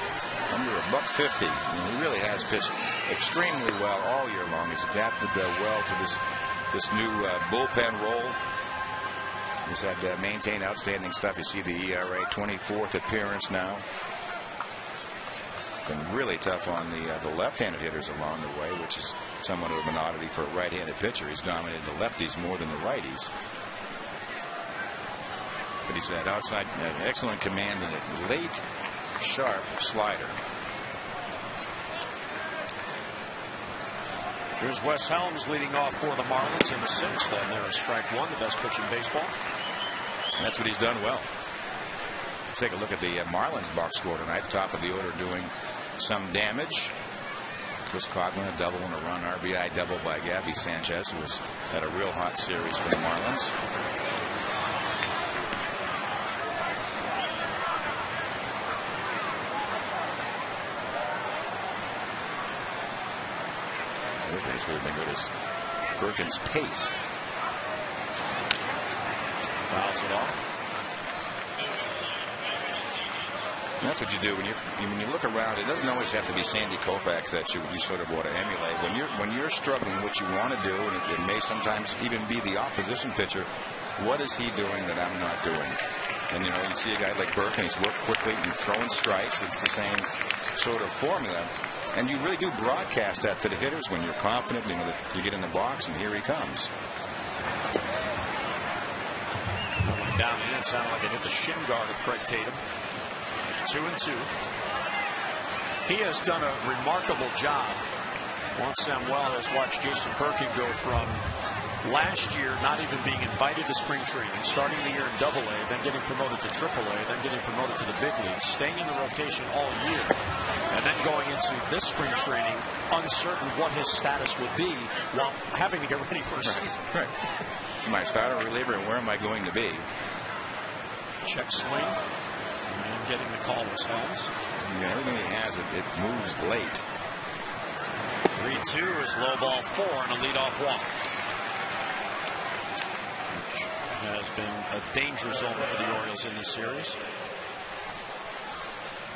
under $150. I mean, he really has pitched extremely well all year long. He's adapted well to this new bullpen role. He's had maintained outstanding stuff. You see the ERA, 24th appearance now. Been really tough on the left-handed hitters along the way, which is somewhat of an oddity for a right-handed pitcher. He's dominated the lefties more than the righties. But he's had outside excellent command and a late, sharp slider. Here's Wes Helms leading off for the Marlins in the 6th, and they're a strike one, the best pitch in baseball. And that's what he's done well. Let's take a look at the Marlins box score tonight. Top of the order doing some damage. Chris Coughlin, a double and a run RBI double by Gabby Sanchez, who has had a real hot series for the Marlins. The other thing's really been good is Birkin's pace. Fouls it off. And that's what you do when you look around. It doesn't always have to be Sandy Koufax that you sort of want to emulate. When you're struggling, what you want to do, and it may sometimes even be the opposition pitcher. What is he doing that I'm not doing? And you see a guy like Birkin. He's worked quickly. He's throwing strikes. It's the same sort of formula. And you really do broadcast that to the hitters when you're confident. That you get in the box and here he comes. Down and in, sounded like it hit the shin guard of Craig Tatum. 2-2. He has done a remarkable job. Juan Samuel has watched Jason Birkin go from last year not even being invited to spring training, starting the year in AA, then getting promoted to AAA, then getting promoted to the big league, staying in the rotation all year, and then going into this spring training uncertain what his status would be while having to get ready for a season. Right. Am I a starter, reliever, and where am I going to be? Check swing. And getting the call was Helms. Yeah, everything he has, it moves late. 3-2 is low ball 4 and a leadoff walk. Which has been a danger zone for the Orioles in this series.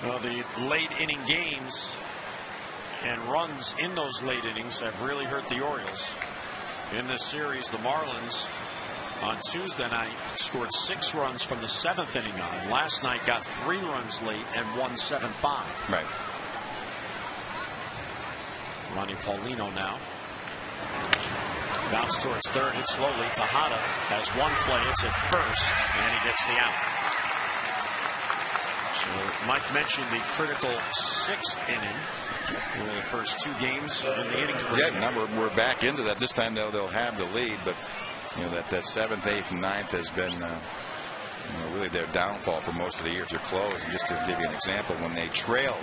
Well, the late inning games and runs in those late innings have really hurt the Orioles. In this series, the Marlins on Tuesday night scored 6 runs from the 7th inning on. Last night got 3 runs late and won 7-5. Right. Ronnie Paulino now. Bounce towards third, hit slowly. Tejada has one play. It's at first, and he gets the out. So Mike mentioned the critical 6th inning. The first 2 games in the innings. Yeah, remember, we're back into that. This time they'll have the lead, but that 7th, 8th, and 9th has been really their downfall for most of the year. If you're close, and just to give you an example, when they trail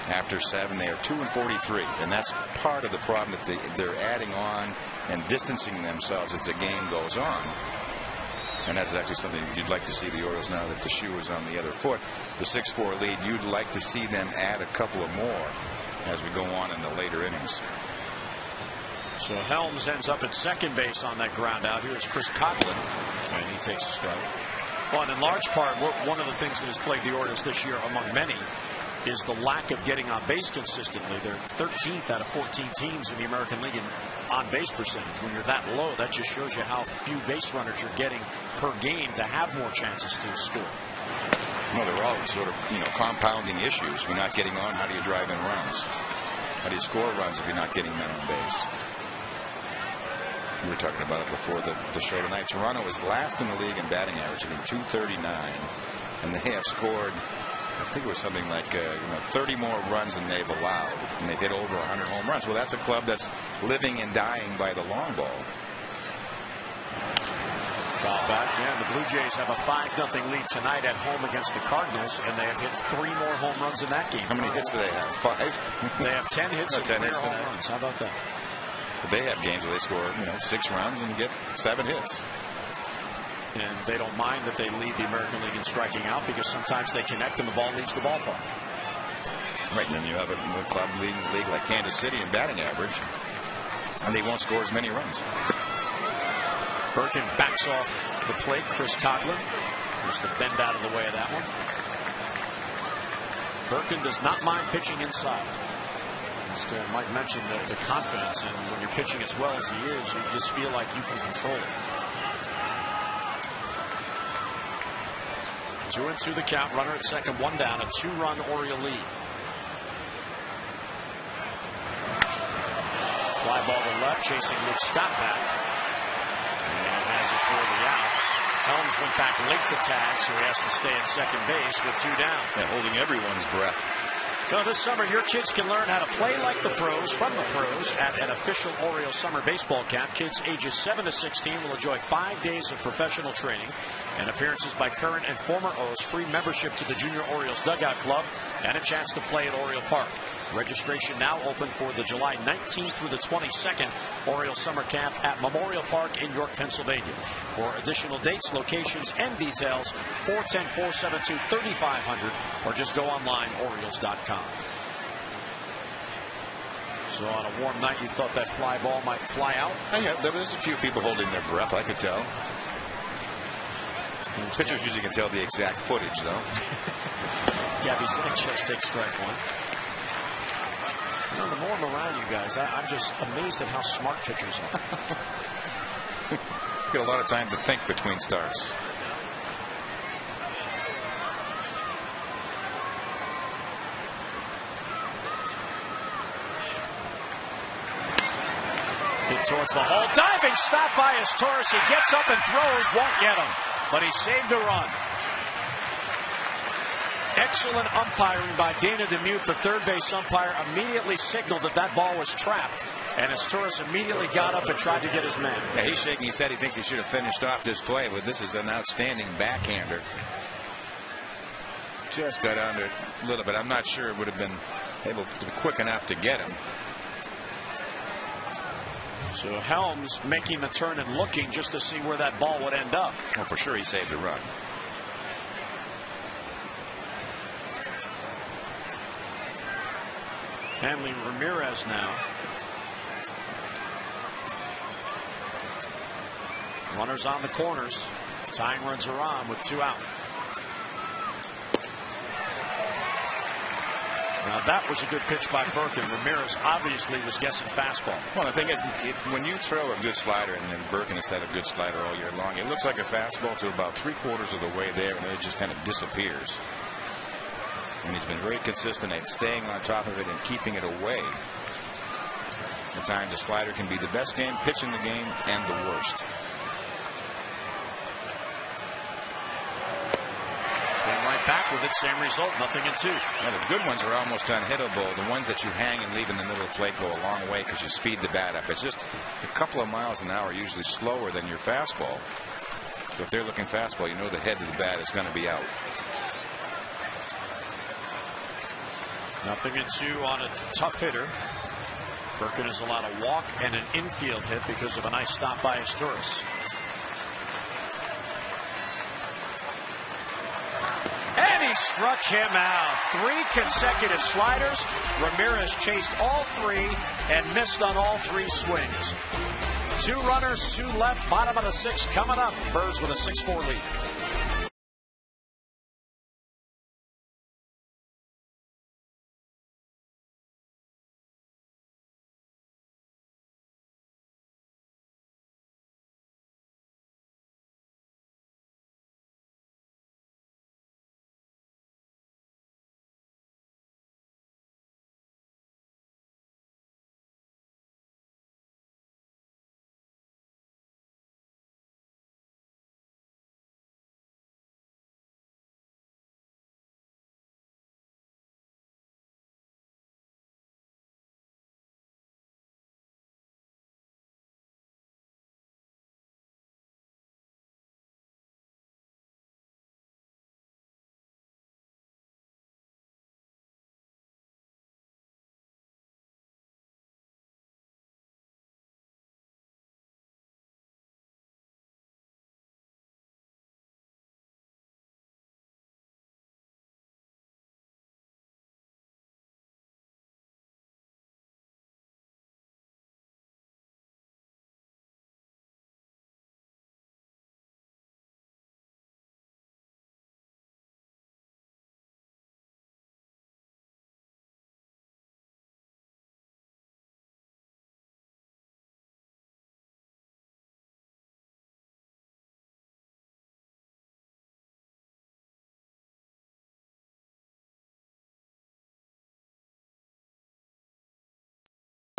after 7, they are 2-43, and that's part of the problem that they're adding on and distancing themselves as the game goes on. And that's actually something you'd like to see the Orioles, now that the shoe is on the other foot. The 6-4 lead, you'd like to see them add a couple of more as we go on in the later innings. So Helms ends up at second base on that ground out. Here's Chris Coughlin, and he takes a strike. Well, and in large part, one of the things that has plagued the Orioles this year, among many, is the lack of getting on base consistently. They're 13th out of 14 teams in the American League in on-base percentage. When you're that low, that just shows you how few base runners you're getting per game to have more chances to score. Well, they're all sort of, compounding issues. If you're not getting on, how do you drive in runs? How do you score runs if you're not getting men on base? We were talking about it before the show tonight. Toronto is last in the league in batting average, hitting .239, and they have scored, I think it was something like 30 more runs than they've allowed, and they've hit over 100 home runs. Well, that's a club that's living and dying by the long ball. Foul back. Yeah, the Blue Jays have a 5-0 lead tonight at home against the Cardinals, and they have hit 3 more home runs in that game. How many hits do they have? 5? They have 10 hits and 10 3 hits home runs. How about that? But they have games where they score, 6 runs and get 7 hits. And they don't mind that they lead the American League in striking out because sometimes they connect and the ball leaves the ballpark. Right, and then you have a club leading the league like Kansas City in batting average, and they won't score as many runs. Birkin backs off the plate. Chris Coughlin has to bend out of the way of that one. Birkin does not mind pitching inside. As Mike mentioned, the confidence, and when you're pitching as well as he is, you just feel like you can control it. 2-2 the count. Runner at second, 1 down. A 2-run Oriole lead. Fly ball to left, chasing Luke Scott back. And has it for the out. Helms went back late to tag, so he has to stay at second base with 2 down. Yeah, holding everyone's breath. So this summer, your kids can learn how to play like the pros from the pros at an official Orioles summer baseball camp. Kids ages 7 to 16 will enjoy 5 days of professional training and appearances by current and former O's, free membership to the Junior Orioles Dugout Club, and a chance to play at Oriole Park. Registration now open for the July 19th through the 22nd Orioles Summer Camp at Memorial Park in York, Pennsylvania. For additional dates, locations, and details, 410-472-3500, or just go online, Orioles.com. So on a warm night, you thought that fly ball might fly out? Yeah, there was a few people holding their breath, I could tell. Pitchers usually can tell the exact footage, though. Gabby Sanchez takes strike 1. The more I'm around you guys, I'm just amazed at how smart pitchers are. Get a lot of time to think between starts. Hit towards the hole. Diving stop by Torres. He gets up and throws. Won't get him. But he saved a run. Excellent umpiring by Dana DeMute, the third base umpire, immediately signaled that that ball was trapped. And Torres immediately got up and tried to get his man. Yeah, he's shaking. He said he thinks he should have finished off this play, but this is an outstanding backhander. Just got under it a little bit. I'm not sure it would have been able to be quick enough to get him. So Helms making the turn and looking just to see where that ball would end up. Well, for sure he saved a run. Hanley Ramirez now. Runners on the corners. Tying runs are on with 2 out. Now that was a good pitch by Birkin. Ramirez obviously was guessing fastball. Well, the thing is, when you throw a good slider, and then Birkin has had a good slider all year long, it looks like a fastball to about 3/4 of the way there, and then it just kind of disappears. And he's been very consistent at staying on top of it and keeping it away. At times, the slider can be the best pitch in the game and the worst. Came right back with it, same result, 0-2. Now, the good ones are almost unhittable. The ones that you hang and leave in the middle of the plate go a long way because you speed the bat up. It's just a couple of miles an hour, usually slower than your fastball. So if they're looking fastball, you know the head of the bat is going to be out. 0-2 on a tough hitter. Birkin has allowed a walk and an infield hit because of a nice stop by Torres. And he struck him out. 3 consecutive sliders. Ramirez chased all 3 and missed on all 3 swings. 2 runners, 2 left, bottom of the 6th coming up. Birds with a 6-4 lead.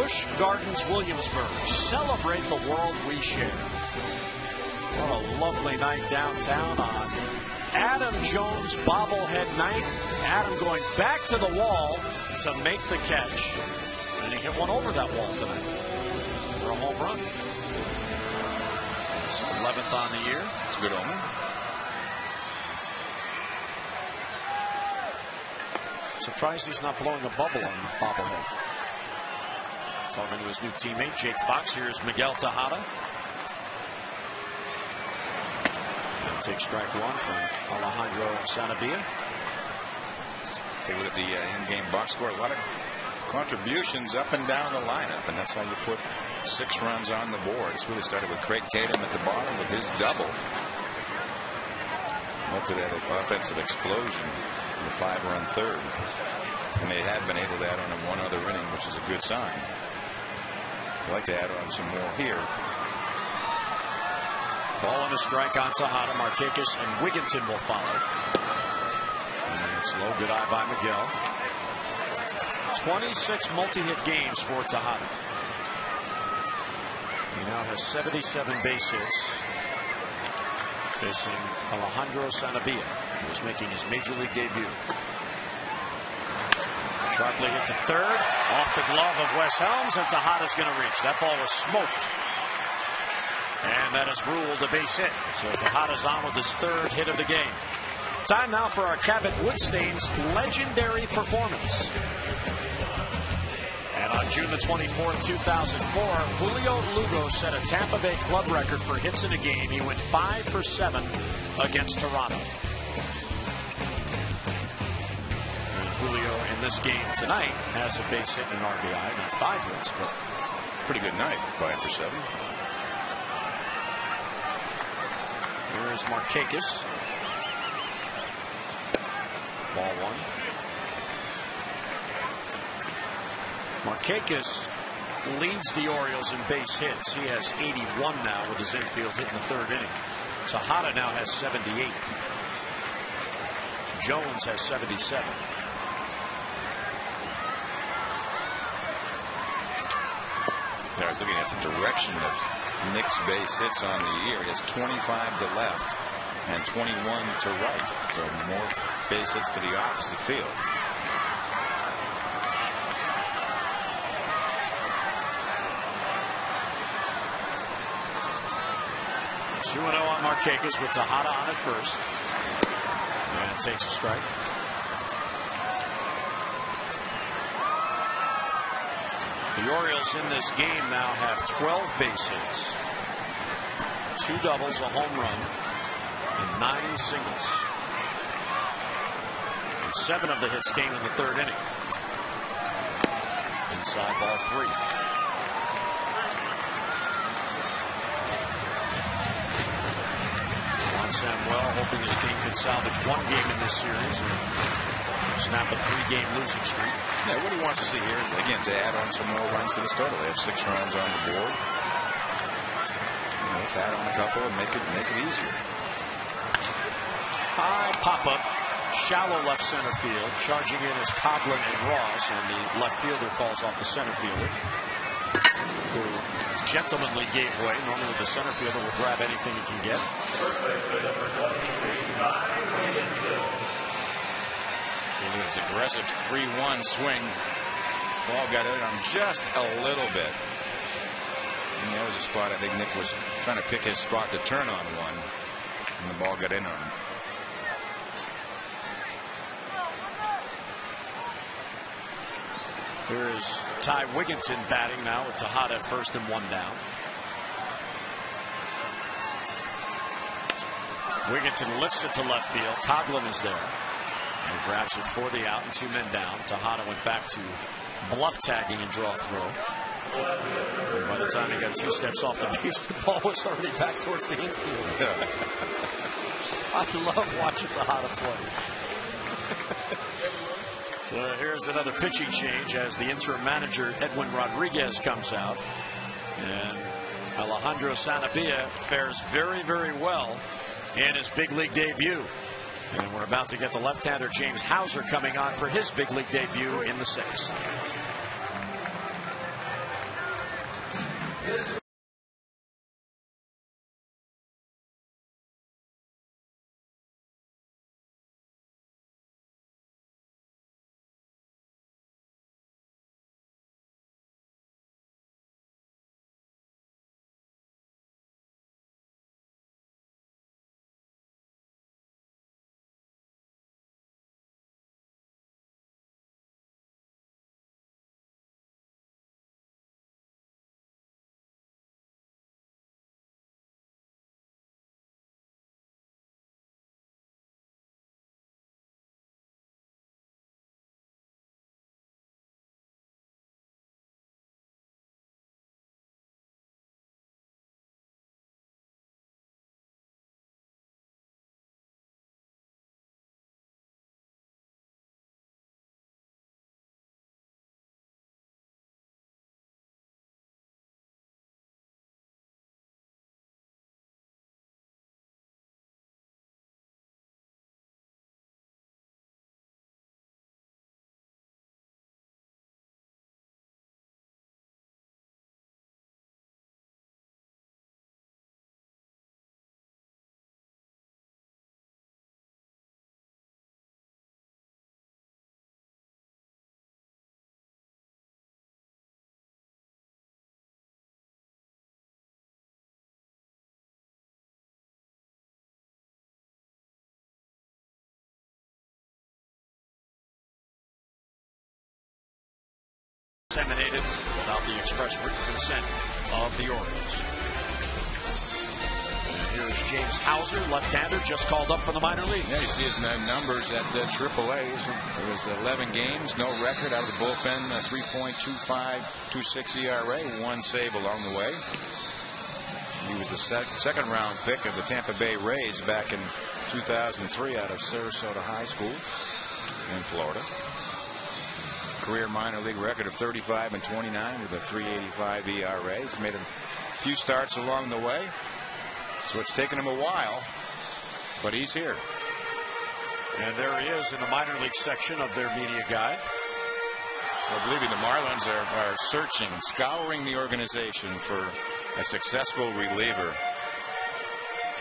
Busch Gardens, Williamsburg. Celebrate the world we share. What a lovely night downtown on Adam Jones bobblehead night. Adam going back to the wall to make the catch. And he hit one over that wall tonight for a home run. It's 11th on the year. It's a good omen. Surprised he's not blowing a bubble on the bobblehead. Talking to his new teammate, Jake Fox. Here's Miguel Tejada. And take strike one from Alejandro Sanabia. Take a look at the in-game box score. A lot of contributions up and down the lineup, and that's how you put 6 runs on the board. It's really started with Craig Tatum at the bottom with his double. Up to that offensive explosion in the 5-run third. And they have been able to add on in one other inning, which is a good sign. I'd like to add on some more here. Ball and a strike on Tejada. Markakis and Wigginton will follow. And it's low, good eye by Miguel. 26 multi-hit games for Tejada. He now has 77 base hits. Facing Alejandro Sanabia, who is making his major league debut. Sharply hit to third, off the glove of Wes Helms, and Tejada's going to reach. That ball was smoked. And that is ruled a base hit. So Tejada's on with his 3rd hit of the game. Time now for our Cabot Woodstain's legendary performance. And on June the 24th, 2004, Julio Lugo set a Tampa Bay club record for hits in a game. He went 5 for 7 against Toronto. And Julio in this game tonight has a base hit and an RBI, not 5 hits, but pretty good night, 5 for 7. Here is Markakis. Ball 1. Markakis leads the Orioles in base hits. He has 81 now with his infield hit in the 3rd inning. Tejada now has 78. Jones has 77. I was looking at the direction of Nick's base hits on the year. He has 25 to left and 21 to right. So more base hits to the opposite field. 2-0 on Markakis with Tejada on at first. And takes a strike. The Orioles in this game now have 12 base hits, 2 doubles, a home run, and 9 singles. And 7 of the hits came in the 3rd inning. Inside ball 3. Samuel hoping his team can salvage 1 game in this series and snap a 3-game losing streak. Yeah, what he wants to see here is, again, to add on some more runs to this total. They have 6 runs on the board. Let's add on a couple and make it easier. High pop-up, shallow left center field. Charging in is Coghlan and Ross, and the left fielder calls off the center fielder, who gentlemanly gave way. Normally the center fielder will grab anything he can get. His aggressive 3-1 swing. Ball got in on just a little bit. And that was a spot I think Nick was trying to pick his spot to turn on one. And the ball got in on him. Here is Ty Wigginton batting now with Tejada at first and 1 down. Wigginton lifts it to left field. Coghlan is there. He grabs it for the out and 2 men down. Tejada went back to bluff tagging and draw throw. And by the time he got 2 steps off the base, the ball was already back towards the infield. I love watching Tejada play. So here's another pitching change as the interim manager Edwin Rodriguez comes out. And Alejandro Sanabia fares very, very well in his big league debut. And we're about to get the left-hander James Hauser coming on for his big league debut in the 6th. Disseminated without the express written consent of the Orioles. And here is James Hauser, left-hander, just called up from the minor league. Yeah, you see his numbers at the AAA. It was 11 games, no record out of the bullpen, 3.25, 2.6 ERA, one save along the way. He was the second-round pick of the Tampa Bay Rays back in 2003 out of Sarasota High School in Florida. Career minor league record of 35 and 29 with a 3.85 ERA. He's made a few starts along the way, so it's taken him a while, but he's here. And there he is in the minor league section of their media guide. I believe the Marlins are searching, scouring the organization for a successful reliever.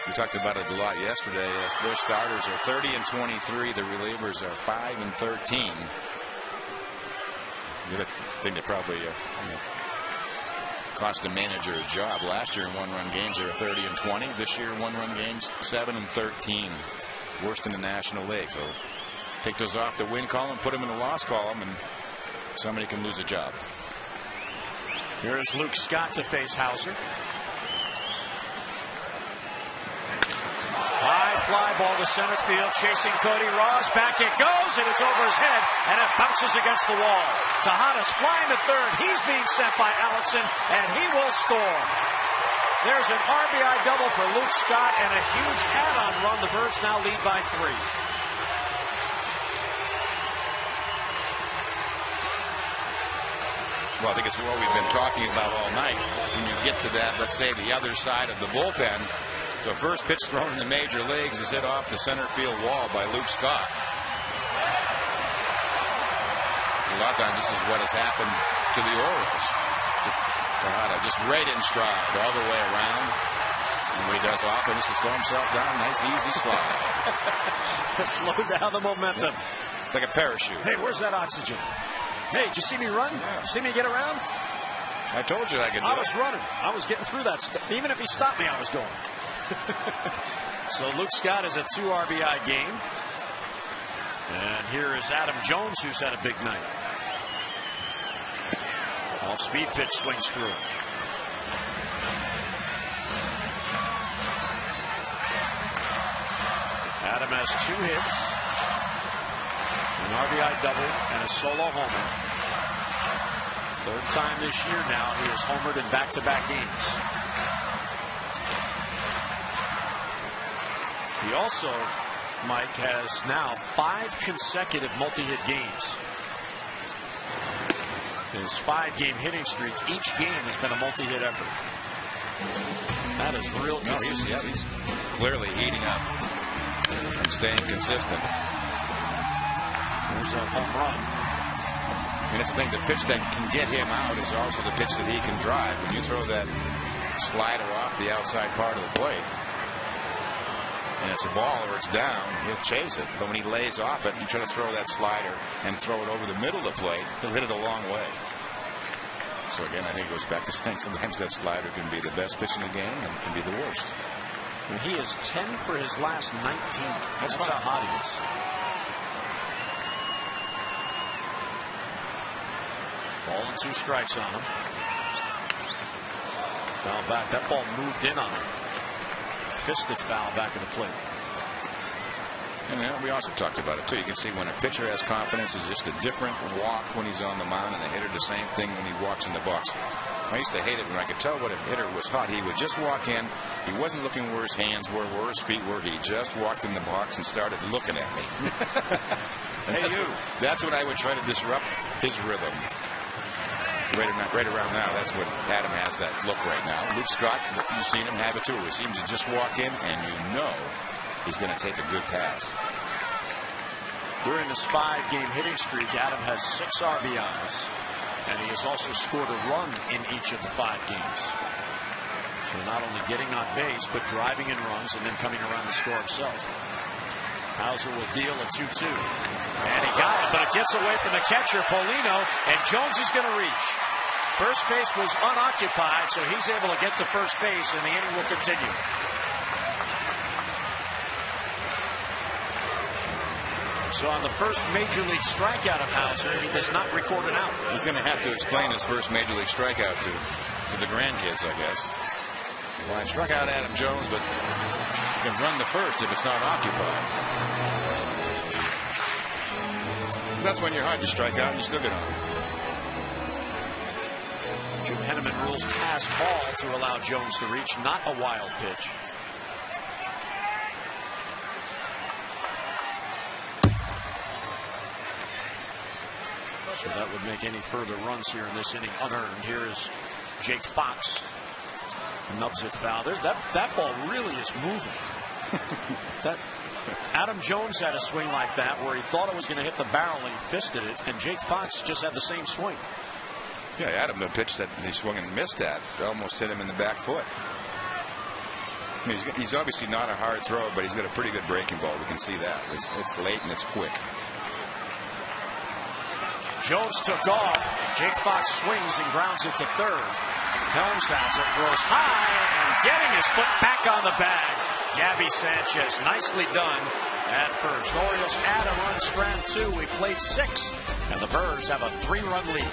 We talked about it a lot yesterday. Their starters are 30 and 23. The relievers are 5 and 13. The other thing that probably cost the manager his job. Last year in one-run games they were 30 and 20. This year in one-run games 7 and 13. Worst in the National League. So take those off the win column, put them in the loss column, and somebody can lose a job. Here's Luke Scott to face Hauser. High fly ball to center field, chasing Cody Ross. Back it goes, and it's over his head, and it bounces against the wall. Tejada's flying to third. He's being sent by Alexson, and he will score. There's an RBI double for Luke Scott and a huge add-on run. The Birds now lead by 3. Well, I think it's what we've been talking about all night. When you get to that, let's say the other side of the bullpen. So first pitch thrown in the major leagues is hit off the center field wall by Luke Scott. A lot of times this is what has happened to the Orioles. Tejada just right in stride all the way around. And when he does often, this will slow himself down. Nice easy slide. Slow down the momentum. Yeah. Like a parachute. Hey, where's that oxygen? Hey, did you see me run? Yeah. See me get around? I told you I could do it. I was running. I was getting through that. Even if he stopped me, I was going. So Luke Scott is a 2 RBI game. And here is Adam Jones, who's had a big night. Off-speed pitch swings through. Adam has 2 hits, an RBI double, and a solo homer. Third time this year now he has homered in back-to-back games. He also, Mike, has now 5 consecutive multi-hit games. His 5-game hitting streak, each game has been a multi-hit effort. That is real consistency. He's clearly heating up and staying consistent. There's a home run. And it's the thing, the pitch that can get him out is also the pitch that he can drive. When you throw that slider off the outside part of the plate, and it's a ball or it's down, he'll chase it. But when he lays off it, you try to throw that slider and throw it over the middle of the plate, he'll hit it a long way. So again, I think it goes back to saying sometimes that slider can be the best pitch in the game and can be the worst. And he is 10 for his last 19. That's how hot he is. Ball and 2 strikes on him. Foul back. That ball moved in on him. Fisted foul back at the plate. And we also talked about it too. You can see when a pitcher has confidence, it's just a different walk when he's on the mound, and the hitter the same thing when he walks in the box. I used to hate it when I could tell what a hitter was hot. He would just walk in. He wasn't looking where his hands were, where his feet were. He just walked in the box and started looking at me. Hey, that's what I would try to disrupt his rhythm. Right around now, that's what Adam has that look right now. Luke Scott, you've seen him have it too. He seems to just walk in, and you know he's going to take a good pass. During this 5-game hitting streak, Adam has 6 RBIs, and he has also scored a run in each of the 5 games. So not only getting on base, but driving in runs and then coming around to score himself. Hauser will deal a 2-2. And he got it, but it gets away from the catcher, Polino, and Jones is going to reach. First base was unoccupied, so he's able to get to first base, and the inning will continue. So on the first major league strikeout of Hauser, he does not record an out. He's going to have to explain his first major league strikeout to the grandkids, I guess. Well, I struck out Adam Jones, but you can run the first if it's not occupied. That's when you're hot. You strike out and you still get on. Jim Henneman rules pass ball to allow Jones to reach, not a wild pitch. So that would make any further runs here in this inning unearned. Here is Jake Fox. Nubs it foul. That ball really is moving. Adam Jones had a swing like that where he thought it was going to hit the barrel and he fisted it, and Jake Fox just had the same swing. Yeah, Adam, the pitch that he swung and missed at almost hit him in the back foot. I mean, he's obviously not a hard thrower, but he's got a pretty good breaking ball. We can see that. It's late and it's quick. Jones took off. Jake Fox swings and grounds it to third. Helms has it, throws high, and getting his foot back on the bag. Gabby Sanchez, nicely done at first. Orioles add a run, strand 2. We played 6, and the Birds have a 3-run lead.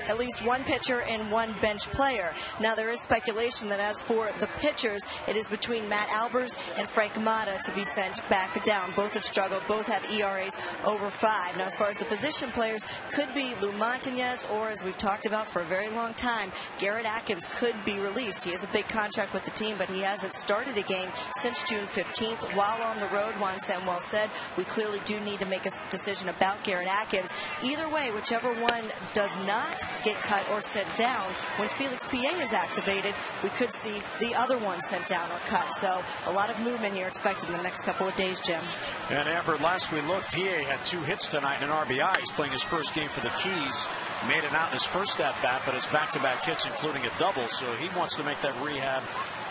at least one pitcher and one bench player. Now, there is speculation that as for the pitchers, it is between Matt Albers and Frank Mata to be sent back down. Both have struggled. Both have ERAs over 5. Now, as far as the position players, could be Lou Montañez, or as we've talked about for a very long time, Garrett Atkins could be released. He has a big contract with the team, but he hasn't started a game since June 15th. While on the road, Juan Samuel said, we clearly do need to make a decision about Garrett Atkins. Either way, whichever one does not get cut or sent down, when Felix Pie is activated, we could see the other one sent down or cut. So a lot of movement here expected in the next couple of days, Jim. And Amber, last we looked, Pie had 2 hits tonight and an RBI. He's playing his first game for the Keys. Made it out in his first at-bat, but it's back-to-back hits, including a double. So he wants to make that rehab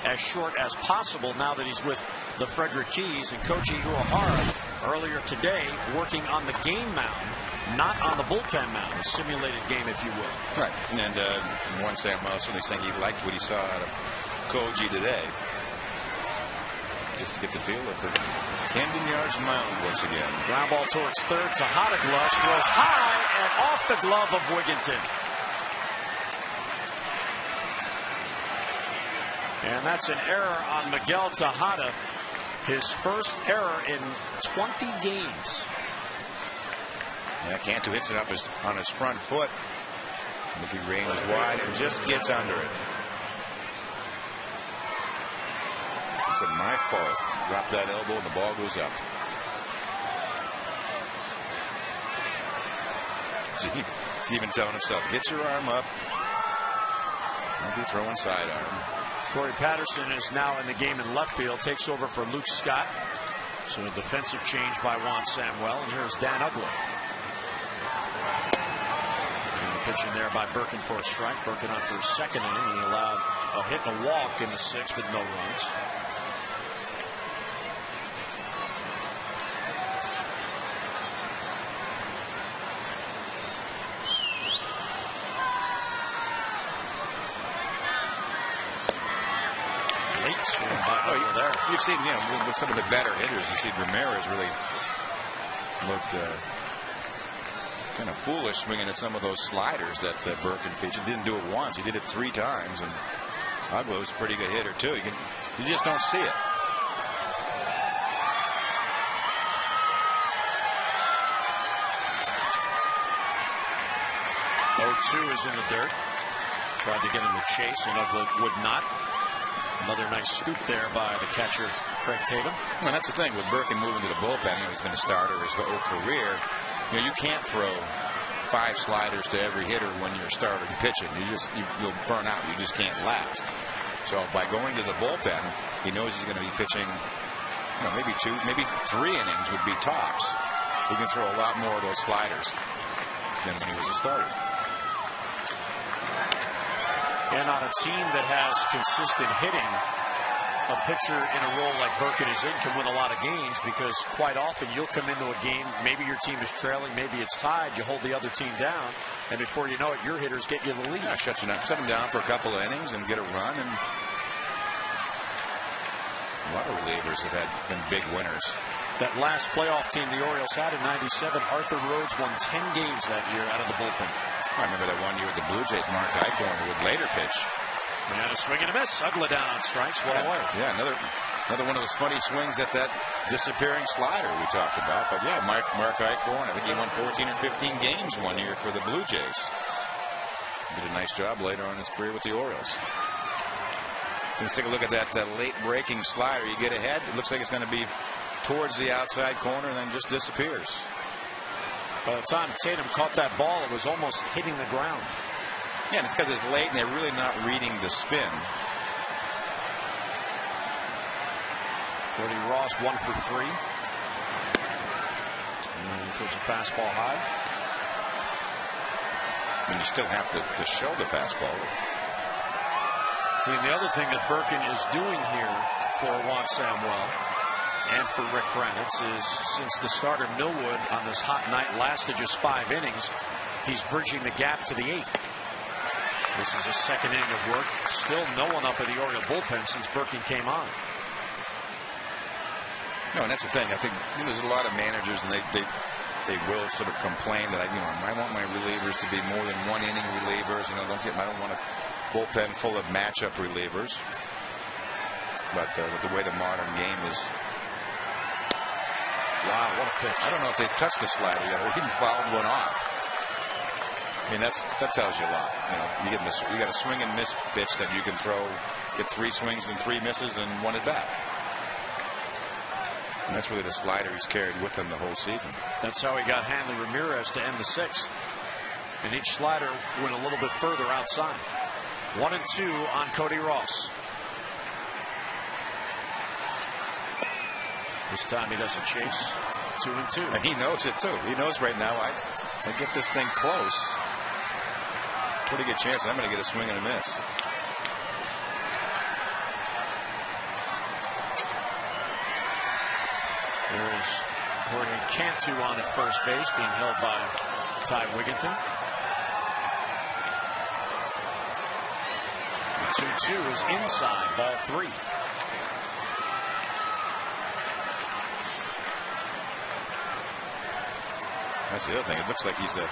as short as possible now that he's with the Frederick Keys. And Koji Uehara earlier today working on the game mound, not on the bullpen mound, a simulated game, if you will. Right. And Juan Samuel certainly saying he liked what he saw out of Koji today. Just to get the feel of the Camden Yards mound once again. Ground ball towards third. Tejada gloves, throws high and off the glove of Wigginton. And that's an error on Miguel Tejada. His first error in 20 games. Yeah, Cantu hits it up on his front foot. Mickey ranges wide and just gets under it. He said, my fault. Drop that elbow and the ball goes up. He's even telling himself, get your arm up. Don't be throwing sidearm. Corey Patterson is now in the game in left field, takes over for Luke Scott. So a defensive change by Juan Samuel. And here's Dan Ugler. Pitching there by Birkin for a strike. Birkin on for his second inning. He allowed a hit and a walk in the 6th with no runs. Late swing by Ugler there. You've seen, with some of the better hitters, you see Ramirez really looked kind of foolish swinging at some of those sliders that Birkin featured. Didn't do it once. He did it 3 times. And Ugler was a pretty good hitter, too. You just don't see it. 0-2 is in the dirt. Tried to get him to chase, and Ugler would not. Another nice scoop there by the catcher, Craig Tatum. Well, that's the thing with Birkin moving to the bullpen. He's been a starter his whole career. You can't throw 5 sliders to every hitter when you're starting pitching. You'll burn out. You just can't last. So by going to the bullpen, he knows he's going to be pitching, maybe 2, maybe 3 innings would be tops. He can throw a lot more of those sliders than when he was a starter. And on a team that has consistent hitting, a pitcher in a role like Birkin is in can win a lot of games, because quite often you'll come into a game, maybe your team is trailing, maybe it's tied, you hold the other team down, and before you know it, your hitters get you the lead. Yeah, shut them down for a couple of innings and get a run, and a lot of relievers have been big winners. That last playoff team the Orioles had in '97, Arthur Rhodes won 10 games that year out of the bullpen. I remember that one year with the Blue Jays, Mark Eichhorn would later pitch. And a swing and a miss. Ugler down on strikes. One away. Yeah, another one of those funny swings at that disappearing slider we talked about. But yeah, Mark Eichhorn, I think he won 14 or 15 games one year for the Blue Jays. Did a nice job later on in his career with the Orioles. Let's take a look at that late breaking slider. You get ahead, it looks like it's going to be towards the outside corner and then just disappears. By the time Tatum caught that ball, it was almost hitting the ground. Yeah, and it's because it's late and they're really not reading the spin. Cody Ross 1 for 3. And he throws a fastball high. I mean, you still have to show the fastball. And the other thing that Birkin is doing here for Juan Samuel and for Rick Kranitz is, since the starter Millwood on this hot night lasted just 5 innings, he's bridging the gap to the 8th. This is his second inning of work. Still no one up in the Oriole bullpen since Birkin came on. No, and that's the thing. I think there's a lot of managers, and they they will sort of complain that I want my relievers to be more than 1 inning relievers. I don't want a bullpen full of matchup relievers. But with the way the modern game is. Wow, what a pitch. I don't know if they touched the slider yet or even fouled one off. I mean, that tells you a lot. You got a swing and miss pitch that you can throw, get 3 swings and 3 misses and 1 at bat. And that's really the slider he's carried with him the whole season. That's how he got Hanley Ramirez to end the 6th. And each slider went a little bit further outside. 1-2 on Cody Ross. This time he doesn't chase. 2-2. And he knows it too. He knows right now I get this thing close. Pretty good chance I'm going to get a swing and a miss. There's Jorge Cantu on at first base, being held by Ty Wigginton. 2-2 is inside, ball 3. That's the other thing. It looks like he's a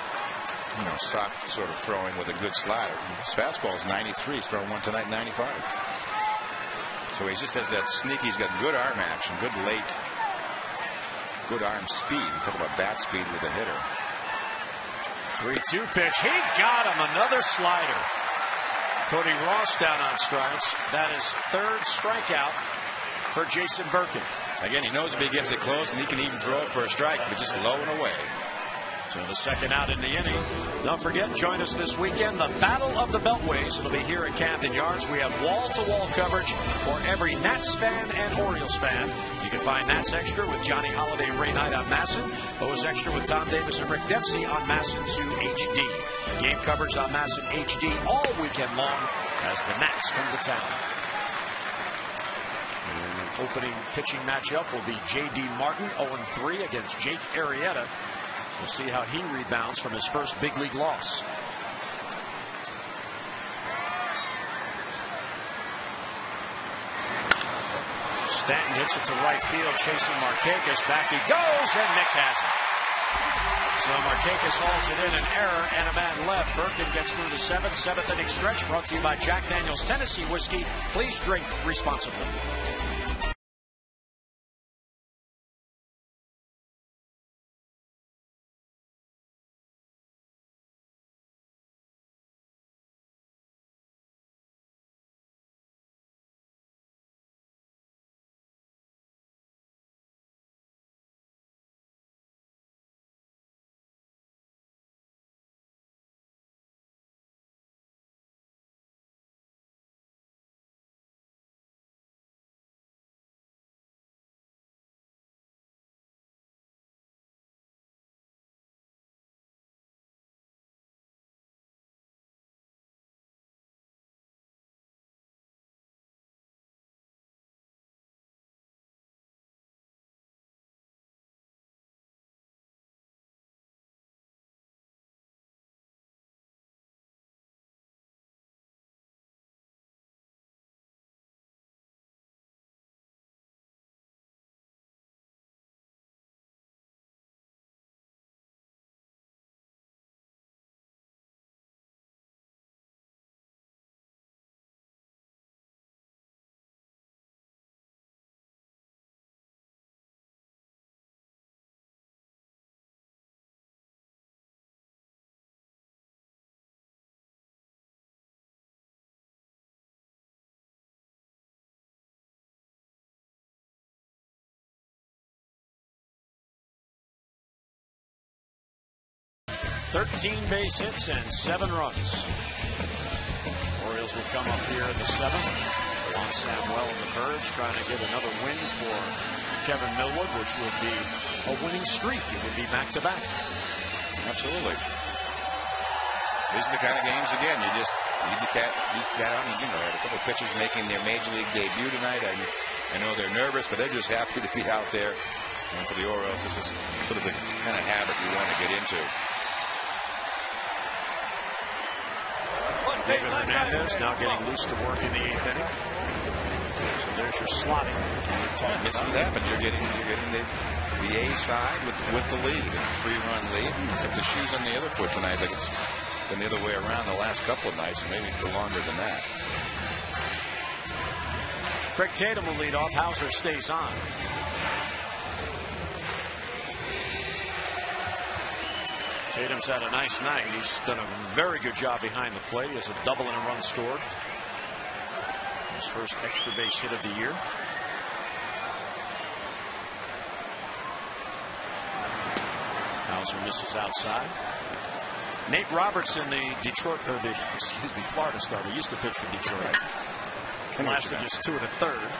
soft sort of throwing with a good slider. His fastball is 93. He's thrown one tonight, 95. So he just has that sneak. He's got good arm action, good arm speed. Talk about bat speed with a hitter. 3-2 pitch. He got him. Another slider. Cody Ross down on strikes. That is 3rd strikeout for Jason Birkin. Again, he knows if he gets it close, and he can even throw it for a strike, but just low and away. So the 2nd out in the inning. Don't forget, join us this weekend, the Battle of the Beltways. It'll be here at Camden Yards. We have wall-to-wall coverage for every Nats fan and Orioles fan. You can find Nats Extra with Johnny Holiday and Ray Knight on MASN. O's Extra with Tom Davis and Rick Dempsey on MASN 2 HD. Game coverage on MASN HD all weekend long as the Nats come to town. And the opening pitching matchup will be J.D. Martin, 0-3 against Jake Arrieta. We'll see how he rebounds from his first big league loss. Stanton hits it to right field, chasing Markakis. Back he goes, and Nick has it. So Markakis hauls it in, an error and a man left. Birkin gets through the 7th inning stretch. Brought to you by Jack Daniel's Tennessee Whiskey. Please drink responsibly. Thirteen base hits and 7 runs. Orioles will come up here in the 7th. Juan Samuel and the Birds trying to get another win for Kevin Millwood, which would be a winning streak. It would be back-to-back. Absolutely. These are the kind of games, again, you just need the cat on. A couple of pitchers making their major league debut tonight. I know they're nervous, but they're just happy to be out there. And for the Orioles, this is sort of the kind of habit you want to get into. David Hernandez now getting loose to work in the 8th inning. So there's your slotting. This is what happens. You're getting the the A side with the lead, a 3-run lead, except the shoes on the other foot tonight. Like it's been the other way around the last couple of nights, and maybe for longer than that. Craig Tatum will lead off. Hauser stays on. Tatum's had a nice night. He's done a very good job behind the plate. He has a double and a run scored. His first extra base hit of the year. Hauser misses outside. Nate Robertson, the Florida starter, used to pitch for Detroit. Lasted just 2 1/3,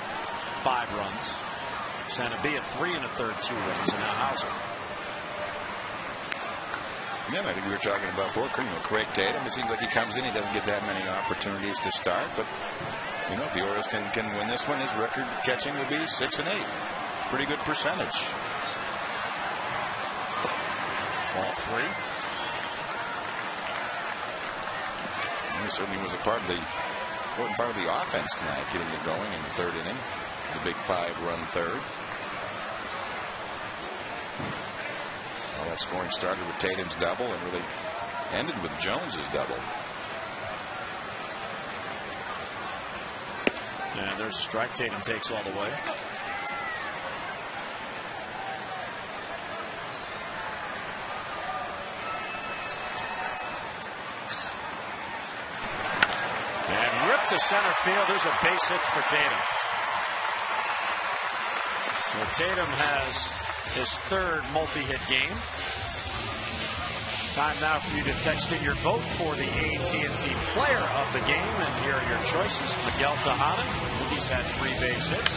5 runs. Sanabia 3 1/3, 2 runs, and now Hauser. Yeah, I think we were talking about before. Craig Tatum. It seems like he comes in, he doesn't get that many opportunities to start, but you know, if the Orioles can win this one, his record catching will be 6 and 8. Pretty good percentage. Ball 3. He certainly was a part of the important part of the offense tonight, getting it going in the 3rd inning. The big 5-run 3rd. Well, that scoring started with Tatum's double and really ended with Jones's double. And there's a strike. Tatum takes all the way. And ripped to center field. There's a base hit for Tatum. Well, Tatum has his 3rd multi-hit game. Time now for you to text in your vote for the AT&T player of the game. And here are your choices. Miguel Tejada. He's had 3 base hits.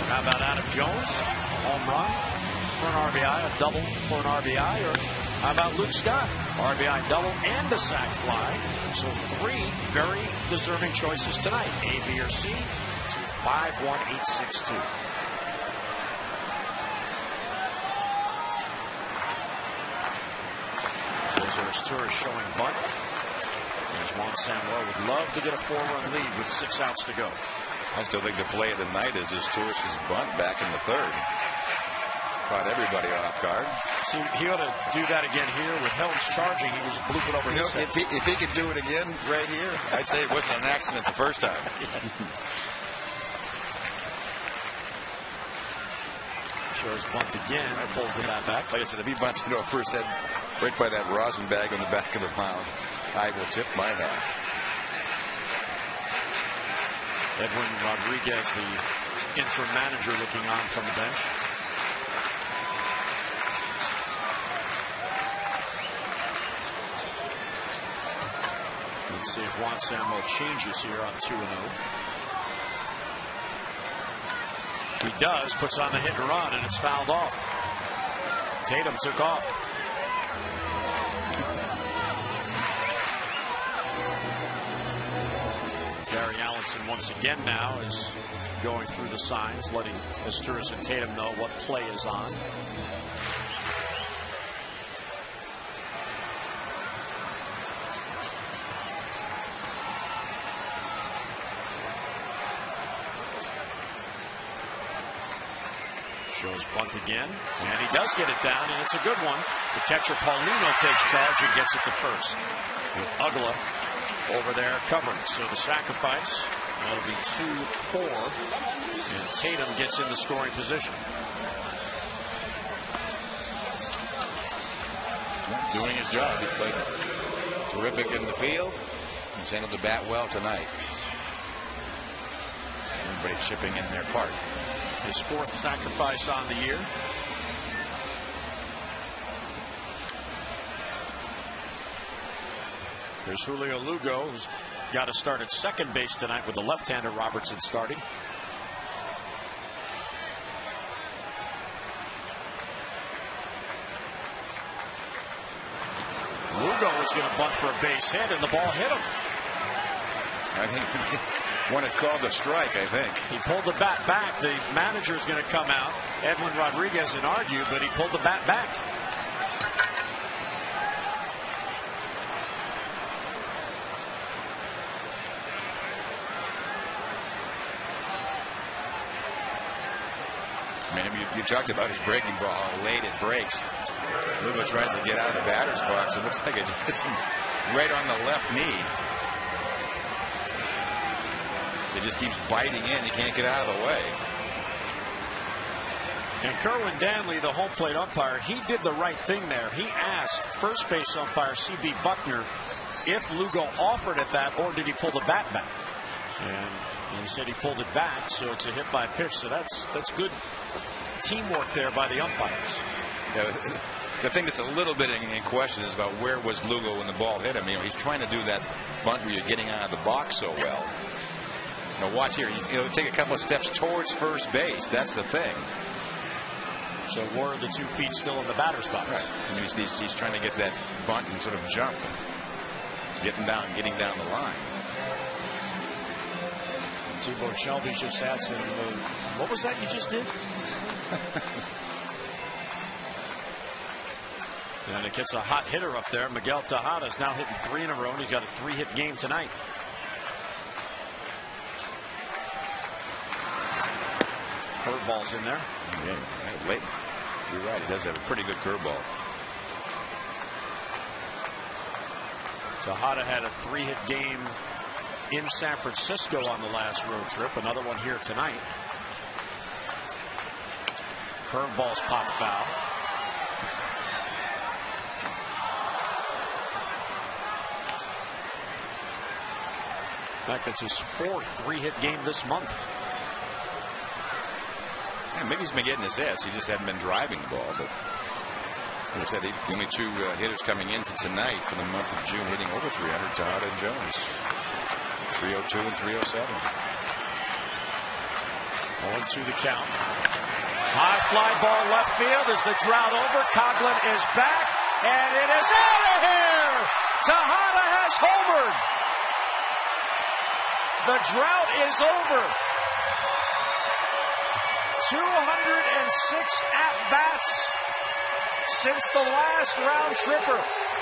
How about Adam Jones? Home run for an RBI, a double for an RBI. Or how about Luke Scott? RBI double and a sac fly. So 3 very deserving choices tonight. A, B, or C to 51862. Torres showing bunt. As Juan Samuel would love to get a 4-run lead with 6 outs to go. I still think the play of the night is Torres' bunt back in the 3rd. Caught everybody off guard. See, he ought to do that again here with Helms charging. He was blooping over his head. If he could do it again right here, I'd say it wasn't an accident the first time. Shows bunt again. Pulls the bat back. Like I said, if he bunts it over his head right by that rosin bag on the back of the mound, I will tip my hat. Edwin Rodriguez, the interim manager, looking on from the bench. Let's see if Juan Samuel changes here on 2-0. He does, puts on the hit and run, and it's fouled off. Tatum took off. Gary Allenson once again now is going through the signs, letting Asturias and Tatum know what play is on. Shows bunt again, and he does get it down, and it's a good one. The catcher Paulino takes charge and gets it to first, with Ugla over there covering. So the sacrifice, that'll be 2-4, and Tatum gets in the scoring position. Doing his job. He played terrific in the field. He's handled the bat well tonight. Everybody chipping in their part. His 4th sacrifice on the year. There's Julio Lugo, who's got to start at second base tonight with the left-hander Robertson starting. Lugo was going to bunt for a base hit, and the ball hit him. I think when it called a strike, I think. He pulled the bat back. The manager's going to come out, Edwin Rodriguez, and argue, but he pulled the bat back. Maybe you talked about his breaking ball, how late it breaks. Lugo tries to get out of the batter's box. It looks like it hits him right on the left knee. It just keeps biting in. He can't get out of the way. And Kerwin Danley, the home plate umpire, he did the right thing there. He asked first base umpire C.B. Buckner if Lugo offered at that or did he pull the bat back. And he said he pulled it back, so it's a hit by pitch. So that's good teamwork there by the umpires. Yeah, the thing that's a little bit in question is about where was Lugo when the ball hit him. You know, he's trying to do that bunt where you're getting out of the box so well. Now watch here. He'll take a couple of steps towards first base. That's the thing. So where are the 2 feet still in the batter's box? Right. I mean, he's trying to get that bunt and sort of jump, getting down the line. T-Bone Shelby just had some. What was that you just did? And it gets a hot hitter up there. Miguel Tejada is now hitting 3 in a row, and he's got a 3-hit game tonight. Curveball's in there. Yeah, late. You're right. He does have a pretty good curveball. Tejada had a 3-hit game in San Francisco on the last road trip. Another one here tonight. Curveball's pop foul. In fact, that's his 4th 3-hit game this month. Yeah, Mickey's been getting his hits. He just hadn't been driving the ball. But like I said, the only 2 hitters coming into tonight for the month of June hitting over 300, Tejada and Jones. 302 and 307. 0-2 the count. High fly ball left field. Is the drought over? Coughlin is back, and it is out of here. Tejada has homered. The drought is over. 206 at-bats since the last round tripper.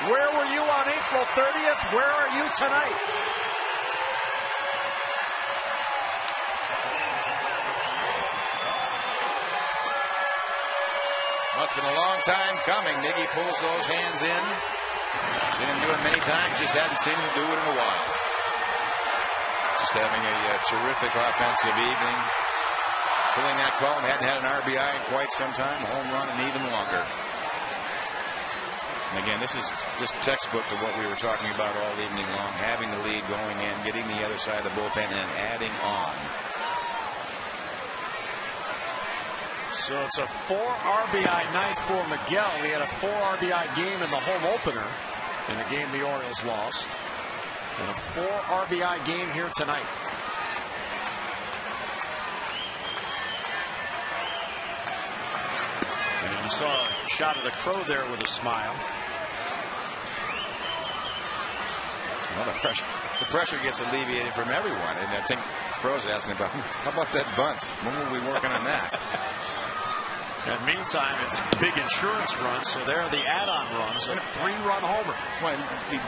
Where were you on April 30th? Where are you tonight? Well, it's been a long time coming. Miggy pulls those hands in. Seen him do it many times. Just hadn't seen him do it in a while. Just having a terrific offensive evening. Pulling that call and hadn't had an RBI in quite some time. A home run and even longer. And again, this is just textbook to what we were talking about all evening long. Having the lead going in, getting the other side of the bullpen, and adding on. So it's a 4 RBI night for Miguel. He had a 4 RBI game in the home opener in a game the Orioles lost. And a 4 RBI game here tonight. And you saw a shot of the Crow there with a smile. Well, the pressure gets alleviated from everyone. And I think Crow's asking about, how about that bunt? When were we working on that? And meantime, it's big insurance runs, so there are the add-on runs, a 3-run homer. Well,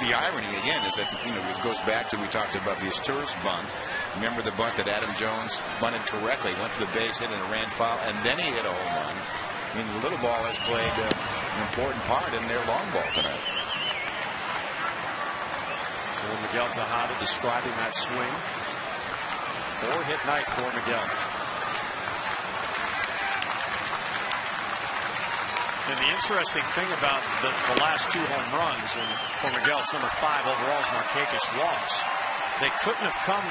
the irony, again, is that, you know, it goes back to, we talked about the Asturs bunt. Remember the bunt that Adam Jones bunted correctly, went to the base hit and ran foul, and then he hit a home run. I mean, the little ball has played an important part in their long ball tonight. So Miguel Tejada describing that swing. 4-hit night for Miguel. And the interesting thing about the last 2 home runs, and for Miguel, it's number 5 overall, as Markakis walks. They couldn't have come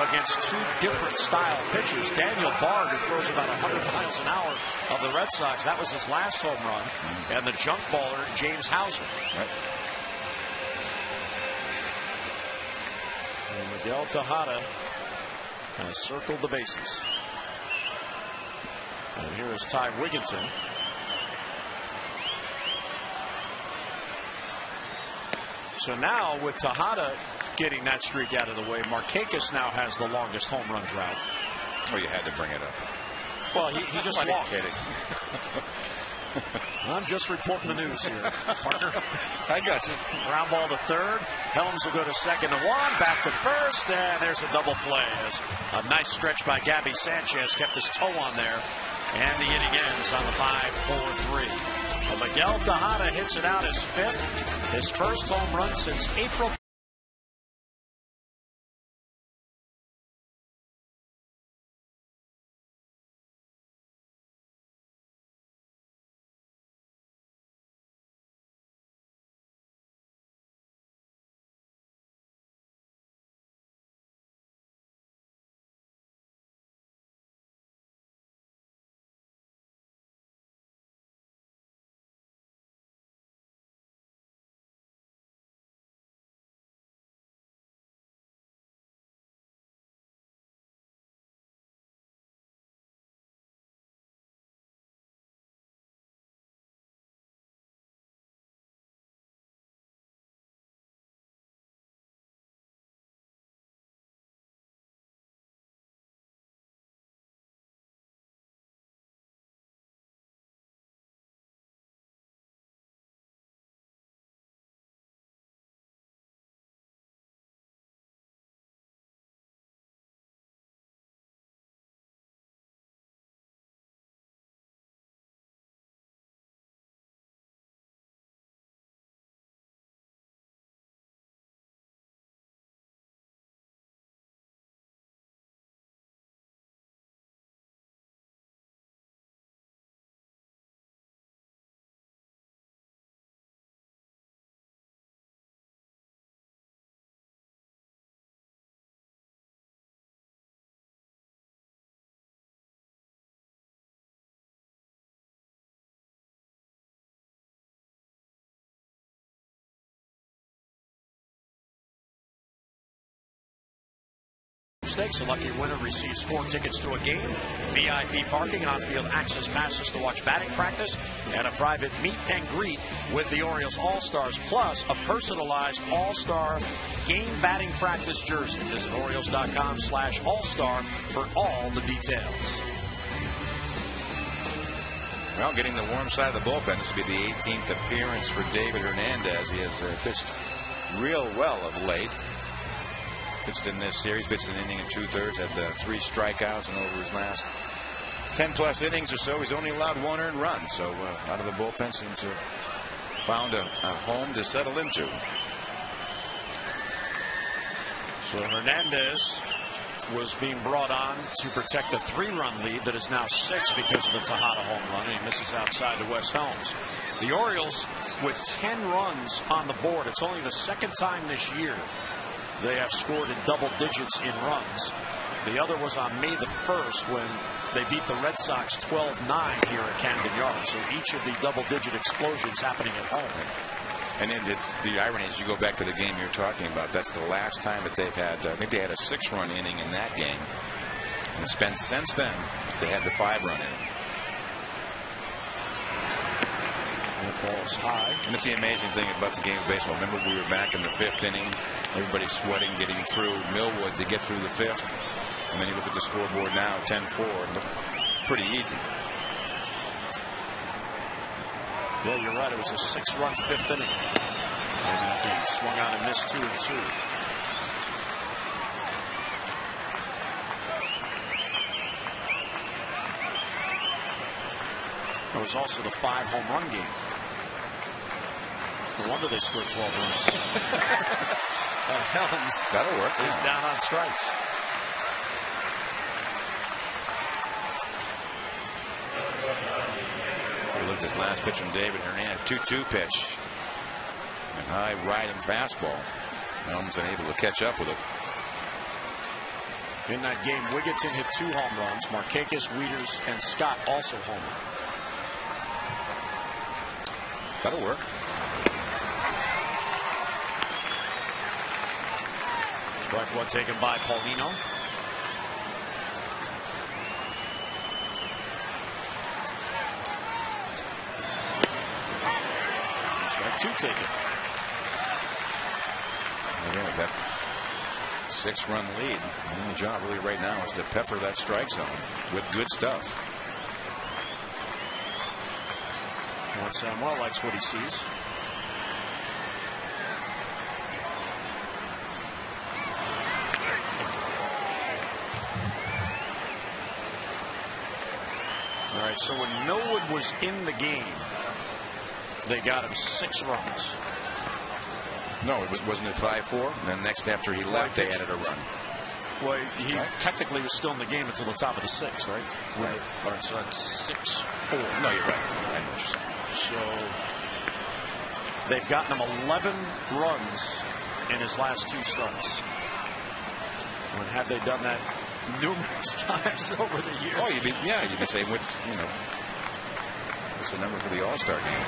against 2 different style pitchers. Daniel Bard, who throws about 100 miles an hour of the Red Sox, that was his last home run. And the junk baller, James Hauser. Right. And Miguel Tejada has circled the bases. And here is Ty Wigginton. So now with Tejada getting that streak out of the way, Markakis now has the longest home run drought. Oh, you had to bring it up. Well, he just walked. Kidding. I'm just reporting the news here, partner. I got you. Ground ball to third. Helms will go to second to 1. Back to first. And there's a double play. As a nice stretch by Gabby Sanchez kept his toe on there And the inning ends on the 5-4-3. Well, Miguel Tejada hits it out his 5th, his first home run since April. Stakes. A lucky winner receives 4 tickets to a game, VIP parking, on-field access passes to watch batting practice, and a private meet and greet with the Orioles All-Stars, plus a personalized All-Star game batting practice jersey. Visit Orioles.com/All-Star for all the details. Well, getting the warm side of the bullpen. This will be the 18th appearance for David Hernandez. He has pitched real well of late. Pitched in this series, pitched an inning and 2/3, had 3 strikeouts, and over his last 10+ innings or so, he's only allowed 1 earned run. So out of the bullpen, seems to have found a home to settle into. So Hernandez was being brought on to protect a 3-run lead that is now 6 because of the Tejada home run, and he misses outside to Wes Helms. The Orioles with 10 runs on the board. It's only the 2nd time this year they have scored in double digits in runs. The other was on May the 1st when they beat the Red Sox 12-9 here at Camden Yards. So each of the double-digit explosions happening at home. And then the irony is, you go back to the game you're talking about, that's the last time that they've had, I think they had a 6-run inning in that game. And it's been since then they had the 5-run inning. That ball's high. And that's the amazing thing about the game of baseball. Remember, we were back in the 5th inning. Everybody's sweating, getting through Millwood to get through the 5th. And then you look at the scoreboard now, 10-4. It looked pretty easy. Yeah, you're right. It was a 6-run 5th inning. And that game swung out and missed 2-2. It was also the 5-home run game. No wonder they scored 12 runs. Helms, that'll work. He's down on strikes. So we look at this last pitch from David Hernandez, 2-2 pitch. And high right and fastball. Helms unable to catch up with it. In that game, Wigginton hit 2 home runs. Markakis, Wieters, and Scott also homered. That'll work. Strike one taken by Paulino. Strike 2 taken. Again, with that 6-run lead, the only job really right now is to pepper that strike zone with good stuff. Juan Samuel likes what he sees. right, so when Millwood was in the game, they got him 6 runs. No, wasn't it 5-4? And then next after he left, they added a run. Well, he technically was still in the game until the top of the 6th, right? Right. All right, so that's 6-4. No, you're right. I know what you're saying. So they've gotten him 11 runs in his last 2 starts. When had they done that numerous times over the years? Oh, you'd be saying what's the number for the All-Star game?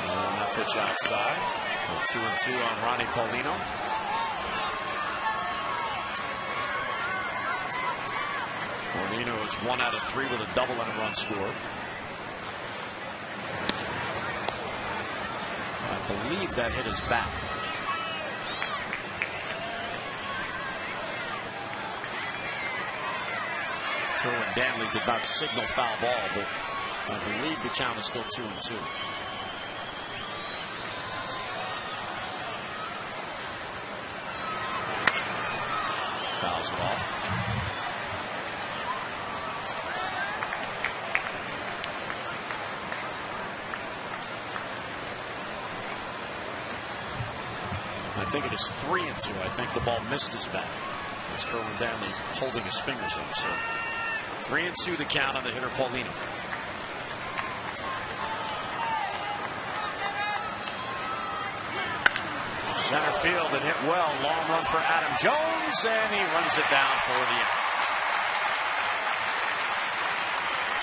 And that pitch outside. 2-2 on Ronnie Paulino. Paulino is 1 out of 3 with a double and a run scored. I believe that hit his bat. Kerwin Danley did not signal foul ball, but I believe the count is still 2-2. Fouls it off. I think it is 3-2. I think the ball missed his bat. It's Kerwin Danley holding his fingers up. So 3-2 the count on the hitter Paulino. Center field and hit well. Long run for Adam Jones, and he runs it down for the out.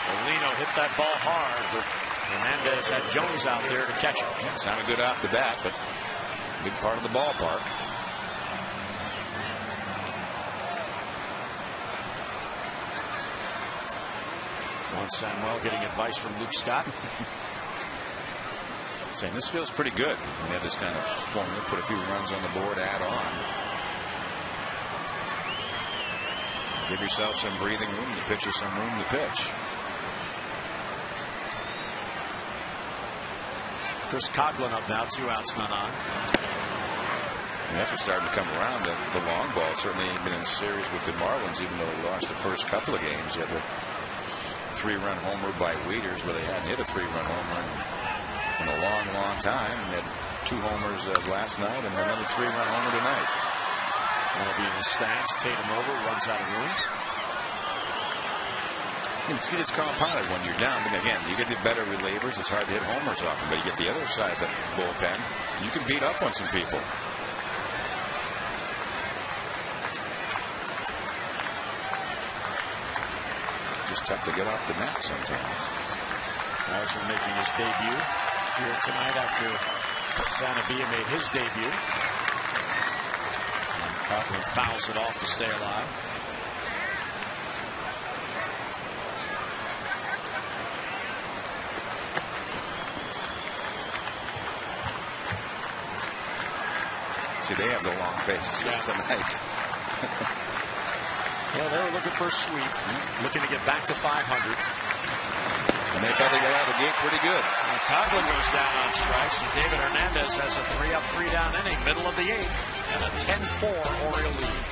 Paulino hit that ball hard, but Hernandez had Jones out there to catch it. Yeah, sounded good off the bat, but big part of the ballpark. Juan Samuel getting advice from Luke Scott. Saying this feels pretty good. We have this kind of formula, put a few runs on the board, add on. Give yourself some breathing room, the pitcher some room to pitch. Chris Coughlin up now, 2 outs, none on. And that's what's starting to come around. The long ball certainly ain't been in series with the Marlins, even though they lost the first couple of games. You had the 3-run homer by Wieters, where they hadn't hit a 3-run home run in a long, long time. And they had 2 homers last night and another 3-run homer tonight. That'll be in the stands. Tatum over, runs out of room. It's compounded when you're down. But again, you get the better relievers. It's hard to hit homers often, but you get the other side of the bullpen. You can beat up on some people. Just tough to get off the mat sometimes. Garza making his debut here tonight after Sanabia made his debut. And Coughlin fouls it off to stay alive. See, they have the long faces tonight. Yeah, they were looking for a sweep, looking to get back to 500. And they thought they got out of the gate pretty good. And Coughlin goes down on strikes, and David Hernandez has a 3-up, 3-down inning, middle of the 8th, and a 10-4 Oriole lead.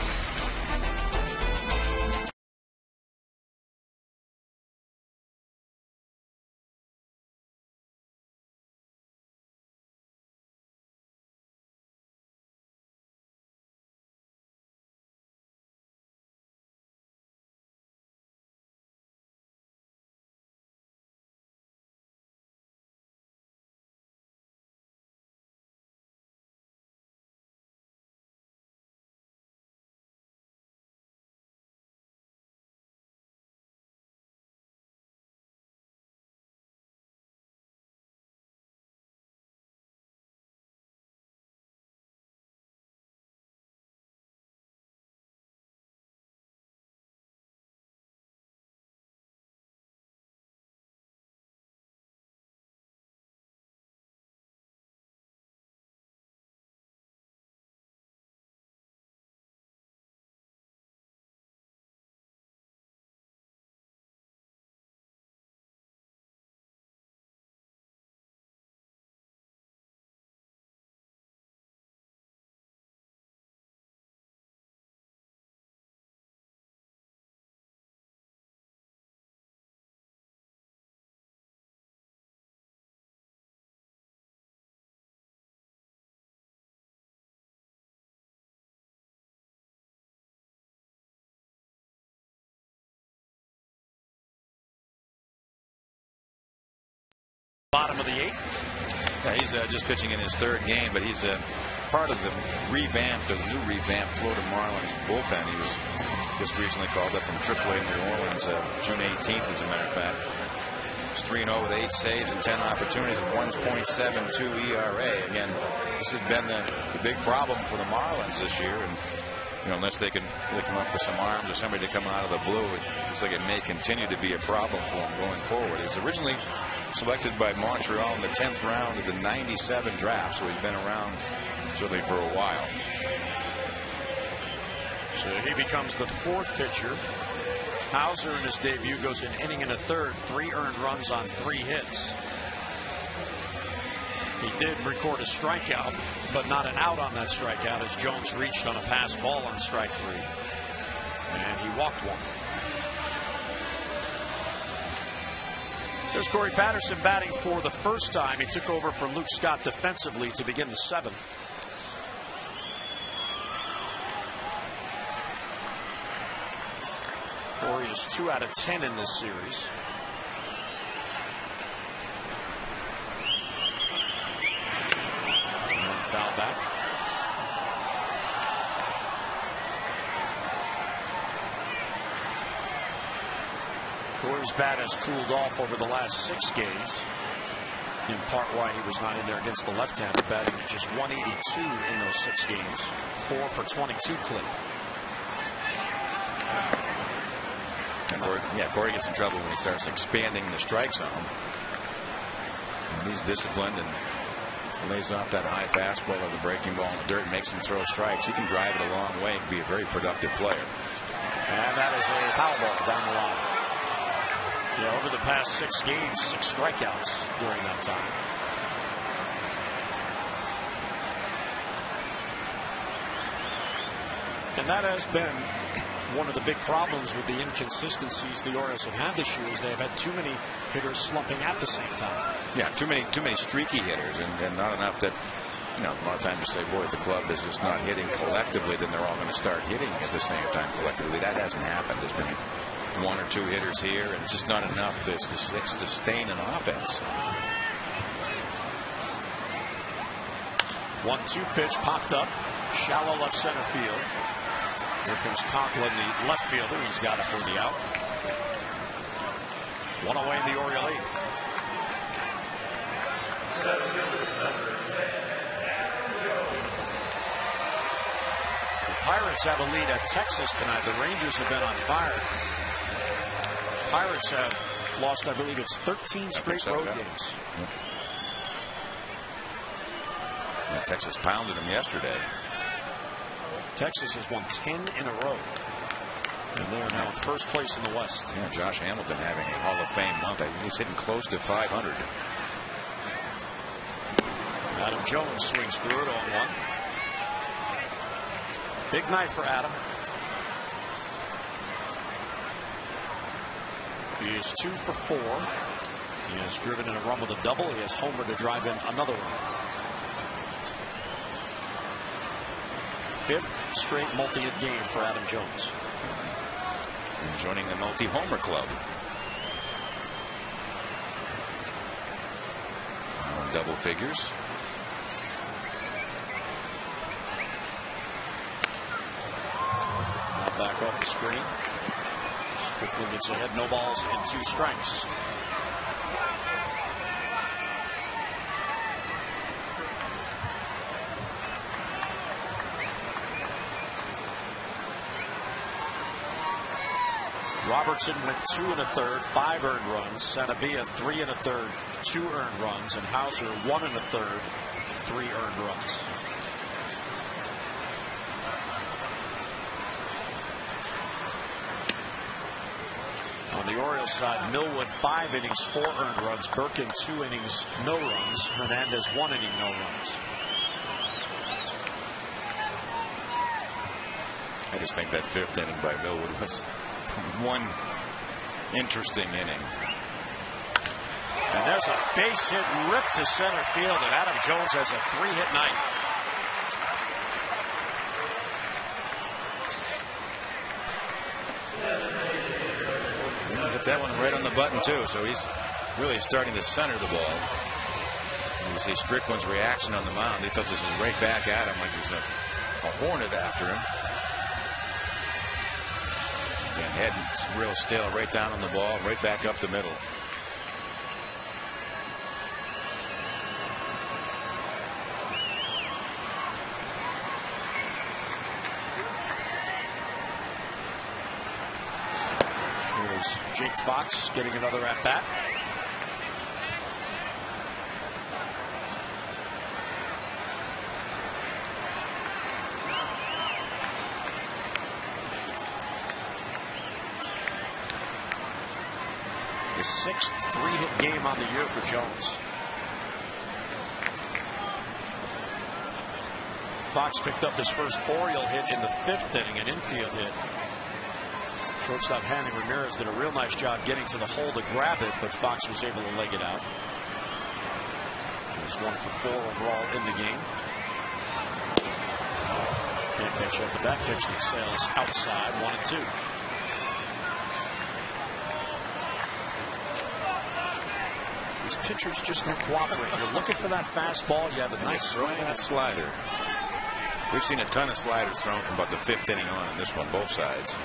Bottom of the 8th. Yeah, he's just pitching in his 3rd game, but he's part of the new revamped Florida Marlins bullpen. He was just recently called up from AAA New Orleans June 18th, as a matter of fact. He's 3-0 with 8 saves and 10 opportunities, 1.72 ERA. Again, this has been the big problem for the Marlins this year, and unless they can really come up with some arms or somebody to come out of the blue, it looks like it may continue to be a problem for him going forward. He was originally selected by Montreal in the 10th round of the '97 draft, so he's been around certainly for a while. So he becomes the 4th pitcher. Hauser in his debut goes an inning and a third, 3 earned runs on 3 hits. He did record a strikeout, but not an out on that strikeout, as Jones reached on a pass ball on strike 3. And he walked 1. There's Corey Patterson batting for the first time. He took over for Luke Scott defensively to begin the 7th. Corey is 2 out of 10 in this series. And foul back. Corey's bat has cooled off over the last 6 games. In part why he was not in there against the left-hander, batting at just 182 in those 6 games. 4 for 22 clip. Corey gets in trouble when he starts expanding the strike zone. He's disciplined and lays off that high fastball or the breaking ball in the dirt and makes him throw strikes. He can drive it a long way and be a very productive player. And that is a foul ball down the line. Over the past 6 games, 6 strikeouts during that time. And that has been one of the big problems with the inconsistencies the Orioles have had this year, is they've had too many hitters slumping at the same time. Yeah, too many streaky hitters, and not enough that, a lot of times you say, boy, if the club is just not hitting collectively, then they're all going to start hitting at the same time collectively. That hasn't happened. There's been 1 or 2 hitters here, and it's just not enough to sustain an offense. 1-2 pitch popped up, shallow left center field. Here comes Conklin, the left fielder. He's got it for the out. 1 away in the Oriole 8th. The Pirates have a lead at Texas tonight. The Rangers have been on fire. Pirates have lost, I believe it's 13 straight road games. Yeah, Texas pounded them yesterday. Texas has won 10 in a row. And they are now in first place in the West. Yeah, Josh Hamilton having a Hall of Fame month. He's hitting close to 500. Adam Jones swings through it on 1. Big night for Adam. He is 2 for 4. He has driven in a run with a double. He has homered to drive in another run. 5th straight multi-hit game for Adam Jones. And joining the multi-homer club. Double figures. Now back off the screen. Quickly gets ahead, no balls and 2 strikes. Robertson went 2 1/3, 5 earned runs. Sanabia 3 1/3, 2 earned runs, and Hauser 1 1/3, 3 earned runs. On the Orioles side, Millwood 5 innings, 4 earned runs. Birkin 2 innings, no runs. Hernandez 1 inning, no runs. I just think that 5th inning by Millwood was one interesting inning. And there's a base hit ripped to center field, and Adam Jones has a 3-hit night. Hit that one right on the button too, so he's really starting to center the ball. You see Strickland's reaction on the mound. He thought this was right back at him like he was a hornet after him. And head real still, right down on the ball, right back up the middle. Here's Jake Fox getting another at bat. His 6th 3-hit game on the year for Jones. Fox picked up his first Oriole hit in the 5th inning, an infield hit. Shortstop Hanny Ramirez did a real nice job getting to the hole to grab it, but Fox was able to leg it out. He was 1 for 4 overall in the game. Can't catch up with that pitch that sails outside, 1-2. These pitchers just don't cooperate. You're looking for that fastball. You have a nice swing. That slider. We've seen a ton of sliders thrown from about the 5th inning on in this one, both sides.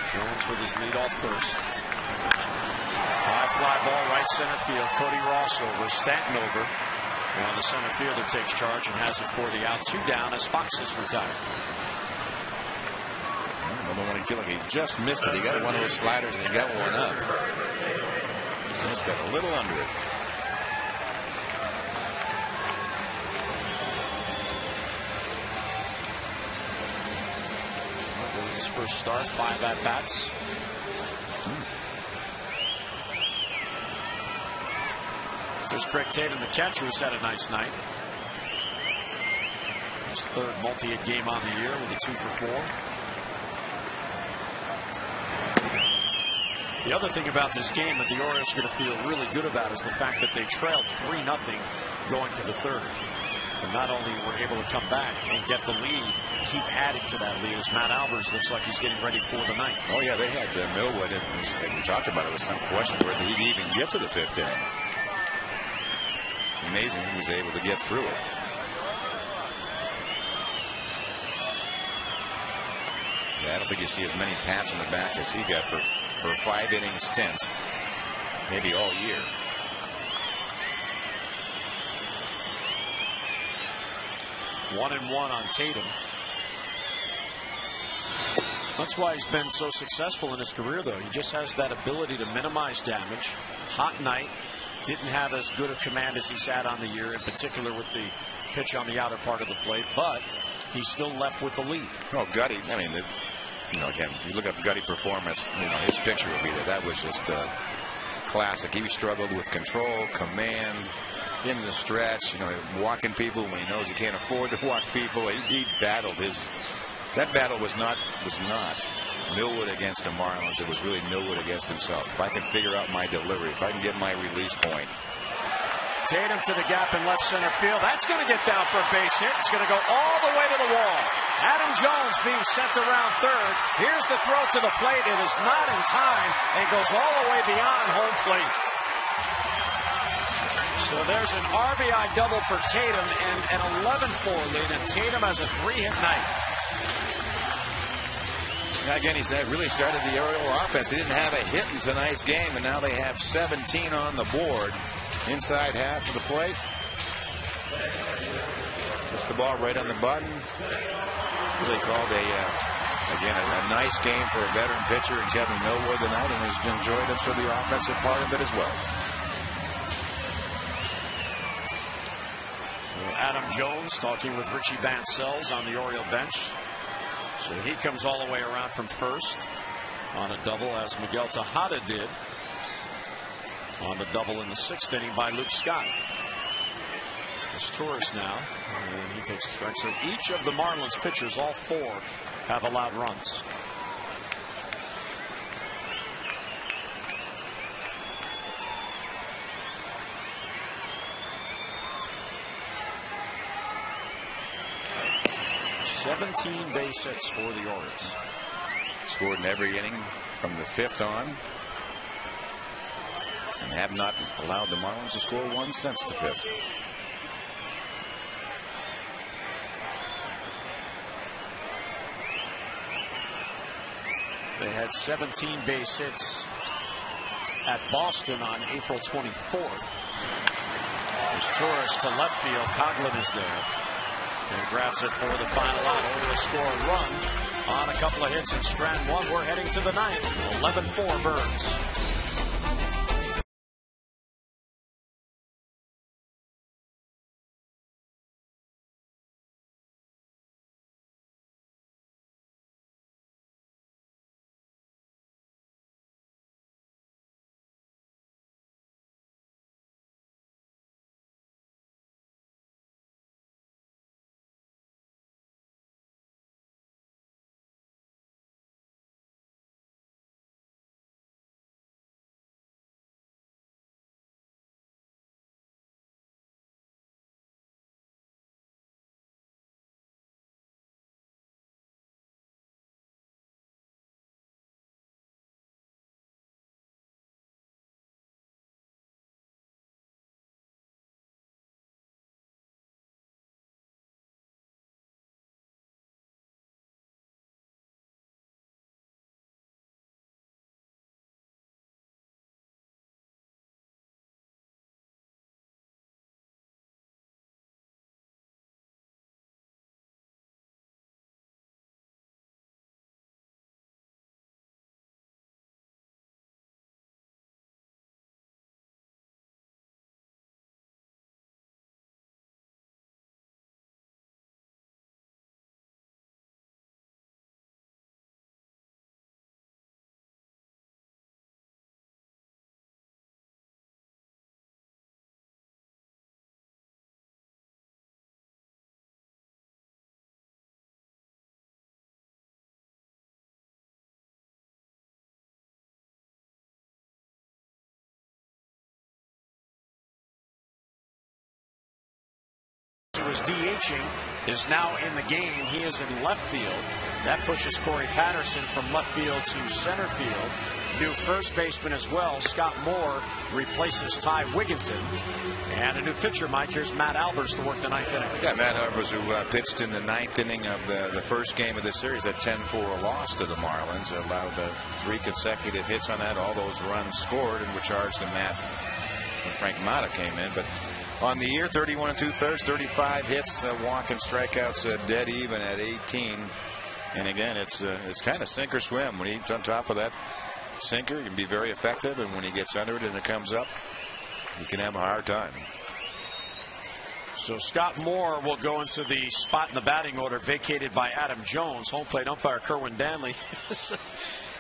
Jones with his leadoff first. High fly ball, right center field. Cody Ross over, Stanton over. And the center fielder takes charge and has it for the out. 2 down as Fox is retired. When he feel like he just missed it, he got one of those sliders and he got one up. Just got a little under it. His first start, 5 at bats. There's Craig Tatum, the catcher, who's had a nice night. His 3rd multi-hit game on the year with a 2 for 4. The other thing about this game that the Orioles are going to feel really good about is the fact that they trailed 3-0 going to the 3rd. And not only were able to come back and get the lead, keep adding to that lead as Matt Albers looks like he's getting ready for the 9th. Oh, yeah, they had Millwood, and we talked about it with some question whether he'd even get to the 5th inning. Amazing he was able to get through it. Yeah, I don't think you see as many pats in the back as he got for a 5-inning stint, maybe all year. One and one on Tatum. That's why he's been so successful in his career, though. He just has that ability to minimize damage. Hot night. Didn't have as good a command as he's had on the year, in particular with the pitch on the outer part of the plate, but he's still left with the lead. Oh, Gutty, I mean, again, you look up Gutty performance, his picture will be there. That was just classic. He struggled with control, command, in the stretch, walking people when he knows he can't afford to walk people. He battled that battle was not Millwood against the Marlins. It was really Millwood against himself. If I can figure out my delivery, if I can get my release point. Tatum to the gap in left center field. That's going to get down for a base hit. It's going to go all the way to the wall. Adam Jones being sent around 3rd. Here's the throw to the plate. It is not in time and goes all the way beyond home plate. So there's an RBI double for Tatum and an 11-4 lead, and Tatum has a 3-hit night. Again, he's really started the Oriole offense. They didn't have a hit in tonight's game, and now they have 17 on the board inside half of the plate. Puts the ball right on the button. Really called a nice game for a veteran pitcher in Kevin Millwood tonight, and has enjoyed it for the offensive part of it as well. Adam Jones talking with Richie Bancells on the Oriole bench. So he comes all the way around from first on a double, as Miguel Tejada did on the double in the 6th inning by Luke Scott. It's Torres now, and he takes a strike. So each of the Marlins pitchers, all 4, have allowed runs. .17 base hits for the Orioles. Scored in every inning from the 5th on. have not allowed the Marlins to score one since the 5th. They had 17 base hits at Boston on April 24th. There's Torres to left field. Coughlin is there and grabs it for the final out. Orioles score a run on a couple of hits in strand one. We're heading to the 9th. 11-4 Birds. Who was DHing is now in the game. He is in left field. That pushes Corey Patterson from left field to center field. New first baseman as well. Scott Moore replaces Ty Wigginton. And a new pitcher, Mike. Here's Matt Albers to work the 9th inning. Yeah, Matt Albers, who pitched in the 9th inning of the first game of the series, that 10-4 loss to the Marlins, allowed 3 consecutive hits on that. All those runs scored and were charged to Matt when Frank Mata came in. But on the year, 31 2/3, 35 hits, walk and strikeouts, dead even at 18. And again, it's kind of sink or swim. When he's on top of that sinker, he can be very effective, and when he gets under it and it comes up, he can have a hard time. So Scott Moore will go into the spot in the batting order vacated by Adam Jones. Home plate umpire Kerwin Danley.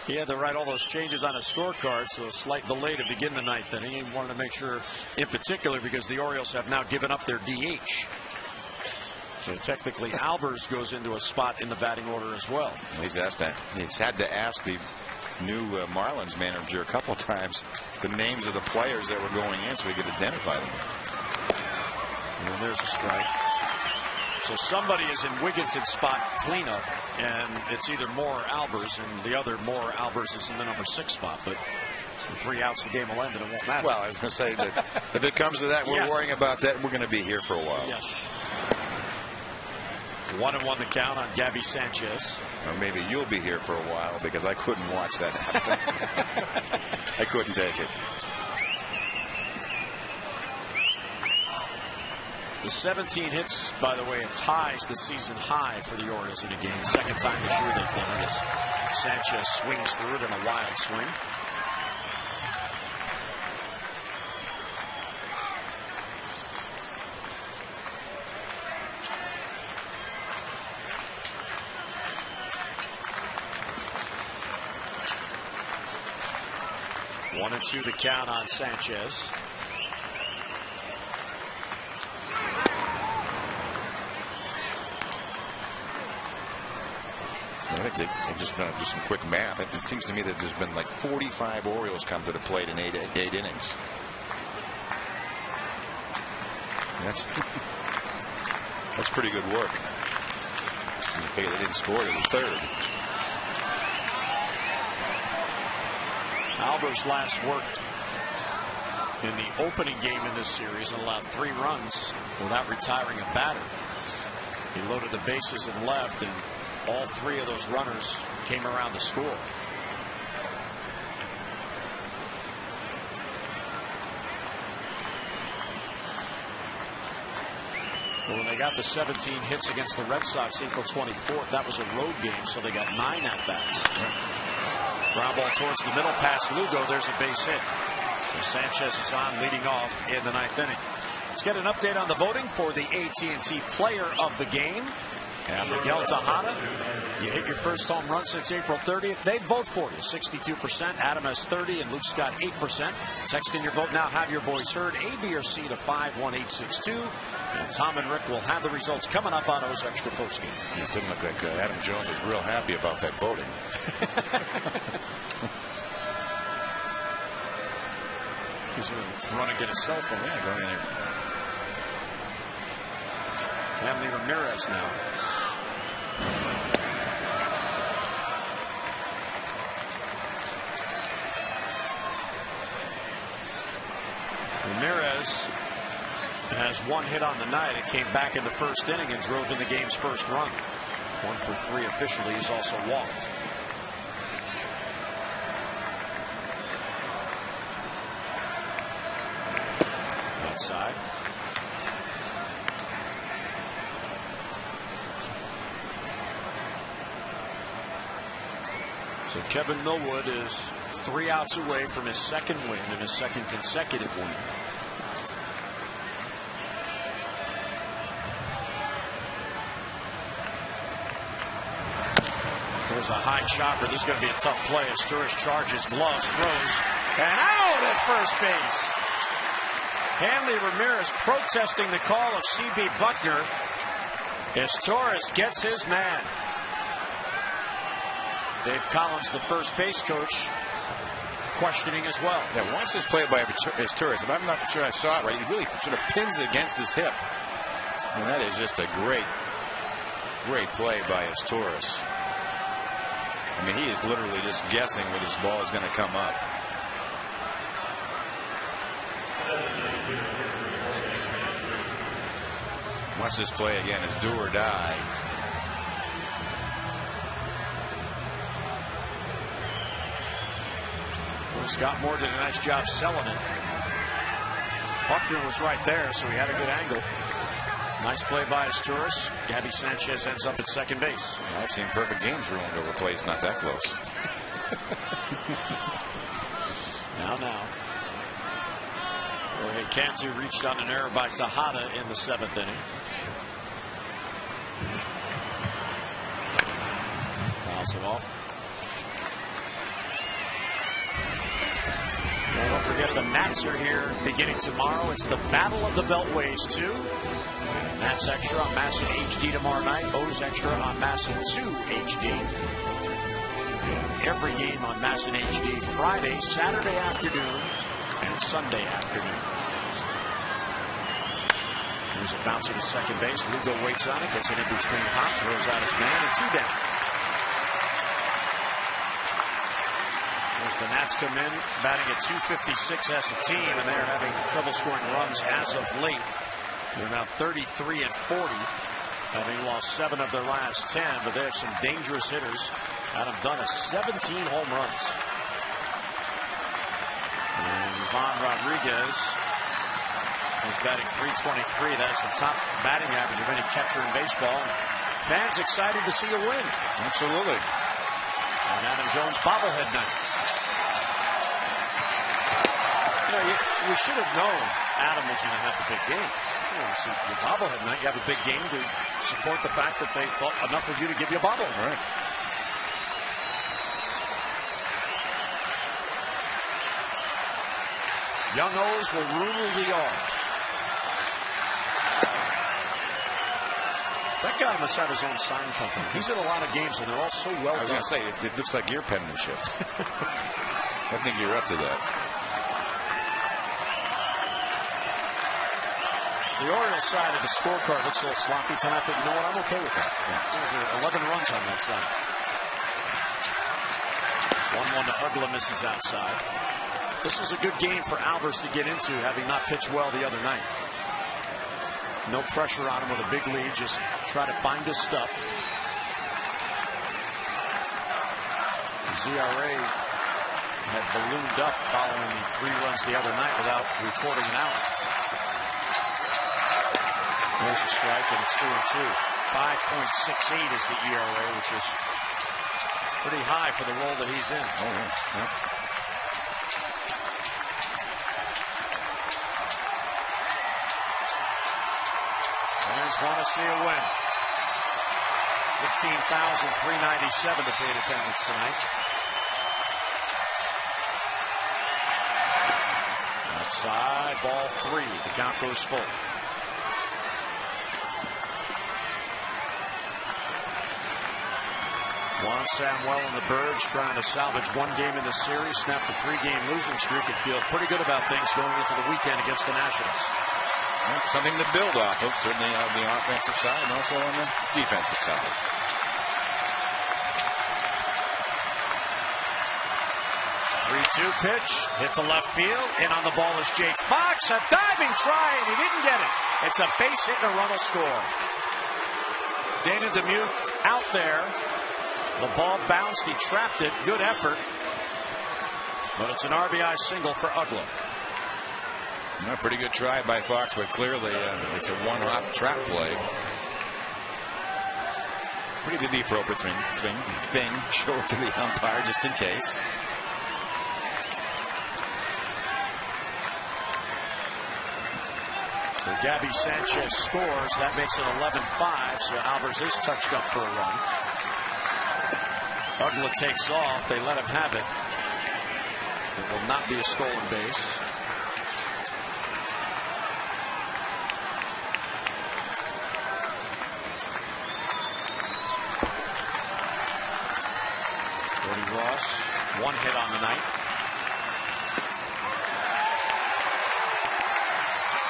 He had to write all those changes on his scorecard, so a slight delay to begin the 9th inning. He wanted to make sure, in particular, because the Orioles have now given up their DH. So technically, Albers goes into a spot in the batting order as well. He's asked that. He's had to ask the new Marlins manager a couple times the names of the players that were going in so he could identify them. And there's a strike. So somebody is in Wigginton's spot cleanup, and it's either Moore or Albers, and the other Moore or Albers is in the number 6 spot. But with 3 outs, the game will end, and it won't matter. Well, I was going to say that if it comes to that, we're worrying about that. We're going to be here for a while. Yes. 1-1 the count on Gabby Sanchez. Or maybe you'll be here for a while because I couldn't watch that happen. I couldn't take it. The 17 hits, by the way, it ties the season high for the Orioles in a game. Second time this year they've done it as Sanchez swings through it in a wild swing. One and 2 the count on Sanchez. I think they just going to do some quick math. It seems to me that there's been like 45 Orioles come to the plate in eight innings. That's pretty good work. You figure they didn't score to the 3rd. Albers last worked in the opening game in this series and allowed 3 runs without retiring a batter. He loaded the bases and left, and all 3 of those runners came around to score. Well, when they got the 17 hits against the Red Sox April 24th, that was a road game, so they got 9 at-bats. Ground ball towards the middle, past Lugo. There's a base hit. So Sanchez is on, leading off in the 9th inning. Let's get an update on the voting for the AT&T Player of the Game. And Miguel Tejada, you hit your first home run since April 30th. They'd vote for you, 62%. Adam has 30%, and Luke's got 8%. Text in your vote now. Have your voice heard. A, B, or C to 51862. And Tom and Rick will have the results coming up on O's Extra postgame. It didn't look like Adam Jones was real happy about that voting. He's going to run and get his cell phone. Yeah, running there. Hanley Ramirez now. Ramirez has 1 hit on the night. It came back in the first inning and drove in the game's first run. 1 for 3 officially. He's also walked. Outside. So Kevin Millwood is 3 outs away from his second win and his second consecutive win. There's a high chopper. This is going to be a tough play as Turris charges, gloves, throws, and out at first base. Hanley Ramirez protesting the call of C.B. Buckner as Torres gets his man. Dave Collins, the first base coach, questioning as well. Yeah, once this play by his Turris, if I'm not sure I saw it right, he really sort of pins it against his hip. And that is just a great play by his Torres. I mean, he is literally just guessing when his ball is going to come up. Watch this play again. It's do or die. Well, Scott Moore did a nice job selling it. Buckner was right there, so he had a good angle. Nice play by his Turris. Gabby Sanchez ends up at second base. Well, I've seen perfect games ruined over plays not that close. Now. Jorge Cantu reached on an error by Tejada in the 7th inning. Fouls it off. Well, don't forget the Nats are here beginning tomorrow. It's the Battle of the Beltways 2. Nats Extra on MASN HD tomorrow night. O's Extra on MASN 2 HD. Every game on MASN HD Friday, Saturday afternoon, and Sunday afternoon. There's a bouncer to second base. Lugo waits on it, gets it in between hop, throws out his man, and 2 down. As the Nats come in, batting at .256 as a team, and they're having trouble scoring runs as of late. They're now 33-40, having lost 7 of their last 10, but they have some dangerous hitters. Adam Dunn has 17 home runs. And Ivan Rodriguez is batting .323. That is the top batting average of any catcher in baseball. Fans excited to see a win. Absolutely. On Adam Jones' bobblehead night. You know, we should have known Adam was going to have a big game. Your bobblehead night, you have a big game to support the fact that they thought enough of you to give you a bobblehead. Right. Young O's will rule the yard. That guy must have his own sign company. He's at a lot of games, and they're all so well done. I was going to say, it looks like your penmanship. I think you're up to that. The Orioles side of the scorecard looks a little sloppy tonight, but you know what? I'm okay with that. There's 11 runs on that side. 1-1 to Ugla, misses outside. This is a good game for Albers to get into, having not pitched well the other night. No pressure on him with a big lead. Just try to find his stuff. ZRA had ballooned up following the 3 runs the other night without recording an out. There's a strike, and it's 2-2. 5.68 is the ERA, which is pretty high for the role that he's in. Oh, yeah. Fans want to see a win. 15,397 to pay attendance tonight. Outside, ball 3. The count goes full. Juan Samuel and the Birds trying to salvage 1 game in the series, snap the 3-game losing streak, and feel pretty good about things going into the weekend against the Nationals. Well, something to build off of, certainly on the offensive side and also on the defensive side. Three-2 pitch, hit the left field, in on the ball is Jake Fox, a diving try, and he didn't get it. It's a base hit and a run will score. Dana DeMuth out there. The ball bounced, he trapped it, good effort. But it's an RBI single for Ugla. A pretty good try by Fox, but clearly it's a one-hop trap play. Pretty did the appropriate thing. Show it to the umpire just in case. So Gabby Sanchez scores. That makes it 11-5. So Albers is touched up for a run. Ugla takes off. They let him have it. It will not be a stolen base. Cody Ross, 1 hit on the night.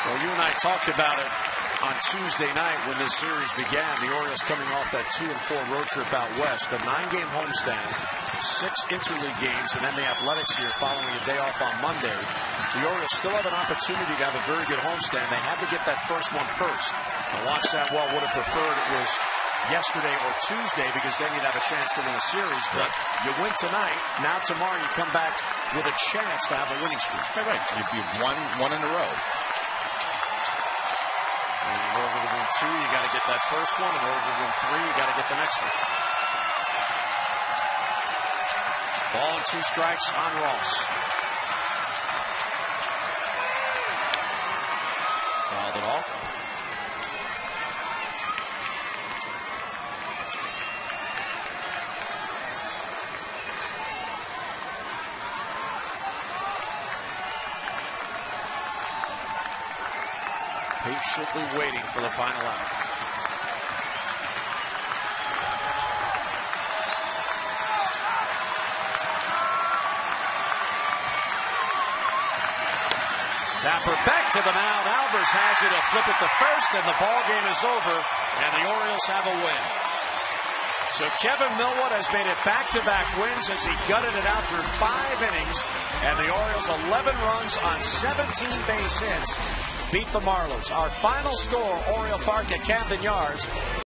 Well, you and I talked about it on Tuesday night when this series began. The Orioles coming off that 2-4 road trip out west, a 9-game homestand, 6 interleague games, and then the Athletics here following a day off on Monday. The Orioles still have an opportunity to have a very good homestand. They had to get that first one first. And Juan Samuel would have preferred it was yesterday or Tuesday, because then you'd have a chance to win a series. But you win tonight, now tomorrow you come back with a chance to have a winning streak. Right. You've won 1 in a row. In order to win 2, you got to get that first one. In order to win 3, you got to get the next one. Ball and 2 strikes on Ross. Fouled it off. Patiently waiting for the final out. Tapper back to the mound. Albers has it. He'll flip it to first, and the ball game is over, and the Orioles have a win. So Kevin Millwood has made it back-to-back wins as he gutted it out through 5 innings, and the Orioles 11 runs on 17 base hits beat the Marlins. Our final score, Oriole Park at Camden Yards.